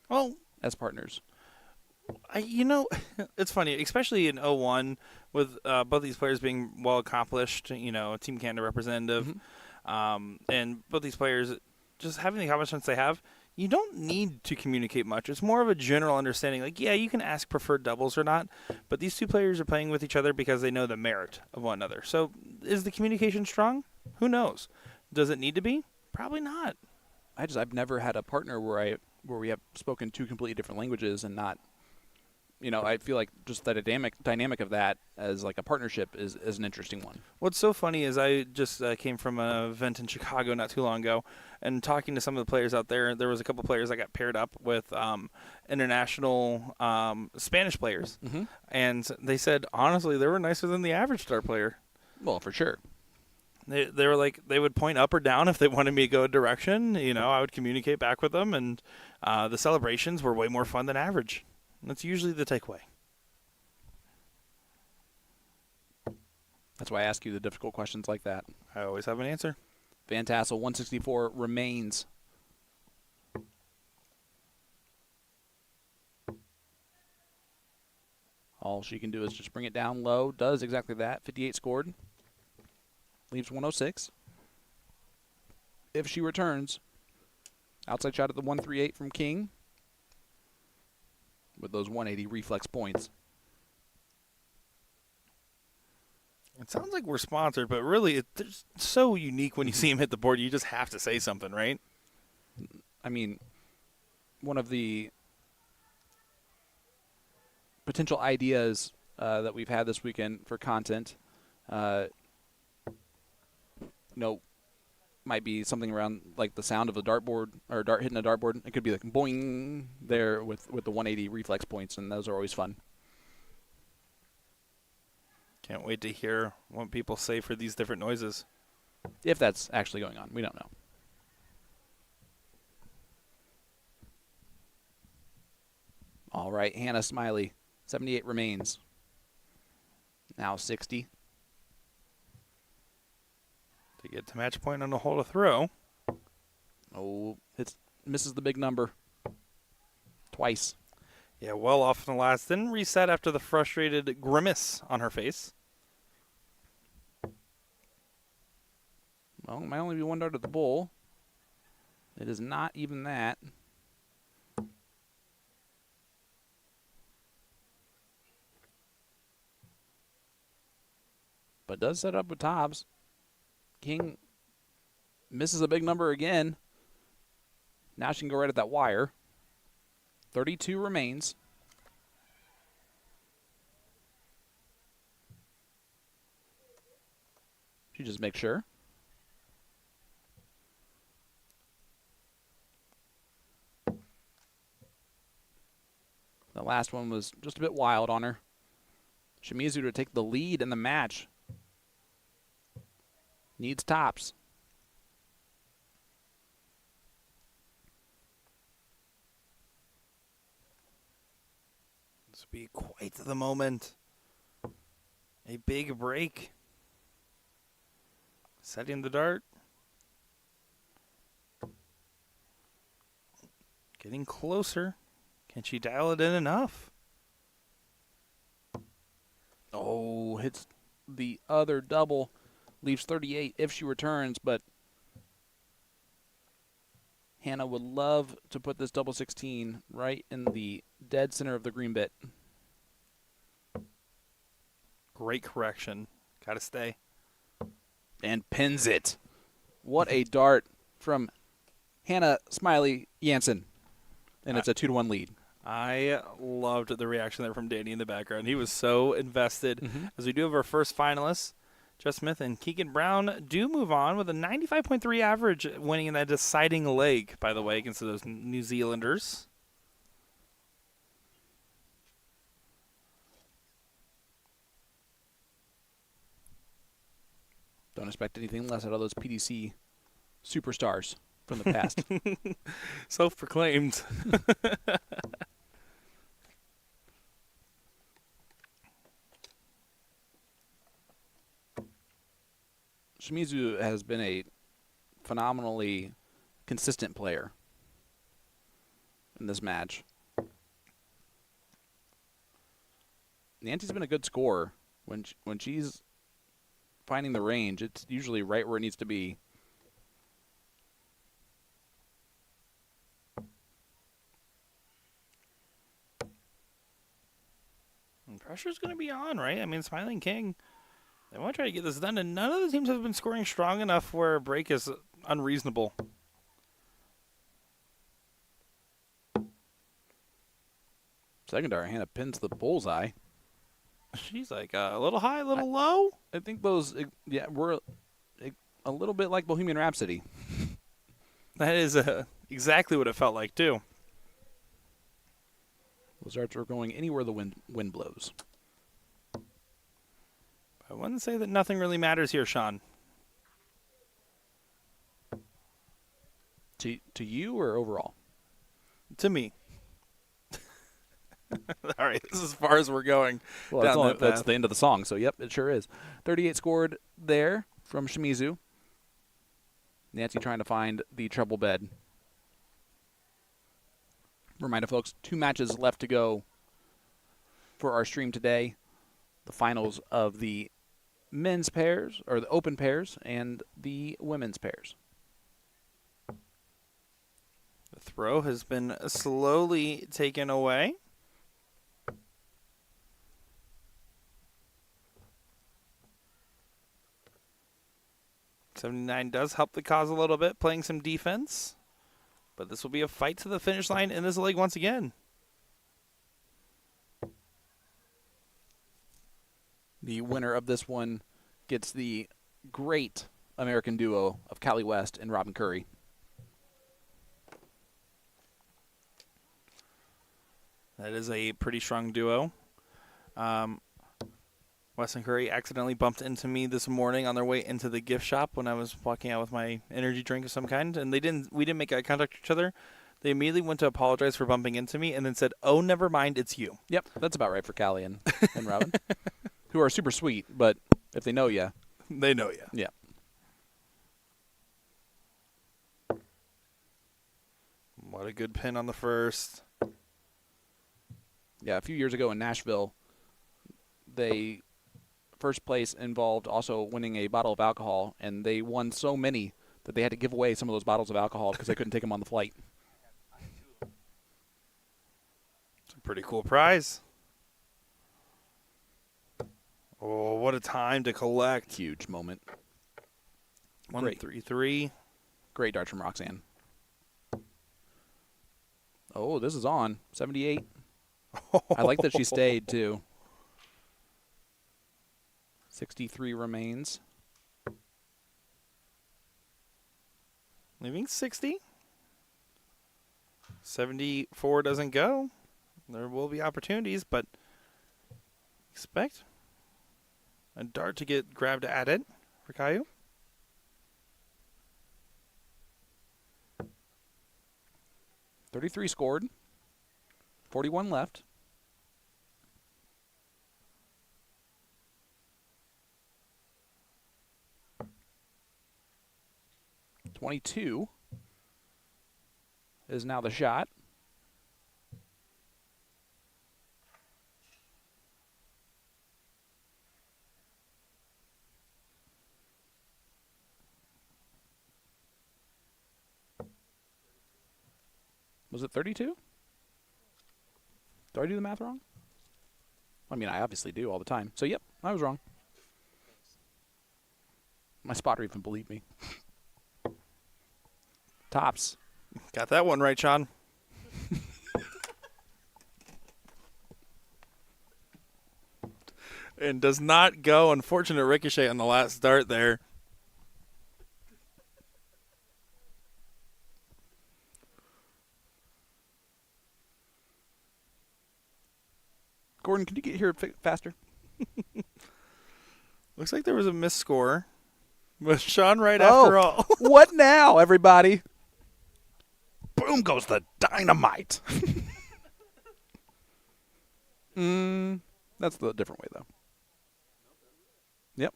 Well, as partners. It's funny, especially in 01 with both these players being well accomplished, Team Canada representative, and both these players just having the accomplishments they have. You don't need to communicate much. It's more of a general understanding. Like, yeah, you can ask preferred doubles or not, but these two players are playing with each other because they know the merit of one another. So is the communication strong? Who knows? Does it need to be? Probably not. I've never had a partner where we have spoken two completely different languages and not, I feel like just the dynamic of that as like a partnership is an interesting one. What's so funny is I just came from an event in Chicago not too long ago, and talking to some of the players out there, there was a couple players that got paired up with international Spanish players, and they said, honestly, they were nicer than the average star player. Well, for sure. They were like, they would point up or down if they wanted me to go a direction. I would communicate back with them, and the celebrations were way more fun than average. That's usually the takeaway. That's why I ask you the difficult questions like that. I always have an answer. Van Tassel, 164 remains. All she can do is just bring it down low. Does exactly that. 58 scored. Leaves 106. If she returns, outside shot at the 138 from King with those 180 reflex points. It sounds like we're sponsored, but really it's so unique when you see him hit the board. You just have to say something, right? I mean, one of the potential ideas that we've had this weekend for content, might be something around like the sound of a dartboard or dart hitting a dartboard. It could be like boing there with the 180 reflex points, and those are always fun. Can't wait to hear what people say for these different noises. If that's actually going on, we don't know. All right, Hannah Smiley, 78 remains. Now 60. To get to match point on a hole to throw. Oh, misses the big number. Twice. Yeah, well off in the last. Didn't reset after the frustrated grimace on her face. Well, it might only be one dart at the bull. It is not even that. But does set up with Tobbs. King misses a big number again. Now she can go right at that wire. 32 remains. She just makes sure. The last one was just a bit wild on her. Shimizu to take the lead in the match. Needs tops. This will be quite the moment. A big break. Setting the dart. Getting closer. Can she dial it in enough? Oh, hits the other double. Leaves 38 if she returns, but Hannah would love to put this double 16 right in the dead center of the green bit. Great correction. Got to stay. And pins it. What a dart from Hannah Smiley Jansen. And it's a 2-1 lead. I loved the reaction there from Danny in the background. He was so invested. As we do have our first finalists, Jess Smith and Keegan Brown do move on with a 95.3 average, winning in that deciding leg, by the way, against those New Zealanders. Don't expect anything less out of those PDC superstars from the past. Self-proclaimed. Shimizu has been a phenomenally consistent player in this match. Nancy's been a good scorer. When she's finding the range, it's usually right where it needs to be. And pressure's going to be on, right? I mean, Smiling King, they want to try to get this done, and none of the teams have been scoring strong enough where a break is unreasonable. Second dart, Hannah pins the bullseye. She's like a little high, a little low. I think those, were a little bit like Bohemian Rhapsody. That is exactly what it felt like, too. Those darts are going anywhere the wind blows. I wouldn't say that nothing really matters here, Sean. To you or overall? To me. All right, this is as far as we're going. Well, that's the end of the song, so yep, it sure is. 38 scored there from Shimizu. Nancy trying to find the treble bed. Reminder, folks, 2 matches left to go for our stream today. The finals of the men's pairs, or the open pairs, and the women's pairs. The throw has been slowly taken away. '79 does help the cause a little bit, playing some defense. But this will be a fight to the finish line in this leg once again. The winner of this one gets the great American duo of Callie West and Robin Curry. That is a pretty strong duo. Wes and Curry accidentally bumped into me this morning on their way into the gift shop when I was walking out with my energy drink of some kind, and we didn't make eye contact with each other. They immediately went to apologize for bumping into me and then said, "Oh, never mind, it's you." Yep, that's about right for Callie and Robin, who are super sweet, but if they know you, they know you. Yeah. What a good pin on the first. Yeah, a few years ago in Nashville, first place involved also winning a bottle of alcohol, and they won so many that they had to give away some of those bottles of alcohol because they couldn't take them on the flight. It's a pretty cool prize. Oh, what a time to collect. Huge moment. 1-3-3. Great darts from Roxanne. Oh, this is on. 78. I like that she stayed, too. 63 remains. Leaving 60. 74 doesn't go. There will be opportunities, but expect a dart to get grabbed at it for Caillou. .33 scored. 41 left. .22 is now the shot. Was it 32? Do I do the math wrong? I mean, I obviously do all the time. So, yep, I was wrong. My spotter even believed me. Tops. Got that one right, Sean. And does not go. Unfortunate ricochet on the last dart there. Gordon, can you get here faster? Looks like there was a missed score. But Sean right after all. What now, everybody? Boom goes the dynamite. That's the different way, though. Yep.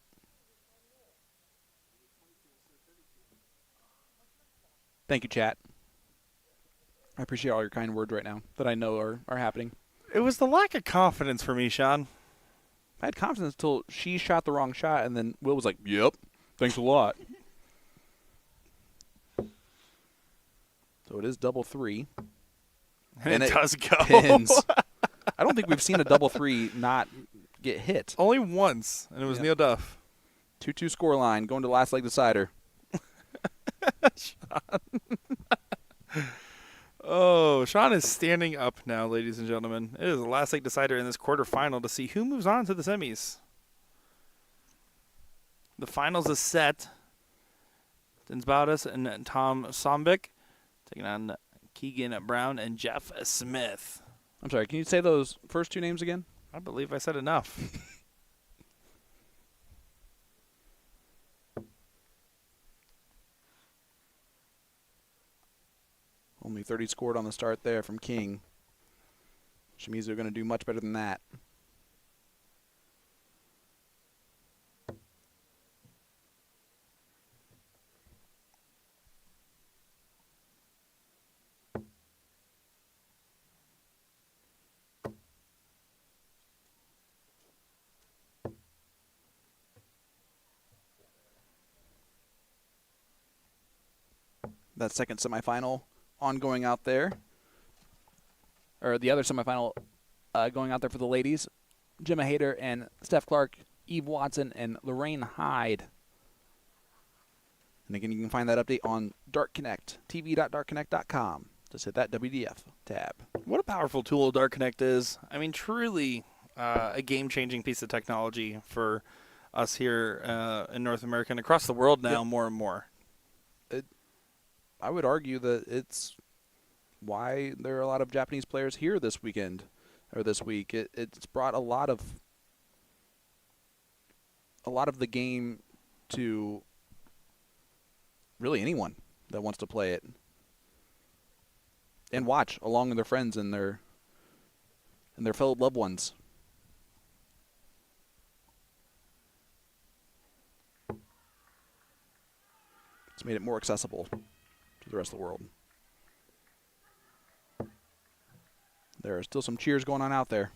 Thank you, chat. I appreciate all your kind words right now that I know are happening. It was the lack of confidence for me, Sean. I had confidence until she shot the wrong shot, and then Will was like, yep, thanks a lot. So it is double three. And it does go. Pins. I don't think we've seen a double three not get hit. Only once, and it was Neil Duff. 2-2 score line, going to last leg decider. Sean. Oh, Sean is standing up now, ladies and gentlemen. It is the last leg decider in this quarterfinal to see who moves on to the semis. The finals is set. Dins Baudas and Tom Sombik taking on Keegan Brown and Jeff Smith. I'm sorry, can you say those first two names again? I believe I said enough. Only 30 scored on the start there from King. Shimizu going to do much better than that. That second semifinal ongoing out there, or the other semifinal going out there for the ladies. Gemma Hayter and Steph Clark, Eve Watson, and Lorraine Hyde. And again, you can find that update on Dart Connect, tv.dartconnect.com. Just hit that WDF tab. What a powerful tool Dart Connect is. I mean, truly a game-changing piece of technology for us here in North America and across the world now, more and more. I would argue that it's why there are a lot of Japanese players here this weekend or this week. It's brought a lot of the game to really anyone that wants to play it and watch along with their friends and their fellow loved ones. It's made it more accessible to the rest of the world. There are still some cheers going on out there.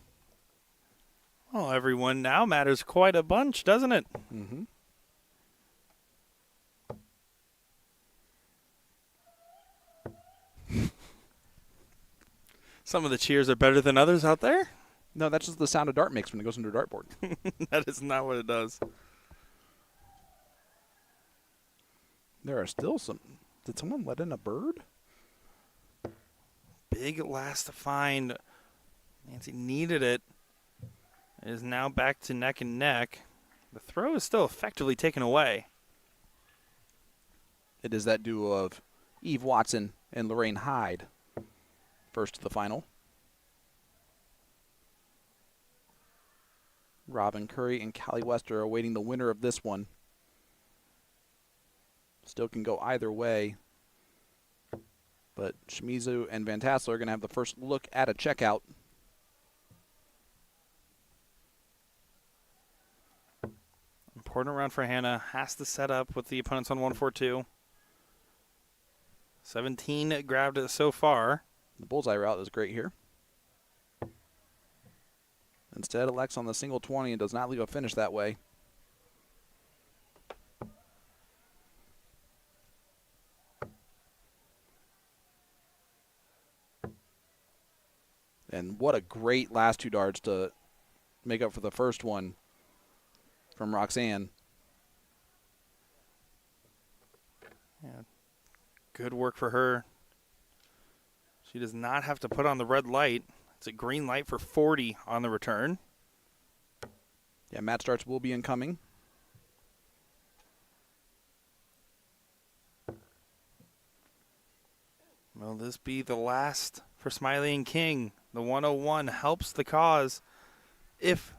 Well, everyone now matters quite a bunch, doesn't it? Mm-hmm. Some of the cheers are better than others out there. No, that's just the sound a dart makes when it goes into a dartboard. That is not what it does. There are still some. Did someone let in a bird? Big last find. Nancy needed it. It is now back to neck and neck. The throw is still effectively taken away. It is that duo of Eve Watson and Lorraine Hyde. First to the final. Robin Curry and Callie Wester are awaiting the winner of this one. Still can go either way. But Shimizu and Van Tassel are going to have the first look at a checkout. Important round for Hannah. Has to set up with the opponents on 1-4-2. 17 grabbed it so far. The bullseye route is great here. Instead, elects on the single 20 and does not leave a finish that way. And what a great last two darts to make up for the first one. from Roxanne. Yeah. Good work for her. She does not have to put on the red light. It's a green light for 40 on the return. Yeah, match starts will be incoming. Will this be the last for Smiley and King? The 101 helps the cause if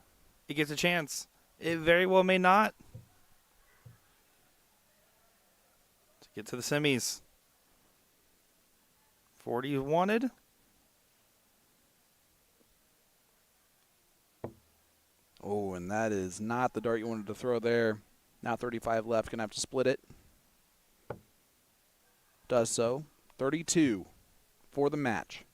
it gets a chance. It very well may not. To get to the semis. 40 wanted. Oh, and that is not the dart you wanted to throw there. Now 35 left. Going to have to split it. Does so. 32 for the match.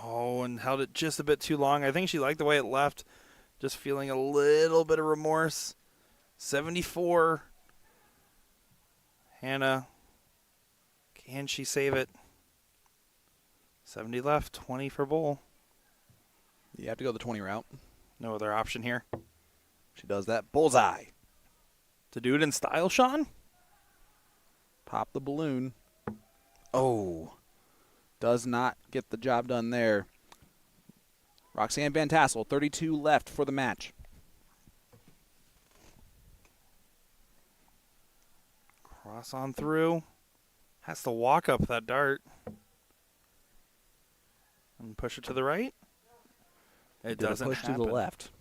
Oh, and held it just a bit too long. I think she liked the way it left. Just feeling a little bit of remorse. 74. Hannah, can she save it? 70 left, 20 for Bull. You have to go the 20 route. No other option here. She does that. Bullseye. To do it in style, Sean? Pop the balloon. Oh. Does not get the job done there. Roxanne Van Tassel, 32 left for the match. Cross on through. Has to walk up that dart. And push it to the right. It doesn't push happen. to the left.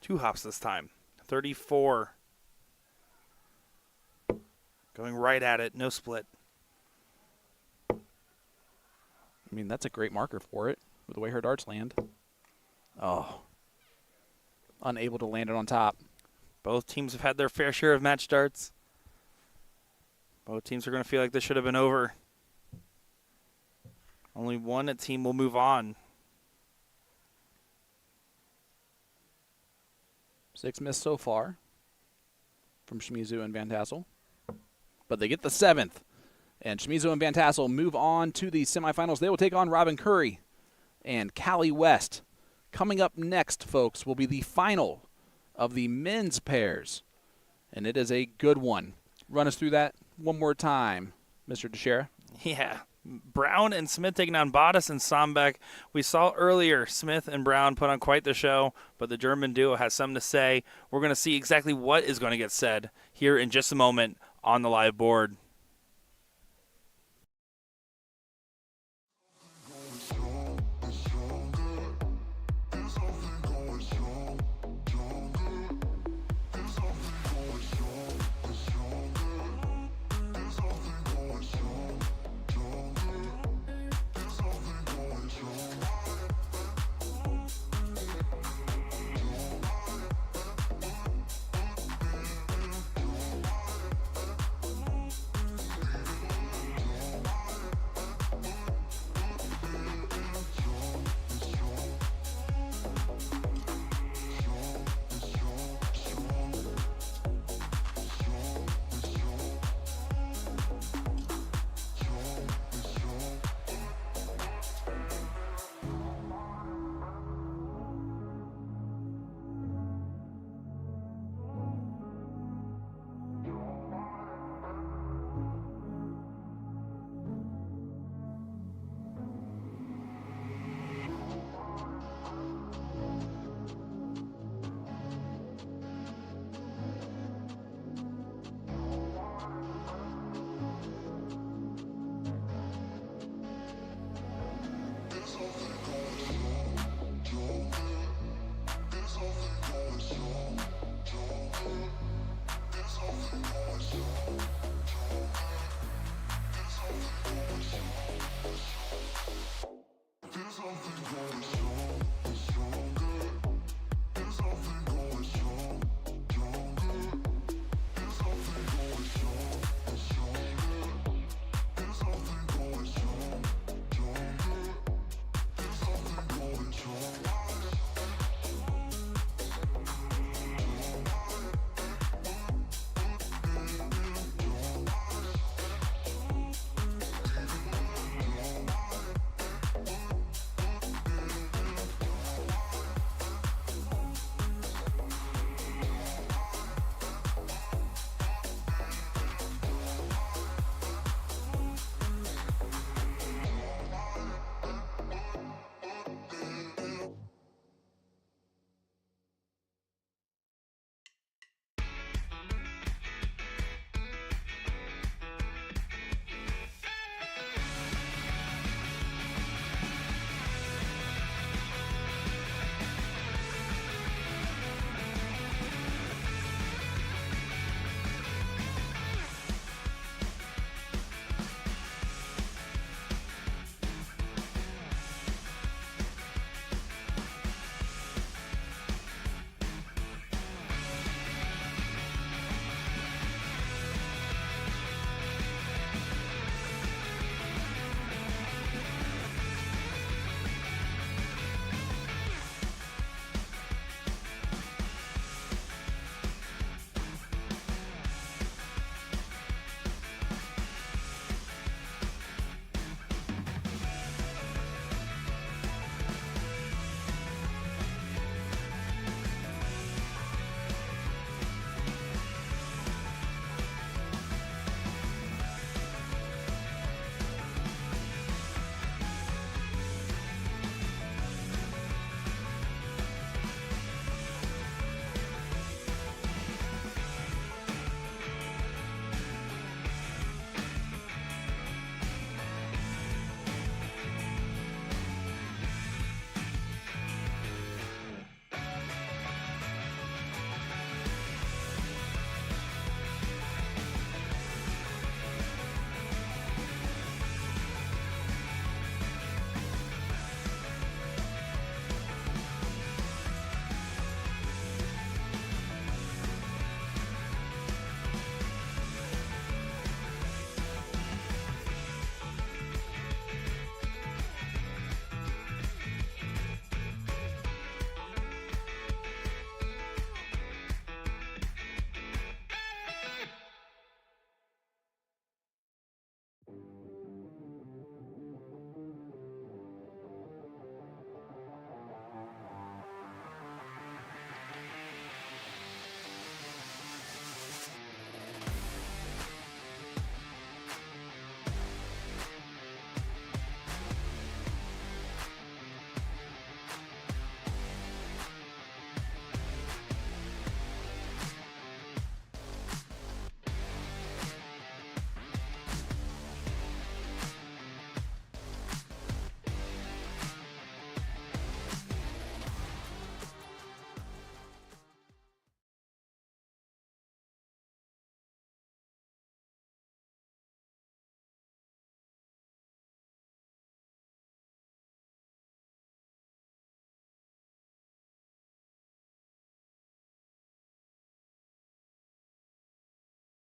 2 hops this time. 34. Going right at it. No split. I mean, that's a great marker for it with the way her darts land. Oh. Unable to land it on top. Both teams have had their fair share of match darts. Both teams are going to feel like this should have been over. Only one team will move on. 6 missed so far from Shimizu and Van Tassel. But they get the 7th. And Shimizu and Van Tassel move on to the semifinals. They will take on Robin Curry and Callie West. Coming up next, folks, will be the final of the men's pairs. And it is a good one. Run us through that one more time, Mr. Teixeira. Yeah. Brown and Smith taking on Bottas and Sombeck. We saw earlier Smith and Brown put on quite the show, but the German duo has something to say. We're going to see exactly what is going to get said here in just a moment on the live board.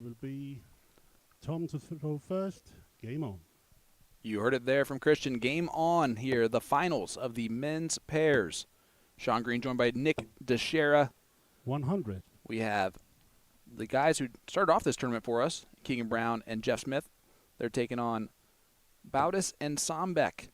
Will be Tom to throw first. Game on. You heard it there from Christian. Game on here. The finals of the men's pairs. Sean Green joined by Nick DeShera. 100. We have the guys who started off this tournament for us, Keegan Brown and Jeff Smith. They're taking on Baudis and Sombeck,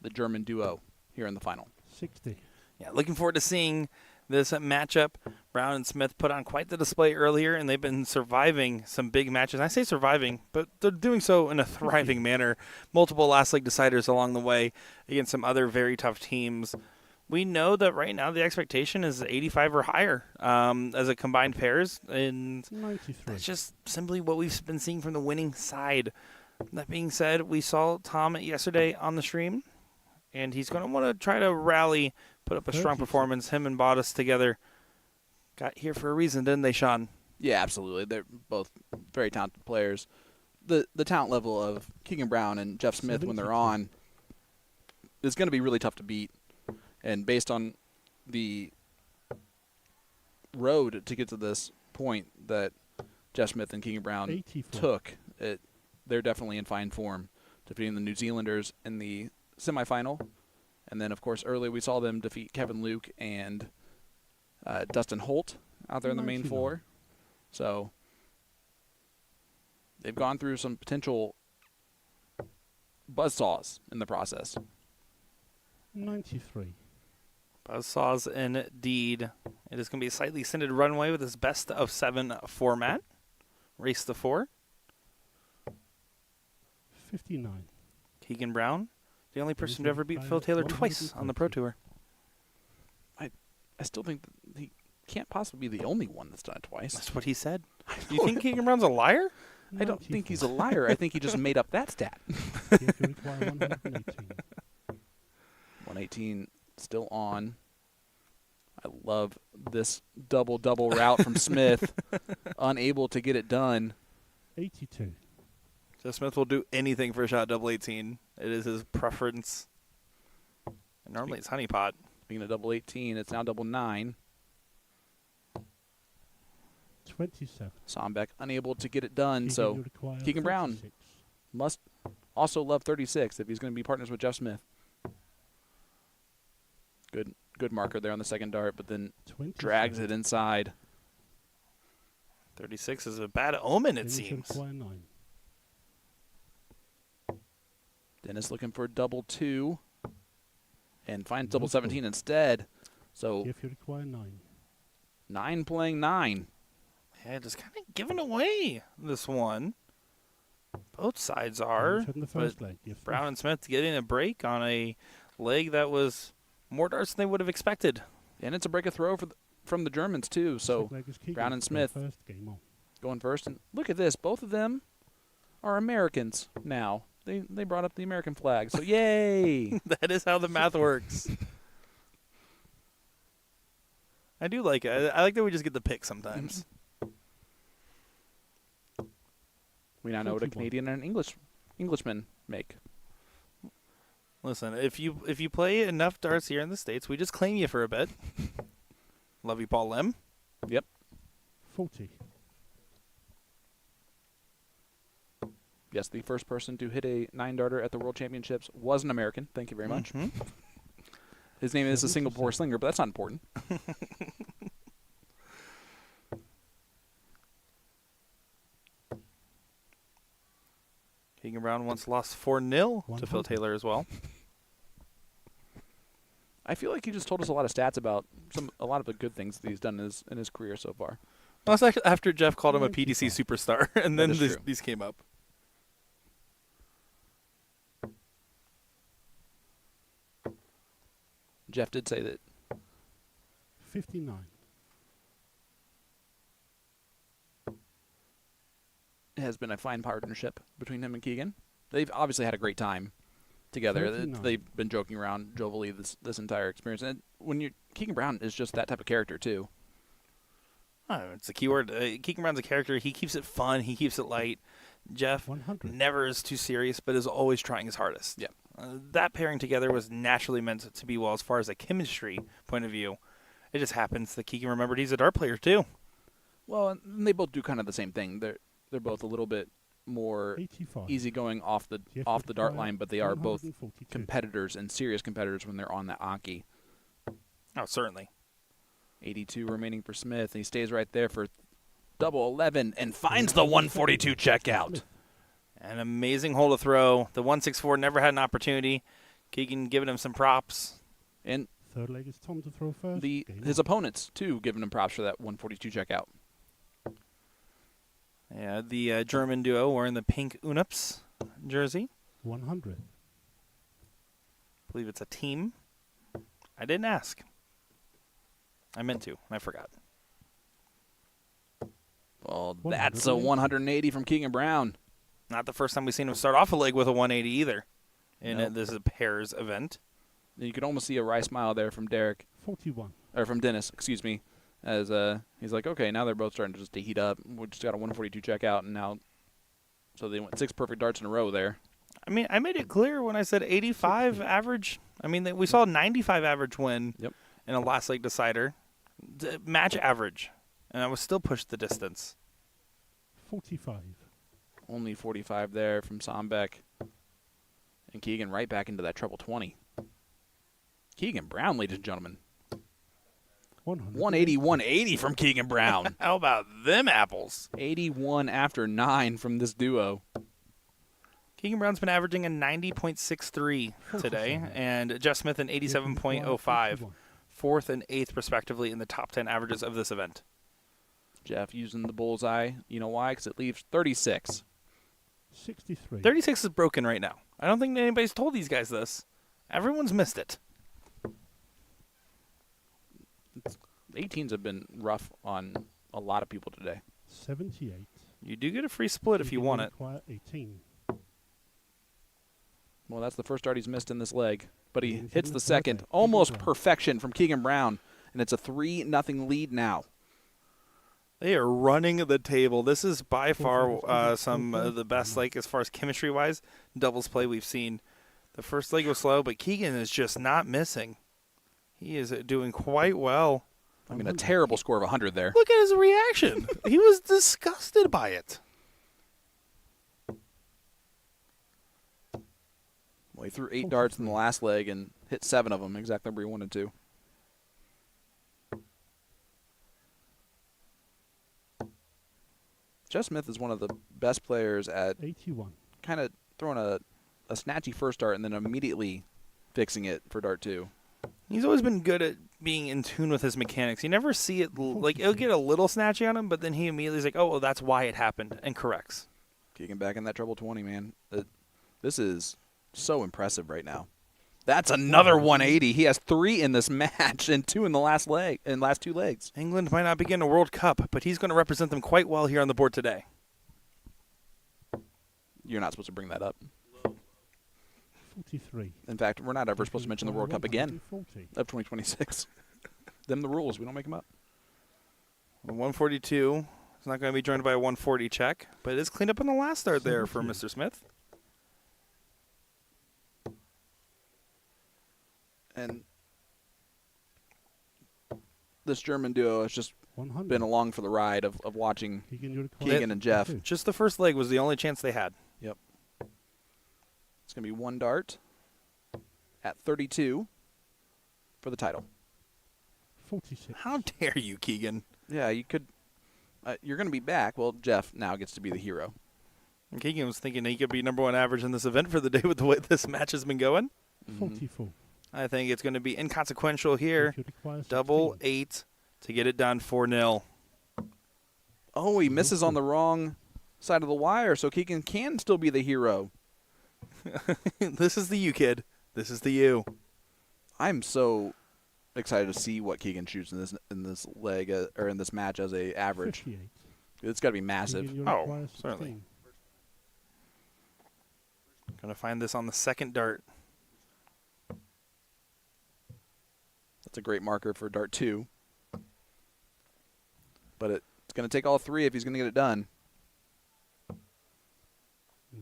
the German duo, here in the final. 60. Yeah, looking forward to seeing this matchup. Brown and Smith put on quite the display earlier, and they've been surviving some big matches. I say surviving, but they're doing so in a thriving manner. Multiple last leg deciders along the way against some other very tough teams. We know that right now the expectation is 85 or higher as a combined pairs, and 93. that's just simply what we've been seeing from the winning side. That being said, we saw Tom yesterday on the stream, and he's going to want to try to rally, put up a strong performance. Him and Baudis together got here for a reason, didn't they, Sean? Yeah, absolutely. They're both very talented players. The talent level of Keegan Brown and Jeff Smith when they're on is going to be really tough to beat. And based on the road to get to this point that Jeff Smith and Keegan Brown 84. took, they're definitely in fine form, defeating the New Zealanders in the semifinal. And then, of course, earlier we saw them defeat Kevin Luke and Dustin Holt out there in the main 99. four. So they've gone through some potential buzzsaws in the process. 93. Buzzsaws indeed. It is going to be a slightly extended runway with this best of 7 format. Race to 4. 59. Keegan Brown, the only person to ever beat Phil Taylor twice on the Pro Tour. I still think that he can't possibly be the only one that's done it twice. That's what he said. Do you think Keegan Brown's a liar? I don't think he's a liar. I think he just made up that stat. You have to require 118. 118 still on. I love this double route from Smith. Unable to get it done. 82. Jeff Smith will do anything for a shot double 18. It is his preference. And normally it's honeypot. Being a double 18, it's now double 9. 27. Sombeck unable to get it done, so Keegan Brown 36. must also love 36 if he's going to be partners with Jeff Smith. Good marker there on the second dart, but then 27. drags it inside. 36 is a bad omen, it Finish seems. require 9. Dennis looking for double 2 and finds double 17 instead. So If you require 9. 9 playing 9. Yeah, just kind of giving away this one. Both sides are. Finish on the But first leg. If Brown and Smith getting a break on a leg that was more darts than they would have expected. And it's a break of throw from the Germans, too. So second leg is Keegan. Brown and Go Smith first, game on. going first. And look at this. Both of them are Americans now. They brought up the American flag. So yay. That is how the math works. I do like it. I like that we just get the pick sometimes. We now know what a 41. Canadian and an Englishman make. Listen, if you play enough darts here in the States, we just claim you for a bit. Love you, Paul Lim. Yep. 40. Yes, the first person to hit a 9-darter at the World Championships was an American. Thank you very much. Mm-hmm. His name is a Singapore Slinger, but that's not important. Keegan Brown once lost 4-0 to Phil Taylor as well. I feel like you just told us a lot of stats about a lot of the good things that he's done in his career so far. Well, that's actually after Jeff called him a PDC superstar, and then That is true. these came up. Jeff did say that 59. it has been a fine partnership between him and Keegan. They've obviously had a great time together. 39. They've been joking around jovially this entire experience. And Keegan Brown is just that type of character too. Oh, it's a keyword. Keegan Brown's a character. He keeps it fun. He keeps it light. Jeff 100. never is too serious, but is always trying his hardest. Yeah. That pairing together was naturally meant to be well as far as a chemistry point of view. It just happens that Keegan remembered he's a dart player too. Well, and they both do kind of the same thing. they're both a little bit more 85. easygoing off the dart line, but they are both competitors and serious competitors when they're on that oche. Oh, certainly. 82 remaining for Smith, and he stays right there for double 11 and finds the 142 checkout. An amazing hole to throw. The 164 never had an opportunity. Keegan giving him some props. And third leg is Tom to throw first. His opponents, too, giving him props for that 142 checkout. Yeah, the German duo wearing the pink Unups jersey. 100. I believe it's a team. I didn't ask. I meant to, and I forgot. Well, that's a 180 from Keegan Brown. Not the first time we've seen him start off a leg with a 180 either. And Nope. this is a pairs event. You could almost see a wry smile there from Derek. 41. Or from Dennis, excuse me. As he's like, okay, now they're both starting to heat up. We just got a 142 checkout, and now, so they went 6 perfect darts in a row there. I mean, I made it clear when I said 85 average. I mean, we saw a 95 average win in a last leg decider. Match average. And I was still pushed the distance. 45. Only 45 there from Sombeck. And Keegan right back into that treble 20. Keegan Brown, ladies and gentlemen. 180, 180 from Keegan Brown. How about them apples? 81 after 9 from this duo. Keegan Brown's been averaging a 90.63 today, and Jeff Smith an 87.05. 4th and 8th, respectively, in the top 10 averages of this event. Jeff using the bullseye. You know why? Because it leaves 36. 63. 36 is broken right now. I don't think anybody's told these guys this. Everyone's missed it. 18s have been rough on a lot of people today. 78. You do get a free split if you want it. 18. Well, that's the first dart he's missed in this leg. But he hits the second. Almost perfection from Keegan Brown. And it's a 3-0 lead now. They are running the table. This is by far some of the best, like as far as chemistry-wise, doubles play we've seen. The first leg was slow, but Keegan is just not missing. He is doing quite well. I mean, a terrible score of 100 there. Look at his reaction. He was disgusted by it. Well, he threw 8 darts in the last leg and hit 7 of them, exactly where he wanted to. Jeff Smith is one of the best players at 81. kind of throwing a snatchy first dart and then immediately fixing it for dart 2. He's always been good at being in tune with his mechanics. You never see it, like, it'll get a little snatchy on him, but then he immediately is like, oh, well, that's why it happened, and corrects. Keegan back in that treble 20, man. This is so impressive right now. That's another 180. He has 3 in this match and 2 in the last 2 legs. England might not be getting a World Cup, but he's going to represent them quite well here on the board today. You're not supposed to bring that up. 43. In fact, we're not ever supposed to mention the World Cup again 140. of 2026. Them the rules. We don't make them up. 142 is not going to be joined by a 140 check, but it is cleaned up in the last start there for Mr. Smith. And this German duo has just 100. been along for the ride of watching Keegan and Jeff. Just the first leg was the only chance they had. Yep. It's going to be 1 dart at 32 for the title. 46. How dare you, Keegan? Yeah, you could. You're going to be back. Well, Jeff now gets to be the hero. And Keegan was thinking he could be #1 average in this event for the day with the way this match has been going. 44. I think it's going to be inconsequential here. Double 8 to get it done 4-0. Oh, he misses on the wrong side of the wire, so Keegan can still be the hero. This is the you, kid. This is the you. I'm so excited to see what Keegan shoots in this leg or in this match as a average. 58. It's got to be massive. Oh, certainly. Going to find this on the second dart. That's a great marker for dart 2. But it's going to take all 3 if he's going to get it done.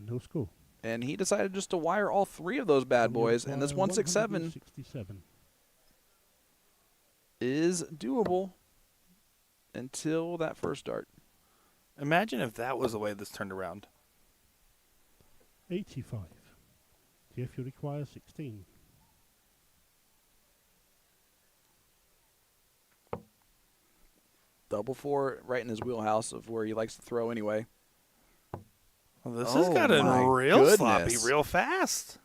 No score. And he decided just to wire all 3 of those bad boys. And this 167 is doable until that first dart. Imagine if that was the way this turned around. 85. DF, you require 16. Double four right in his wheelhouse of where he likes to throw anyway. Well, this Oh has gotten my real sloppy goodness. real fast.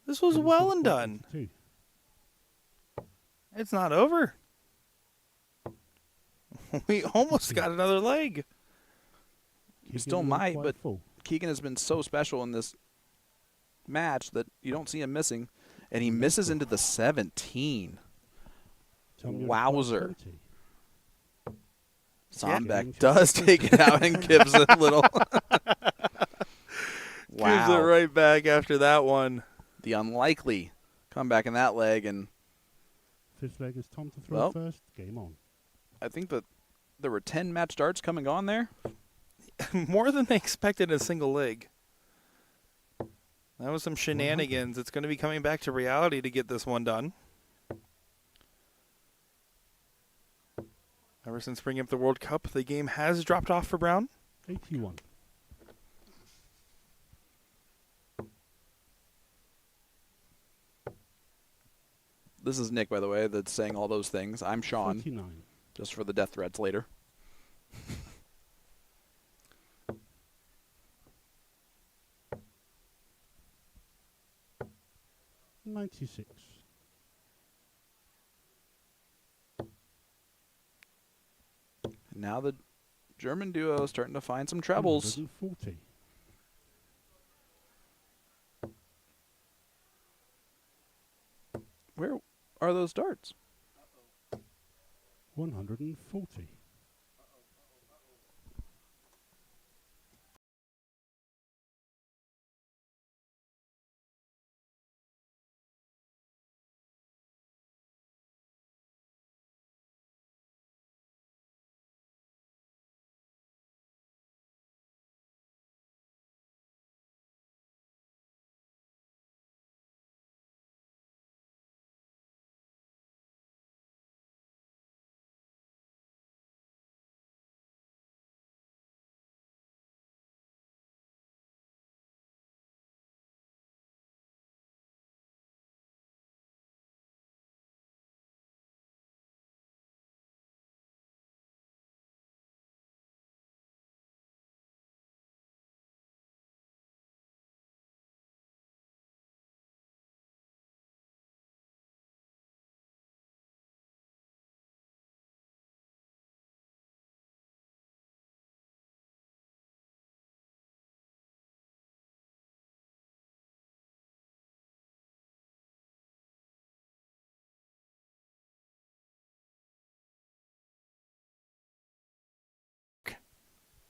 This was well and done. 22. It's not over. We almost got another leg. You still Keegan, you might, require but 4. Keegan has been so special in this match that you don't see him missing. And he misses into the 17. Tom, you require Wowzer. 20. Zombeck does take it out and gives it a little. Wow. Gives it right back after that one. The unlikely comeback in that leg. And 5th leg is Tom to throw Well. first. Game on. I think that there were 10 match darts coming on there. More than they expected in a single leg. That was some shenanigans. It's going to be coming back to reality to get this one done. Ever since bringing up the World Cup, the game has dropped off for Brown. 81. This is Nick, by the way, that's saying all those things. I'm Sean, 49. just for the death threats later. 96. Now the German duo is starting to find some trebles. 140. Where are those darts? 140.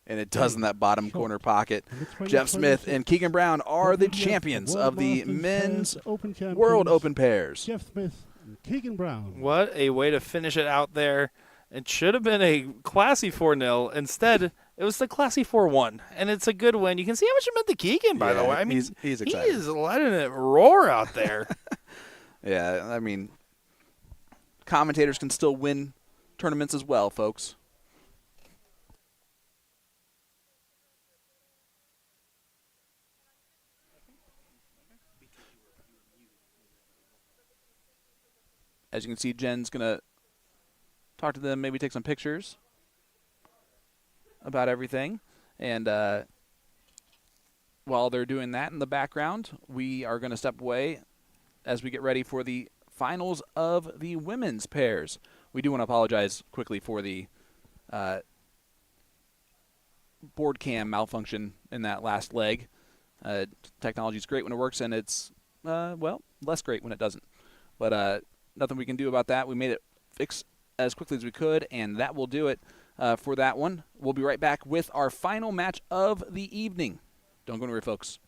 And it does in that bottom corner pocket. Number 20, Jeff Smith 26. and Keegan Brown are the WDF champions World of the Masters men's Pairs Open champions, World Open pairs. Jeff Smith and Keegan Brown. What a way to finish it out there. It should have been a classy 4-0. Instead, it was the classy 4-1. And it's a good win. You can see how much it meant to Keegan, by the Yeah, way. I mean, he's he excited. is letting it roar out there. Yeah, I mean, commentators can still win tournaments as well, folks. As you can see, Jen's going to talk to them, maybe take some pictures about everything. And while they're doing that in the background, we are going to step away as we get ready for the finals of the women's pairs. We do want to apologize quickly for the board cam malfunction in that last leg. Technology is great when it works, and it's, well, less great when it doesn't. But nothing we can do about that. We made it fix as quickly as we could, and that will do it for that one. We'll be right back with our final match of the evening. Don't go anywhere, folks.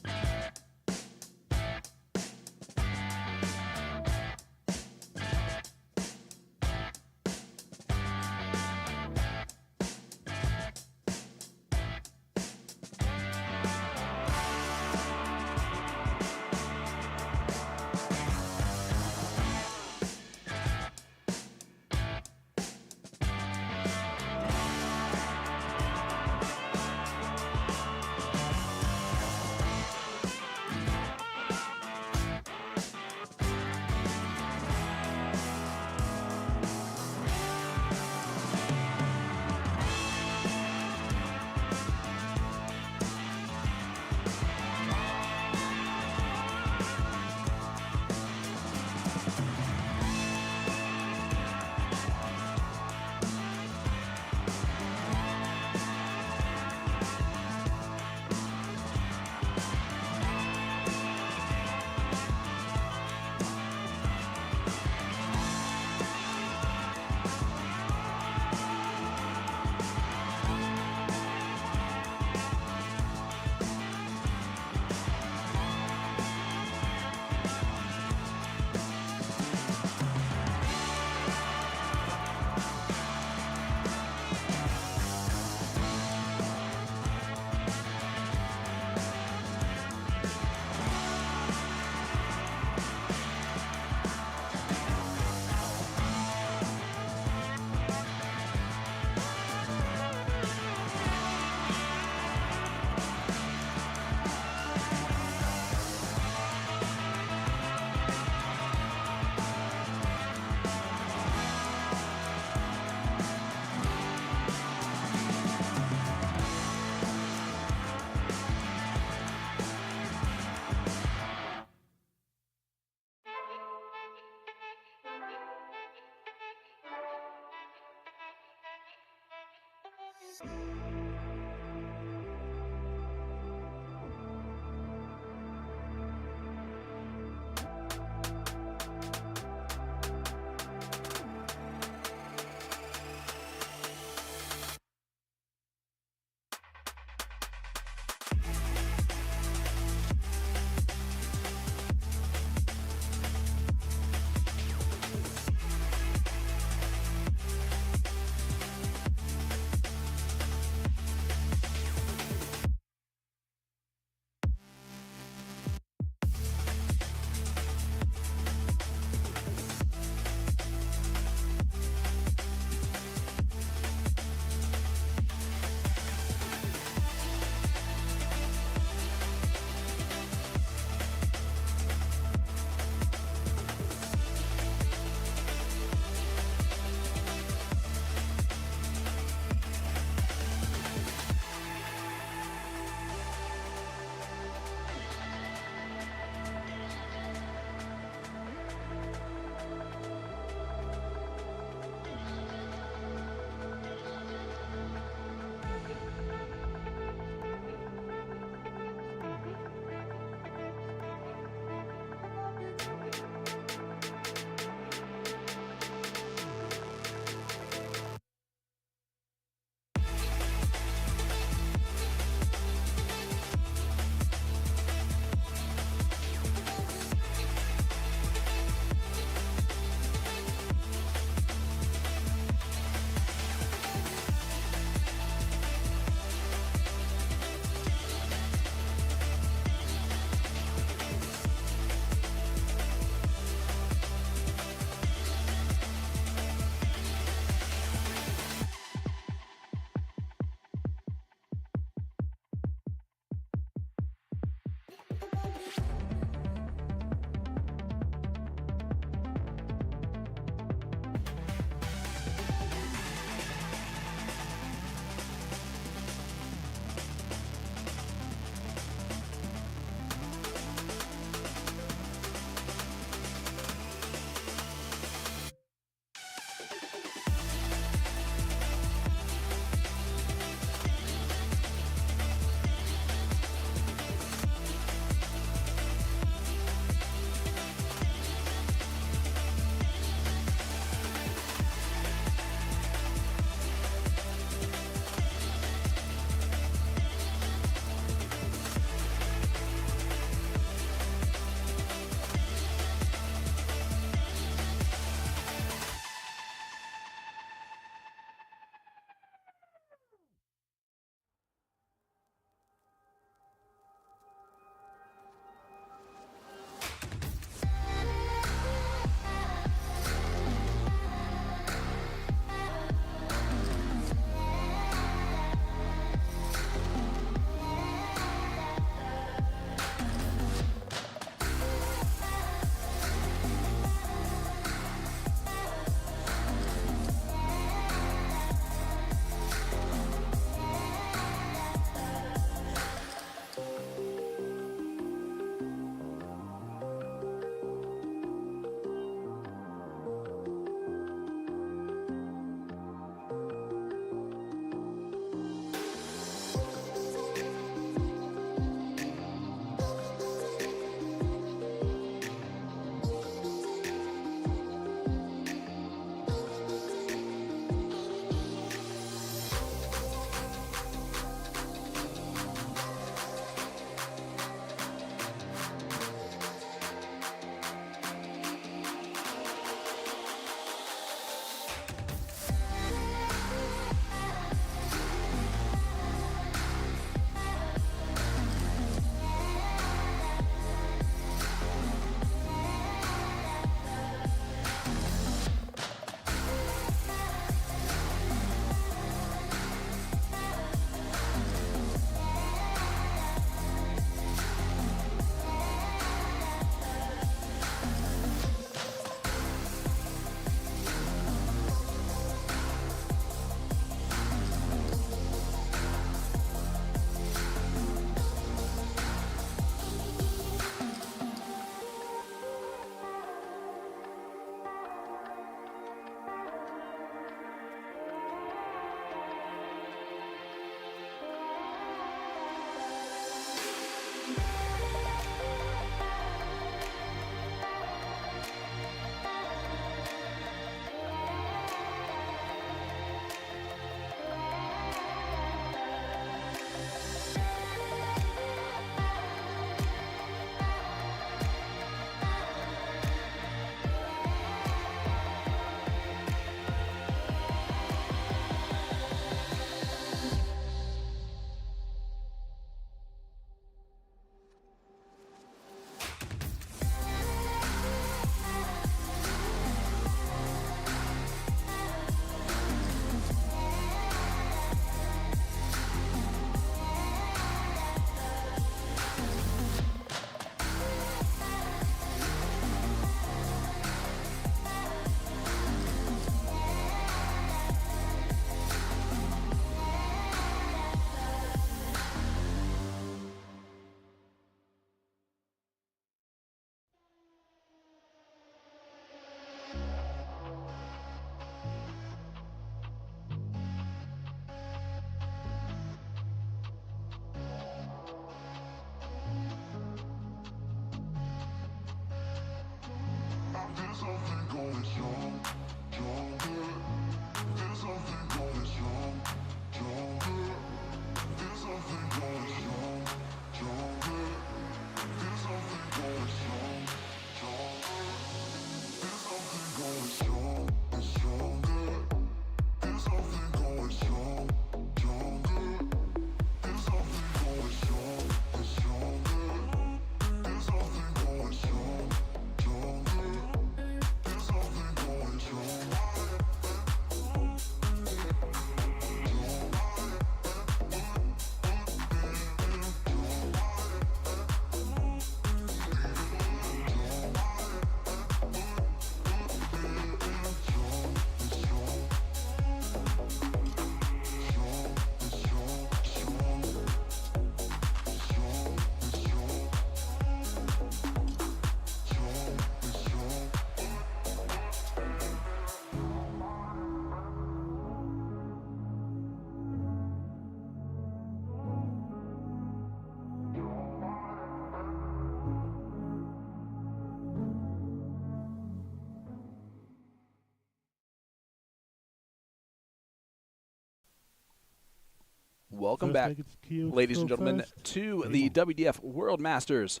Welcome First back, leg, it's Kyo ladies to and throw gentlemen, first. to Game the on. WDF World Masters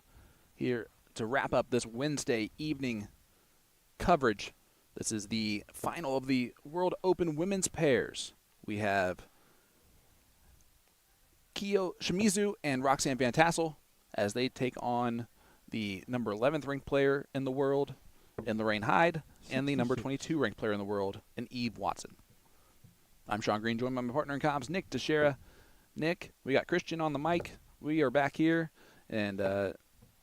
here to wrap up this Wednesday evening coverage. This is the final of the World Open women's pairs. We have Kiyo Shimizu and Roxanne Van Tassel as they take on the number 11th ranked player in the world in Lorraine Hyde and the number 22 ranked player in the world in Eve Watson. I'm Sean Green, joined by my partner in comms, Nick Teixeira. Nick, we got Christian on the mic. We are back here and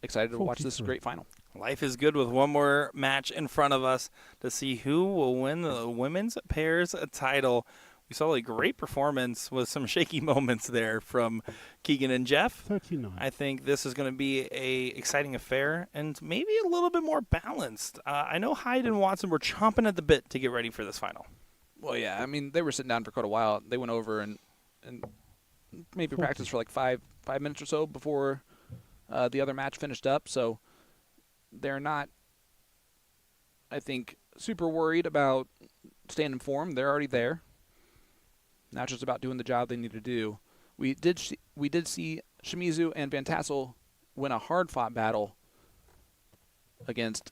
excited to watch this 43. great final. Life is good with one more match in front of us to see who will win the women's pairs title. We saw a great performance with some shaky moments there from Keegan and Jeff. 39. I think this is going to be a exciting affair and maybe a little bit more balanced. I know Hyde and Watson were chomping at the bit to get ready for this final. Well, yeah, I mean, they were sitting down for quite a while. They went over and maybe practiced for like five minutes or so before the other match finished up. So they're not, I think, super worried about staying in form. They're already there. Now it's just about doing the job they need to do. We did see Shimizu and Van Tassel win a hard-fought battle against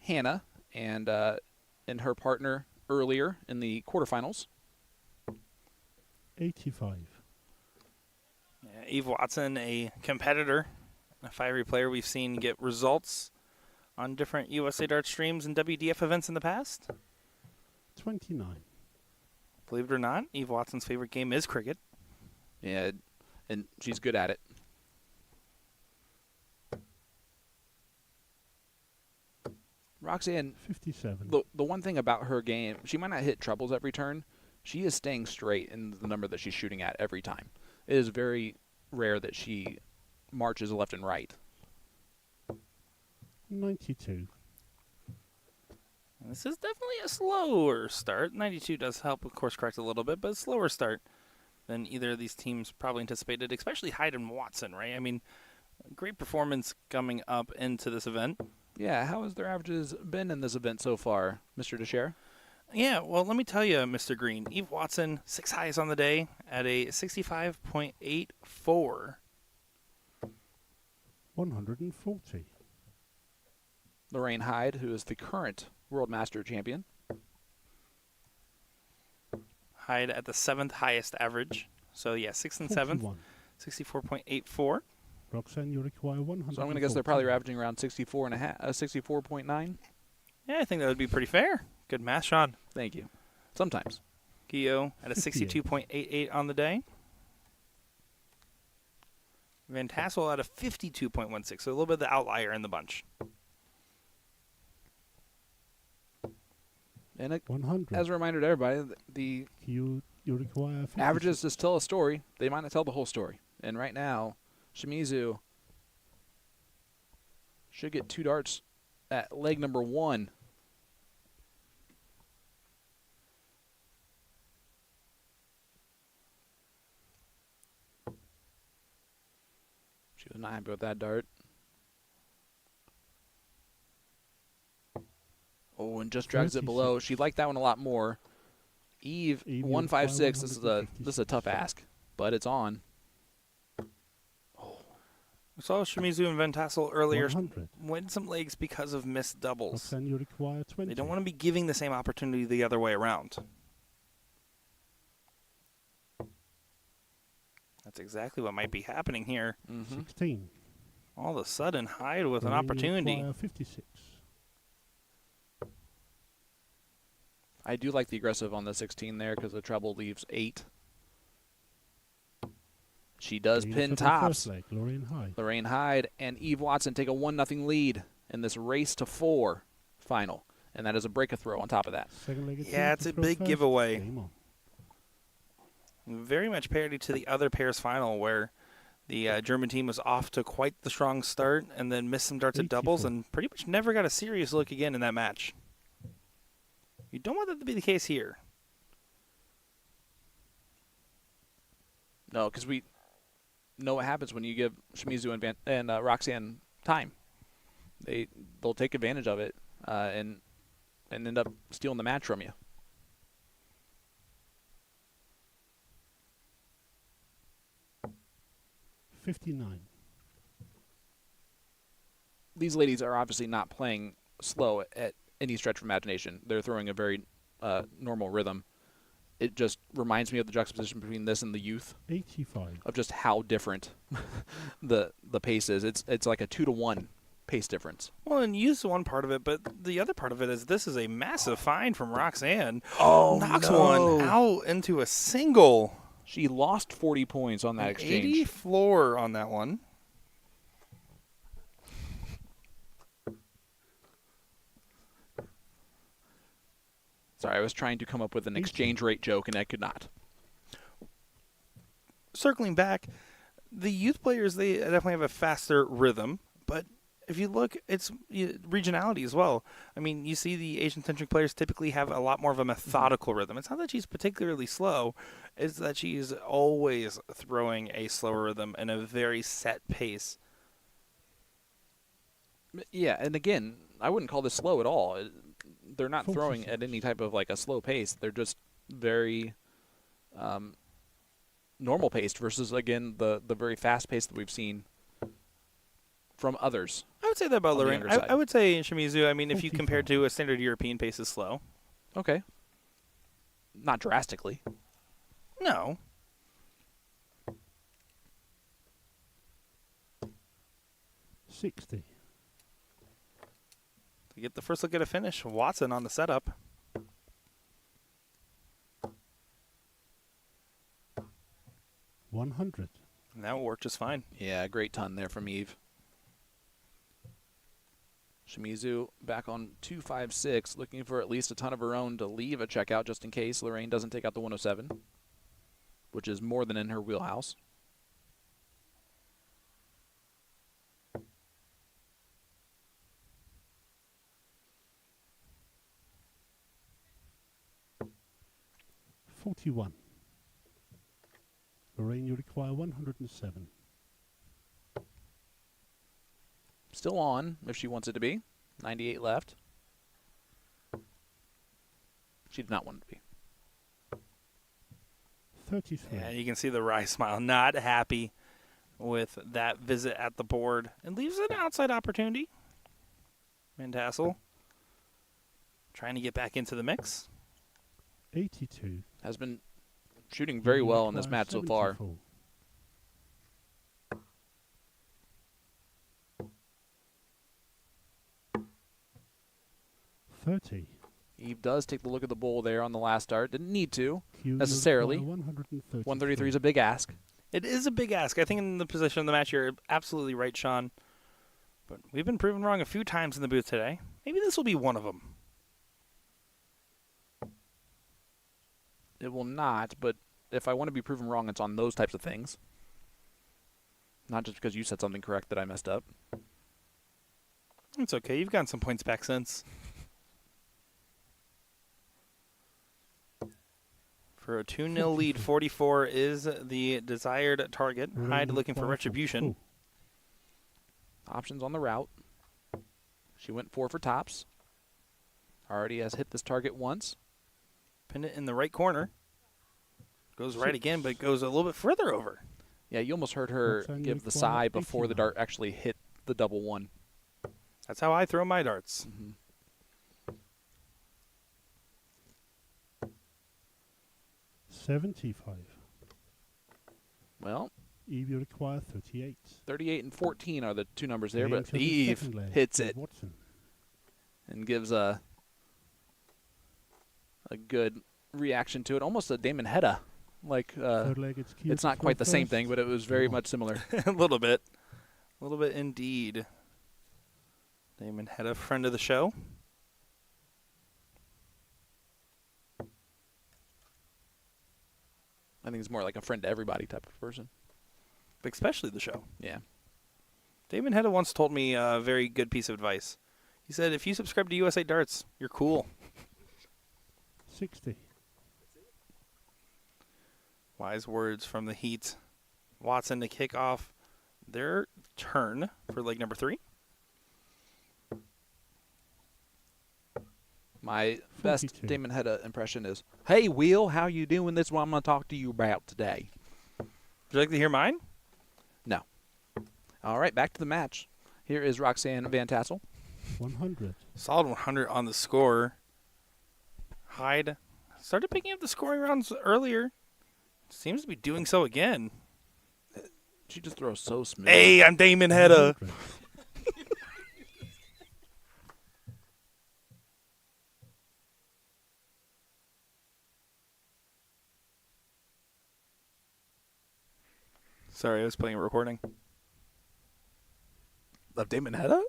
Hannah and her partner earlier in the quarterfinals. 85. Yeah, Eve Watson, a competitor, a fiery player we've seen get results on different USA Darts streams and WDF events in the past. 29. Believe it or not, Eve Watson's favorite game is cricket. Yeah, and she's good at it. Roxanne, 57. the one thing about her game, she might not hit trebles every turn. She is staying straight in the number that she's shooting at every time. It is very rare that she marches left and right. 92. This is definitely a slower start. 92 does help, of course, correct a little bit, but a slower start than either of these teams probably anticipated, especially Hyde and Watson, right? I mean, great performance coming up into this event. Yeah, how has their averages been in this event so far, Mr. Teixeira? Yeah, well, let me tell you, Mr. Green. Eve Watson, 6 highs on the day at a 65.84. 140. Lorraine Hyde, who is the current World Master champion. Hyde at the 7th highest average. So, yeah, 6th and 7th, 41. 64.84. Roxanne, you require 100. So I'm going to guess they're probably averaging around 64.9. Yeah, I think that would be pretty fair. Good math, Sean. Thank you. Sometimes. Gio at a 58. 62.88 on the day. Van Tassel at a 52.16, so a little bit of the outlier in the bunch. And 100. as a reminder to everybody, the You require 50. averages just tell a story. They might not tell the whole story. And right now, Shimizu should get 2 darts at leg number 1. She was not happy with that dart. Oh, and just drags it below. She liked that one a lot more. Eve, Eve, 156. This is a 156. tough ask, but it's on. We saw Shimizu and Van Tassel earlier 100. win some legs because of missed doubles. Roxanne, you require 20. They don't want to be giving the same opportunity the other way around. That's exactly what might be happening here. 16. All of a sudden, Hyde with an Lorraine, you opportunity. require 56. I do like the aggressive on the 16 there because the treble leaves 8. She does Green pin for the tops. first leg, Lorraine Hyde. Lorraine Hyde and Eve Watson take a 1-0 lead in this race to 4 final. And that is a break-a-throw on top of that. Second leg, Yeah, you it's to a throw big first. giveaway. Game on. Very much parity to the other pairs final where the German team was off to quite the strong start and then missed some darts at doubles 84. and pretty much never got a serious look again in that match. You don't want that to be the case here. No, because we know what happens when you give Shimizu and Roxanne time. They'll take advantage of it and end up stealing the match from you. 59. These ladies are obviously not playing slow at any stretch of imagination. They're throwing a very normal rhythm. It just reminds me of the juxtaposition between this and the youth 85. of just how different the pace is. It's like a 2-to-1 pace difference. Well, and use one part of it, but the other part of it is this is a massive find from Roxanne. Oh, knocks no. one out into a single. She lost 40 points on that exchange. 80 floor on that one. Sorry, I was trying to come up with an exchange rate joke, and I could not. Circling back, the youth players, they definitely have a faster rhythm, but if you look, it's regionality as well. I mean, you see the Asian-centric players typically have a lot more of a methodical rhythm. It's not that she's particularly slow. It's that she's always throwing a slower rhythm and a very set pace. Yeah, and again, I wouldn't call this slow at all. They're not throwing 46. at any type of like a slow pace. They're just very normal paced versus, again, the very fast pace that we've seen from others. I would say that about On the Lorraine. younger side. I would say Shimizu, I mean, if you 54. compare to a standard European pace is slow. Okay. Not drastically. No. 60. To get the first look at a finish, Watson on the setup. $100. And that will work just fine. Yeah, great ton there from Eve. Shimizu back on 256, looking for at least a ton of her own to leave a checkout just in case Lorraine doesn't take out the 107, which is more than in her wheelhouse. $41. Lorraine, you require 107. Still on, if she wants it to be. 98 left. She did not want it to be. 33. Yeah, you can see the wry smile. Not happy with that visit at the board. It leaves an outside opportunity. Mantassel trying to get back into the mix. 82. Has been shooting very You well in this require match so far. 74. $30. Eve does take the look at the bowl there on the last start. Didn't need to Q, you necessarily. require 133. 133 is a big ask. It is a big ask. I think in the position of the match, you're absolutely right, Sean. But we've been proven wrong a few times in the booth today. Maybe this will be one of them. It will not, but if I want to be proven wrong, it's on those types of things. Not just because you said something correct that I messed up. It's okay. You've gotten some points back since. For a 2-0 lead, 44 is the desired target. Hyde looking for retribution. Options on the route. She went 4 for tops. Already has hit this target once. Pin it in the right corner. Goes right again, but goes a little bit further over. Yeah, you almost heard her give the sigh before the dart actually hit the double one. That's how I throw my darts. Mm-hmm. $75. Well, Eve, you require 38. 38 and 14 are the two numbers there, Into but the Eve second leg hits with it Watson. and gives a good reaction to it. Almost a Damon Hedda. Like, Third leg, it's not quite the same thing, but it was very much similar. A little bit. A little bit indeed. Damon had a friend of the show. I think it's more like a friend to everybody type of person. Especially the show. Yeah. Damon Hedda once told me a very good piece of advice. He said, if you subscribe to USA Darts, you're cool. 60. Wise words from the Heat. Watson to kick off their turn for leg number 3. My best 42. Damon Hedda impression is, "Hey, Will, how you doing? This is what I'm going to talk to you about today." Would you like to hear mine? No. All right, back to the match. Here is Roxanne Van Tassel. 100. Solid 100 on the score. Hyde started picking up the scoring rounds earlier. Seems to be doing so again. She just throws so smooth. Hey, I'm Damon Hedda. 100. Sorry, I was playing a recording. Of Damon Hedda?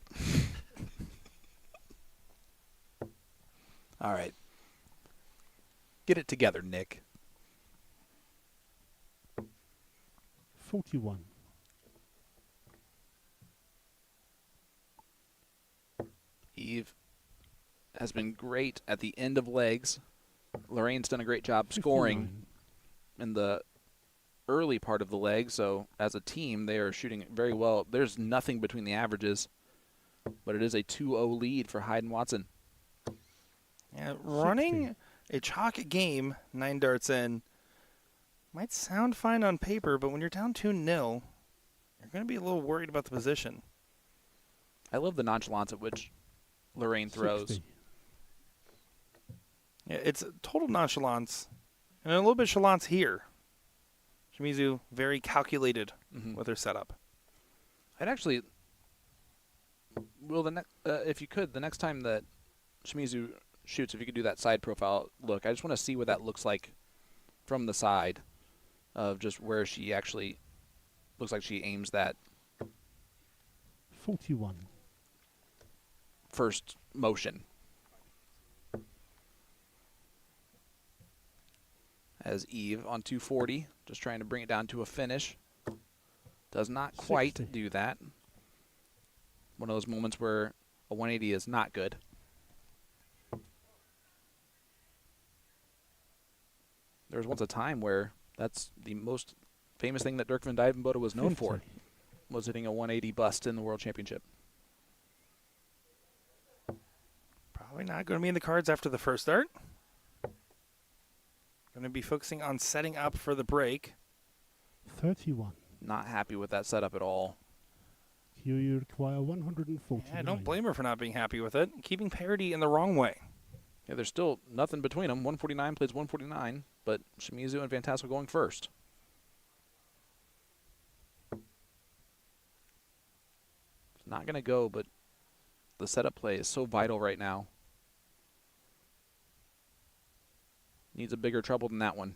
All right. Get it together, Nick. 41. Eve has been great at the end of legs. Lorraine's done a great job scoring 59. in the early part of the leg, so as a team, they are shooting very well. There's nothing between the averages, but it is a 2-0 lead for Hyde and Watson. Yeah, running a chalk game, 9 darts in, might sound fine on paper, but when you're down 2-0, you're going to be a little worried about the position. I love the nonchalance at which Lorraine throws. 60. Yeah, it's total nonchalance and a little bit chalance here. Shimizu very calculated with her setup. I'd actually, Will, if you could, the next time that Shimizu shoots, if you could do that side profile look, I just want to see what that looks like from the side of just where she actually looks like she aims that 41. first motion. As Eve on 240, just trying to bring it down to a finish. Does not quite 60. do that. One of those moments where a 180 is not good. There was once a time where that's the most famous thing that Dirk van Dijvenbode was known 50. for, was hitting a 180 bust in the World Championship. Probably not going to be in the cards after the first dart. Going to be focusing on setting up for the break. 31. Not happy with that setup at all. You require 140. Yeah, I don't blame her for not being happy with it. Keeping parity in the wrong way. Yeah, there's still nothing between them. 149 plays 149, but Shimizu and Van Tassel going first. It's not going to go, but the setup play is so vital right now. Needs a bigger trouble than that one.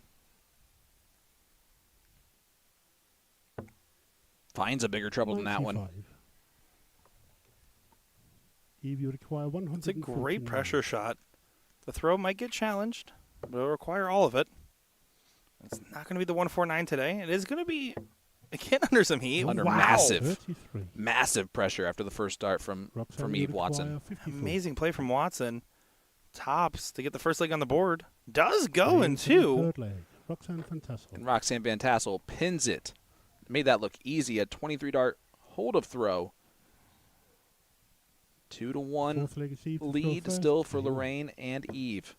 Finds a bigger trouble than that one. 95. Eve, you require 149. It's a great pressure shot. The throw might get challenged, but it'll require all of it. It's not going to be the 149 today. It is going to be, again, under some heat. Under Wow. massive pressure after the first start from Eve Watson. 54. Amazing play from Watson. Tops to get the first leg on the board. Does go in two. Third leg. Roxanne Van Tassel. And Roxanne Van Tassel pins it. Made that look easy. A 23-dart hold of throw. 2-1 Fourth leg is Eve to throw lead first. still for Lorraine and Eve.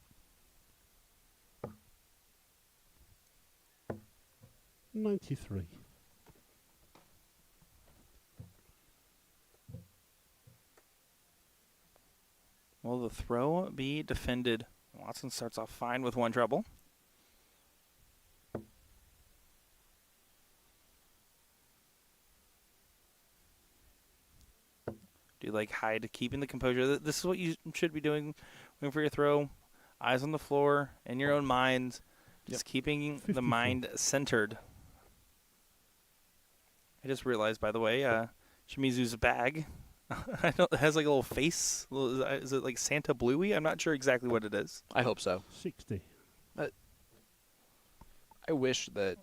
93. Will the throw be defended? Watson starts off fine with one treble. Do you like Hyde keeping the composure? This is what you should be doing waiting for your throw. Eyes on the floor, in your own mind. Just keeping the 54. mind centered. I just realized, by the way, Shimizu's bag it has like a little face. Is it like Santa Bluey? I'm not sure exactly what it is. I hope so. 60. I wish that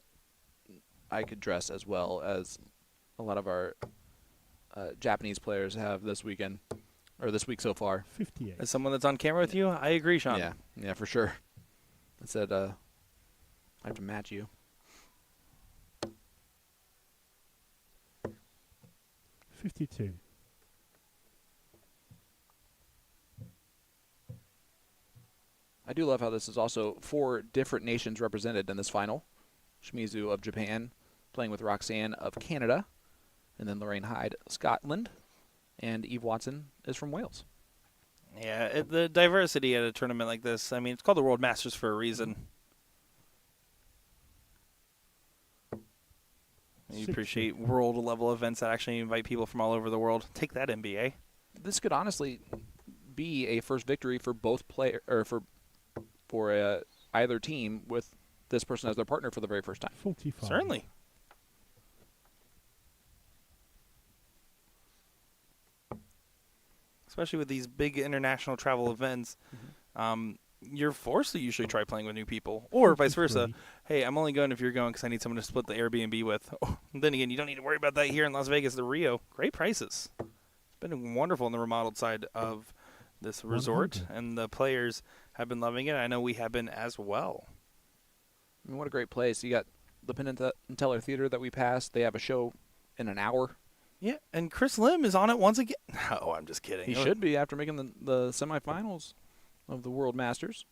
I could dress as well as a lot of our Japanese players have this weekend, or this week so far. 58. As someone that's on camera with you, I agree, Sean. Yeah, for sure. I said I have to match you. 52. I do love how this is also 4 different nations represented in this final. Shimizu of Japan playing with Roxanne of Canada, And then Lorraine Hyde, Scotland. And Eve Watson is from Wales. Yeah, the diversity at a tournament like this, I mean, it's called the World Masters for a reason. You appreciate world-level events that actually invite people from all over the world. Take that, NBA. This could honestly be a first victory for both for either team with this person as their partner for the very first time. 45. Certainly. Especially with these big international travel events, you're forced to usually try playing with new people, or vice versa. Hey, I'm only going if you're going because I need someone to split the Airbnb with. Then again, you don't need to worry about that here in Las Vegas, the Rio. Great prices. It's been wonderful on the remodeled side of this resort, and the players have been loving it. I know we have been as well. I mean, what a great place. You got the Penn and Teller Theater that we passed. They have a show in an hour. Yeah, and Chris Lim is on it once again. No, I'm just kidding. He should be after making the semifinals of the World Masters.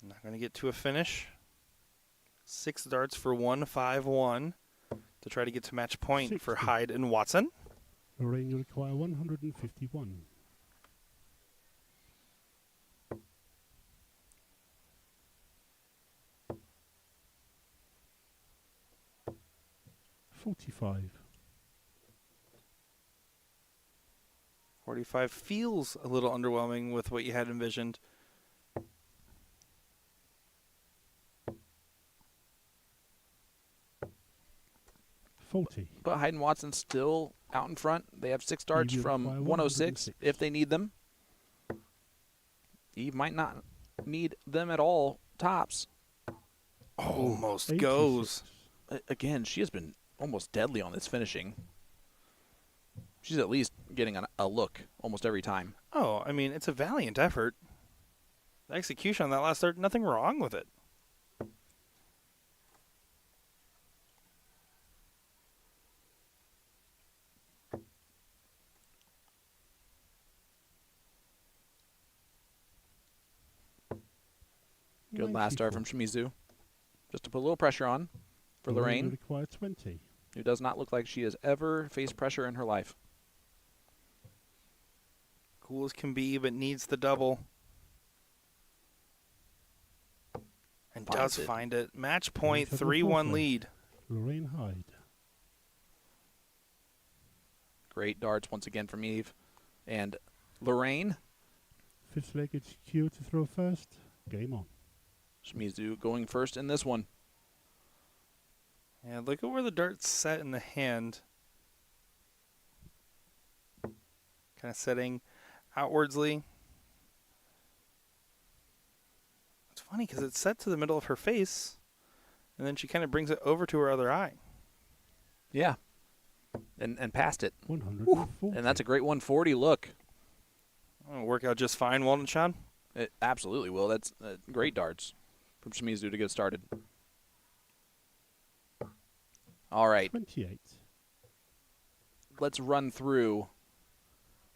Not going to get to a finish. 6 darts for 1-5-1 to try to get to match point 60. for Hyde and Watson. Lorraine, you require 151. $45. 45 feels a little underwhelming with what you had envisioned. $40. But Hyde and Watson still out in front. They have 6 darts Eve from by 106 if they need them. Eve might not need them at all. Tops. Almost 86. goes. Again, she has been almost deadly on this finishing. She's at least getting a look almost every time. Oh, I mean, it's a valiant effort. The execution on that last dart, nothing wrong with it. Good last dart from Shimizu. Just to put a little pressure on for Lorraine, You require 20. who does not look like she has ever faced pressure in her life. Cool as can be, but needs the double. And does find it. Match point, 3-1 lead. Lorraine Hyde. Great darts once again from Eve. And Lorraine, Fifth leg, it's Q to throw first. Game on. Shimizu going first in this one. Yeah, look at where the dart's set in the hand. Kind of setting outwardsly. It's funny because it's set to the middle of her face, and then she kind of brings it over to her other eye. Yeah. And past it. 140. And that's a great 140 look. Oh, work out just fine, won't it, Sean? It absolutely will. That's great darts from Shimizu to get started. All right. 28. Let's run through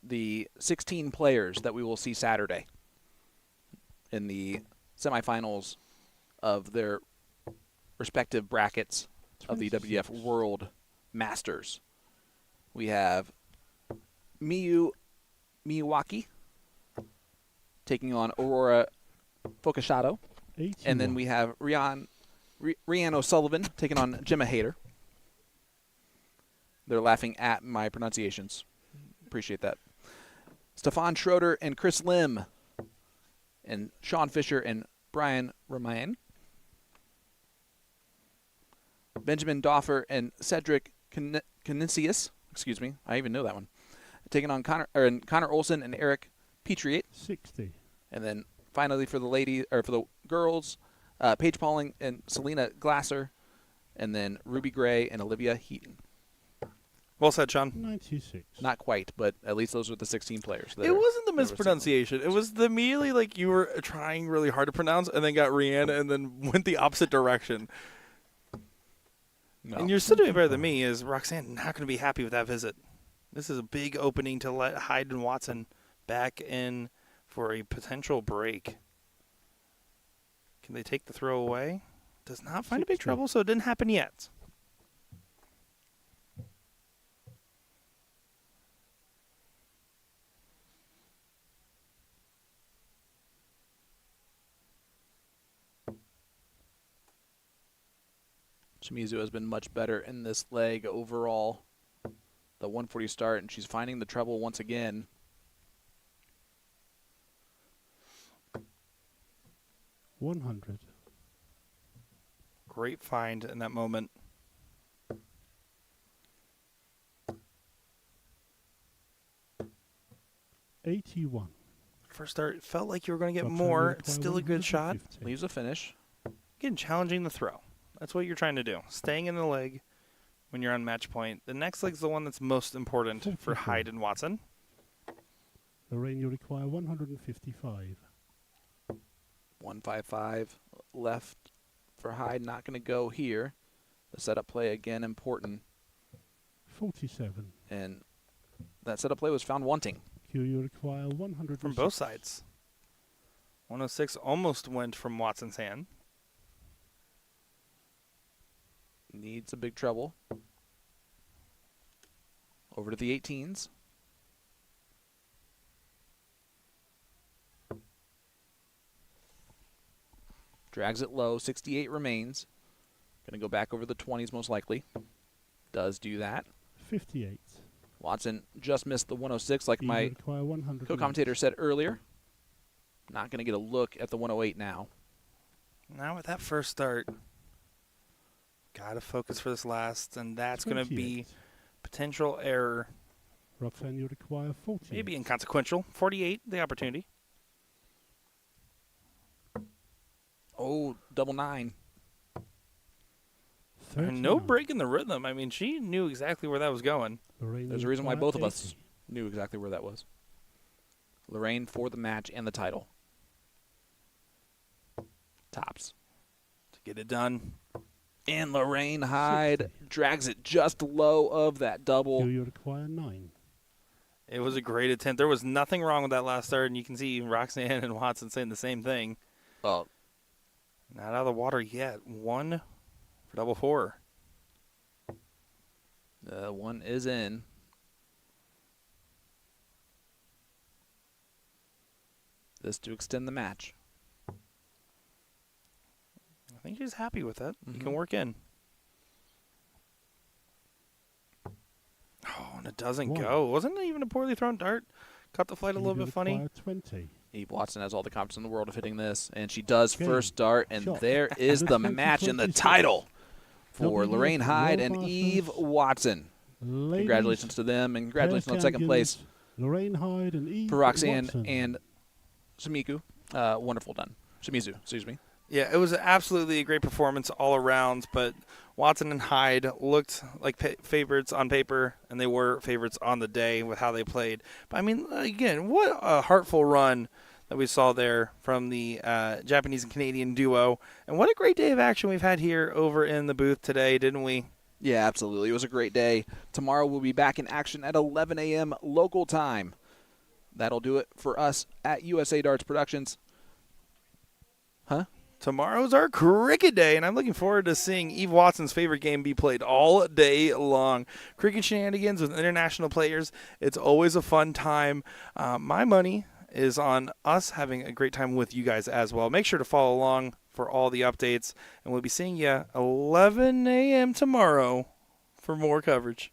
the 16 players that we will see Saturday in the semifinals of their respective brackets of the WDF World Masters. We have Miyawaki taking on Aurora Focacciato. 81. And then we have Rhiannon O'Sullivan taking on Gemma Hayter. They're laughing at my pronunciations. Appreciate that. Stefan Schroeder and Chris Lim. And Sean Fisher and Brian Ramayan. Benjamin Doffer and Cedric Canisius. Excuse me, I even know that one. Taking on Connor Olson and Eric Petriate. 60. And then finally for the girls, Paige Pauling and Selena Glasser, and then Ruby Gray and Olivia Heaton. Well said, Sean. 96. Not quite, but at least those were the 16 players. It wasn't the mispronunciation. It was the immediately like you were trying really hard to pronounce and then got Rihanna and then went the opposite direction. No. And you're still doing better than me. Is Roxanne not going to be happy with that visit? This is a big opening to let Hyde and Watson back in for a potential break. Can they take the throw away? does not find a big trouble, so it didn't happen yet. Shimizu has been much better in this leg overall. The 140 start, and she's finding the treble once again. $100. Great find in that moment. $81. First start, it felt like you were going to get Roxanne more. York It's by still a good shot. 150. Leaves a finish. Again, challenging the throw. That's what you're trying to do. Staying in the leg when you're on match point. The next leg's the one that's most important for 44. Hyde and Watson. Lorraine, you require 155. 155 left for Hyde. Not going to go here. The setup play, again, important. 47. And that setup play was found wanting. Q, you require 100. From both sides. 106 almost went from Watson's hand. Needs a big treble. Over to the 18s. Drags it low. 68 remains. Going to go back over the 20s most likely. Does do that. 58. Watson just missed the 106 like You my require 100. co-commentator said earlier. Not going to get a look at the 108 now. Now with that first start, got to focus for this last, and that's going to be potential error. Roxanne, you require 40. Maybe inconsequential. 48, the opportunity. Oh, double 9. And no break in the rhythm. I mean, she knew exactly where that was going. Lorraine, There's you a reason why require both of us 80. knew exactly where that was. Lorraine for the match and the title. Tops. To get it done. And Lorraine Hyde 60. drags it just low of that double. Q, you require 9. It was a great attempt. There was nothing wrong with that last start, and you can see Roxanne and Watson saying the same thing. Oh, Not out of the water yet. 1 for double 4. one is in. This to extend the match. I think she's happy with it. You Mhm. can work in. Oh, and it doesn't One. go. Wasn't it even a poorly thrown dart? Caught the flight a Q, little you bit funny. require 20. Eve Watson has all the confidence in the world of hitting this, and she does Game. first start, and Shot. there is the match and the 2026. title for WDF Lorraine Hyde World and Masters. Eve Watson. Ladies, Congratulations to them, and congratulations on pair second place champions, Lorraine Hyde and Eve for Roxanne Watson. and Sumiku. Wonderful done. Shimizu, excuse me. Yeah, it was absolutely a great performance all around, but Watson and Hyde looked like favorites on paper, and they were favorites on the day with how they played. But, I mean, again, what a heartful run that we saw there from the Japanese and Canadian duo. And what a great day of action we've had here over in the booth today, didn't we? Yeah, absolutely. It was a great day. Tomorrow we'll be back in action at 11 a.m. local time. That'll do it for us at USA Darts Productions. Huh? Tomorrow's our cricket day, and I'm looking forward to seeing Eve Watson's favorite game be played all day long. Cricket shenanigans with international players. It's always a fun time. My money is on us having a great time with you guys as well. Make sure to follow along for all the updates, and we'll be seeing you 11 a.m. tomorrow for more coverage.